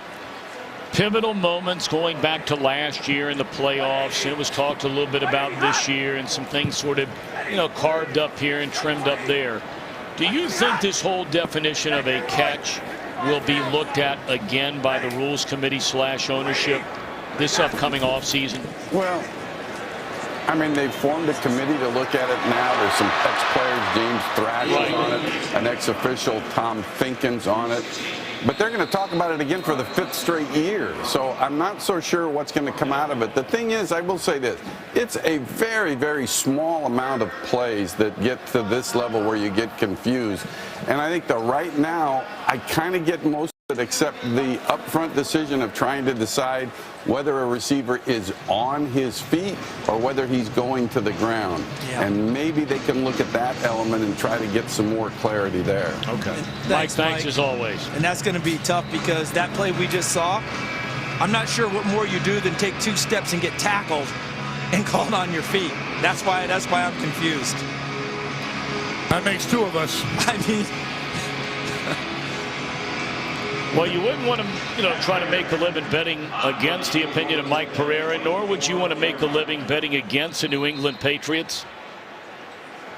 Pivotal moments going back to last year in the playoffs. It was talked a little bit about this year, and some things sort of, you know, carved up here and trimmed up there. Do you think this whole definition of a catch will be looked at again by the Rules Committee / ownership this upcoming offseason? Well, I mean, they've formed a committee to look at it now. There's some ex-players, James Thrash on it, an ex-official, Tom Finkins, on it. But they're going to talk about it again for the 5th straight year. So I'm not so sure what's going to come out of it. The thing is, I will say this. It's a very, very small amount of plays that get to this level where you get confused. And I think that right now, I kind of get most of it, except the upfront decision of trying to decide whether a receiver is on his feet or whether he's going to the ground. Yeah. And maybe they can look at that element and try to get some more clarity there. Okay. Thanks, Mike, as always. And that's going to be tough, because that play we just saw, I'm not sure what more you do than take 2 steps and get tackled and called on your feet. That's why I'm confused. That makes 2 of us. I mean, Well, you wouldn't want to, try to make a living betting against the opinion of Mike Pereira, nor would you want to make a living betting against the New England Patriots.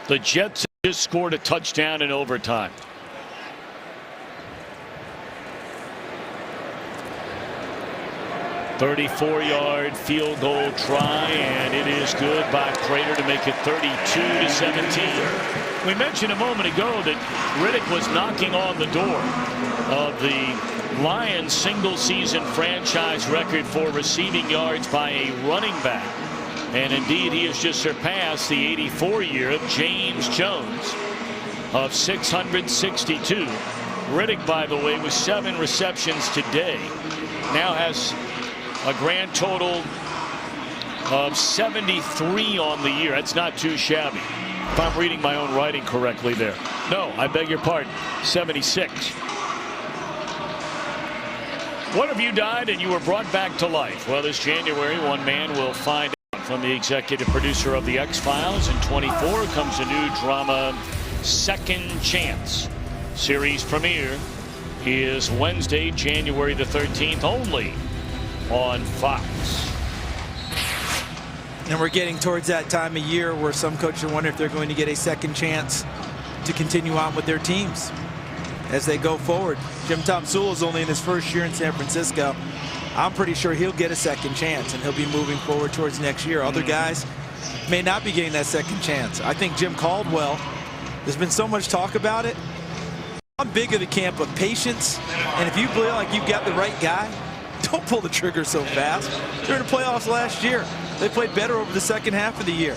The Jets just scored a touchdown in overtime. "34-yard field goal try, and it is good by Prater to make it 32-17. We mentioned a moment ago that Riddick was knocking on the door of the Lions single-season franchise record for receiving yards by a running back. And indeed, he has just surpassed the 84 year of James Jones of 662. Riddick, by the way, with 7 receptions today, now has a grand total of 73 on the year. That's not too shabby. If I'm reading my own writing correctly there. No, I beg your pardon. 76. What if you died and you were brought back to life? Well, this January, one man will find out from the executive producer of The X-Files. In 24 comes a new drama, Second Chance. Series premiere is Wednesday, January the 13th, only on Fox. And we're getting towards that time of year where some coaches wonder if they're going to get a second chance to continue on with their teams as they go forward. Jim Tomsula is only in his first year in San Francisco. I'm pretty sure he'll get a second chance and he'll be moving forward towards next year. Other guys may not be getting that second chance. I think Jim Caldwell, there's been so much talk about it. I'm big of the camp of patience, and if you feel like you've got the right guy, don't pull the trigger so fast. They're in the playoffs last year. They played better over the second half of the year.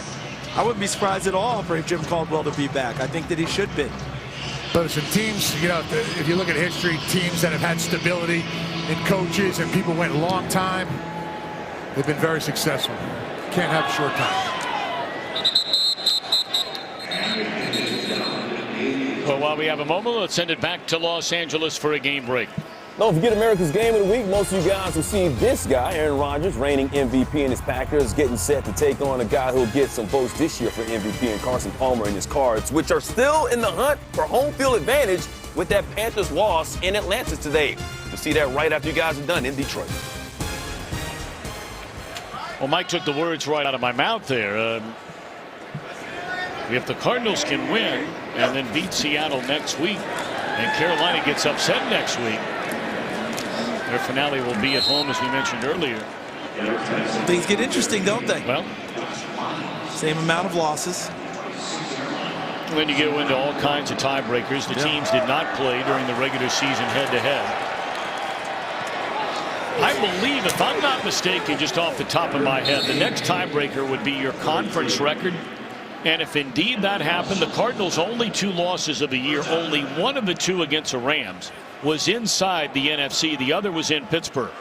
I wouldn't be surprised at all for Jim Caldwell to be back. I think that he should be. Listen, teams, if you look at history, teams that have had stability in coaches and people went a long time, they've been very successful. Can't have a short time. Well, while we have a moment, let's send it back to Los Angeles for a game break. Don't forget America's Game of the Week. Most of you guys will see this guy, Aaron Rodgers, reigning MVP in his Packers, getting set to take on a guy who'll get some votes this year for MVP, and Carson Palmer and his Cards, which are still in the hunt for home field advantage with that Panthers loss in Atlanta today. You'll see that right after you guys are done in Detroit. Well, Mike took the words right out of my mouth there. If the Cardinals can win and then beat Seattle next week, and Carolina gets upset next week, their finale will be at home, as we mentioned earlier. Things get interesting, don't they? Well, same amount of losses. When you go into all kinds of tiebreakers, the teams did not play during the regular season head-to-head. I believe, if I'm not mistaken, just off the top of my head, the next tiebreaker would be your conference record. And if indeed that happened, the Cardinals' only 2 losses of the year, only one of the 2 against the Rams, was inside the NFC. The other was in Pittsburgh.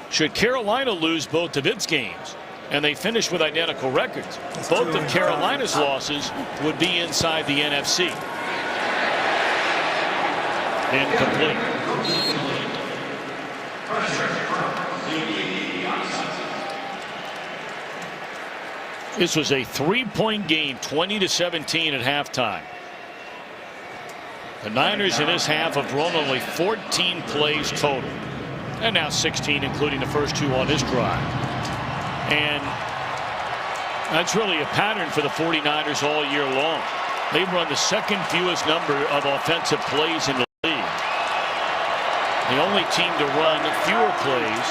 Should Carolina lose both of its games and they finish with identical records, both of Carolina's losses would be inside the NFC. Incomplete. This was a 3-point game, 20-17 at halftime. The Niners in this half have run only 14 plays total, and now 16, including the first 2 on this drive. And that's really a pattern for the 49ers all year long. They've run the second fewest number of offensive plays in the league. The only team to run fewer plays,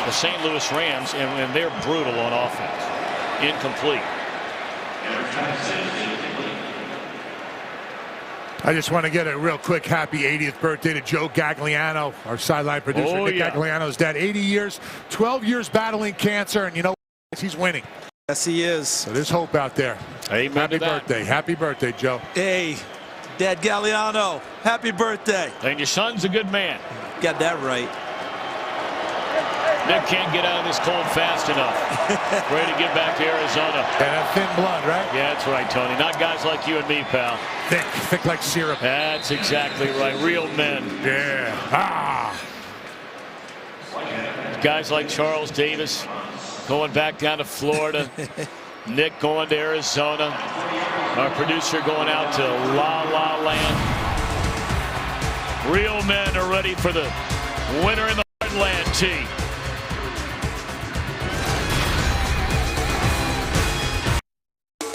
the St. Louis Rams, and they're brutal on offense. Incomplete. I just want to get a real quick happy 80th birthday to Joe Gagliano, our sideline producer. Nick Gagliano's dad, 80 years, 12 years battling cancer, and you know what? He's winning. Yes, he is. So there's hope out there. Amen. Happy birthday. Happy birthday, Joe. Hey, Dad Galliano, happy birthday. And your son's a good man. Got that right. Nick can't get out of this cold fast enough. Ready to get back to Arizona. And a thin blood, right? Yeah, that's right, Tony. Not guys like you and me, pal. Thick like syrup. That's exactly right. Real men. Yeah. Ah. Guys like Charles Davis going back down to Florida. Nick going to Arizona. Our producer going out to La La Land. Real men are ready for the winner in the Heartland tee.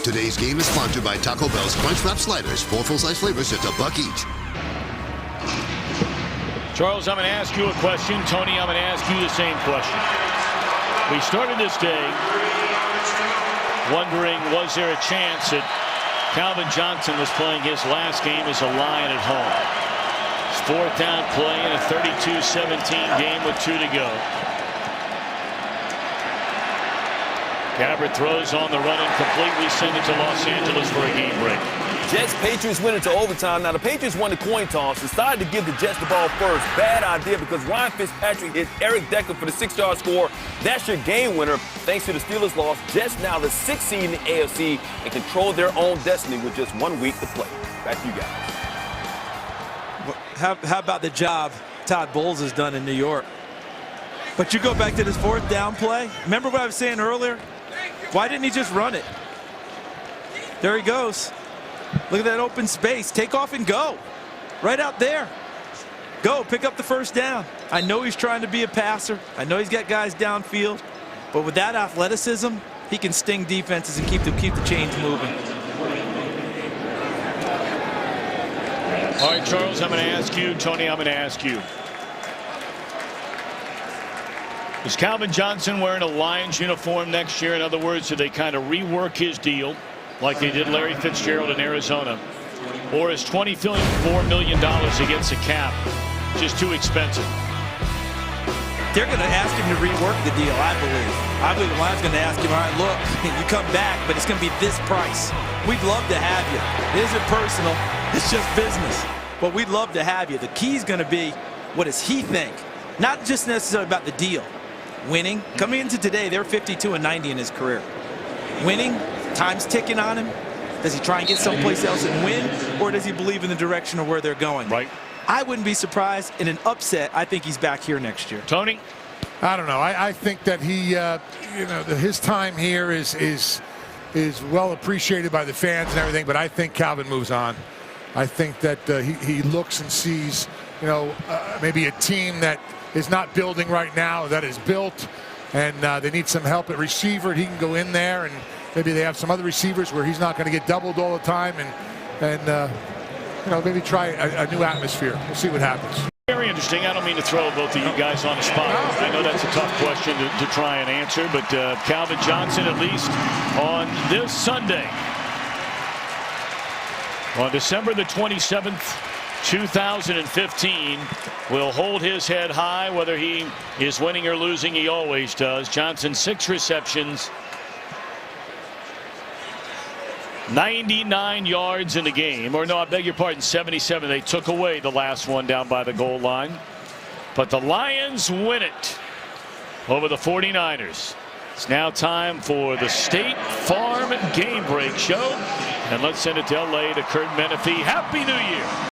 Today's game is sponsored by Taco Bell's Crunchwrap Sliders. 4 full-size flavors, just $1 each. Charles, I'm going to ask you a question. Tony, I'm going to ask you the same question. We started this day wondering, was there a chance that Calvin Johnson was playing his last game as a Lion at home? His 4th down play in a 32-17 game with 2 to go. Gabbert throws on the run incomplete. We send it to Los Angeles for a game break. Jets-Patriots went into overtime. Now, the Patriots won the coin toss, decided to give the Jets the ball first. Bad idea because Ryan Fitzpatrick hit Eric Decker for the 6-yard score. That's your game winner. Thanks to the Steelers' loss, Jets now the 6th seed in the AFC and control their own destiny with just 1 week to play. Back to you guys. How about the job Todd Bowles has done in New York? But you go back to this 4th down play. Remember what I was saying earlier? Why didn't he just run it? There he goes. Look at that open space. Take off and go. Right out there. Go, pick up the 1st down. I know he's trying to be a passer. I know he's got guys downfield. But with that athleticism, he can sting defenses and keep the chains moving. All right, Charles, I'm going to ask you. Tony, I'm going to ask you. Is Calvin Johnson wearing a Lions uniform next year? In other words, do they kind of rework his deal like they did Larry Fitzgerald in Arizona? Or is $24 million against the cap just too expensive? They're going to ask him to rework the deal, I believe. I believe the Lions going to ask him, all right, look, you come back, but it's going to be this price. We'd love to have you. It isn't personal. It's just business. But we'd love to have you. The key is going to be, what does he think? Not just necessarily about the deal. Winning. Coming into today, they're 52-90 in his career. Winning, time's ticking on him. Does he try and get someplace else and win, or does he believe in the direction of where they're going? Right. I wouldn't be surprised in an upset. I think he's back here next year. Tony? I don't know. I think that he, his time here is well appreciated by the fans and everything, but I think Calvin moves on. I think that he looks and sees, maybe a team that is not building right now that is built, and they need some help at receiver. He can go in there, and maybe they have some other receivers where he's not going to get doubled all the time, and maybe try a new atmosphere. We'll see what happens. Very interesting. I don't mean to throw both of you guys on the spot. I know that's a tough question to try and answer, but Calvin Johnson, at least on this Sunday, on December the 27th, 2015, will hold his head high. Whether he is winning or losing, he always does. Johnson, 6 receptions, 99 yards in the game. Or no, I beg your pardon, 77. They took away the last one down by the goal line. But the Lions win it over the 49ers. It's now time for the State Farm Game Break Show. And let's send it to LA to Kurt Menefee. Happy New Year.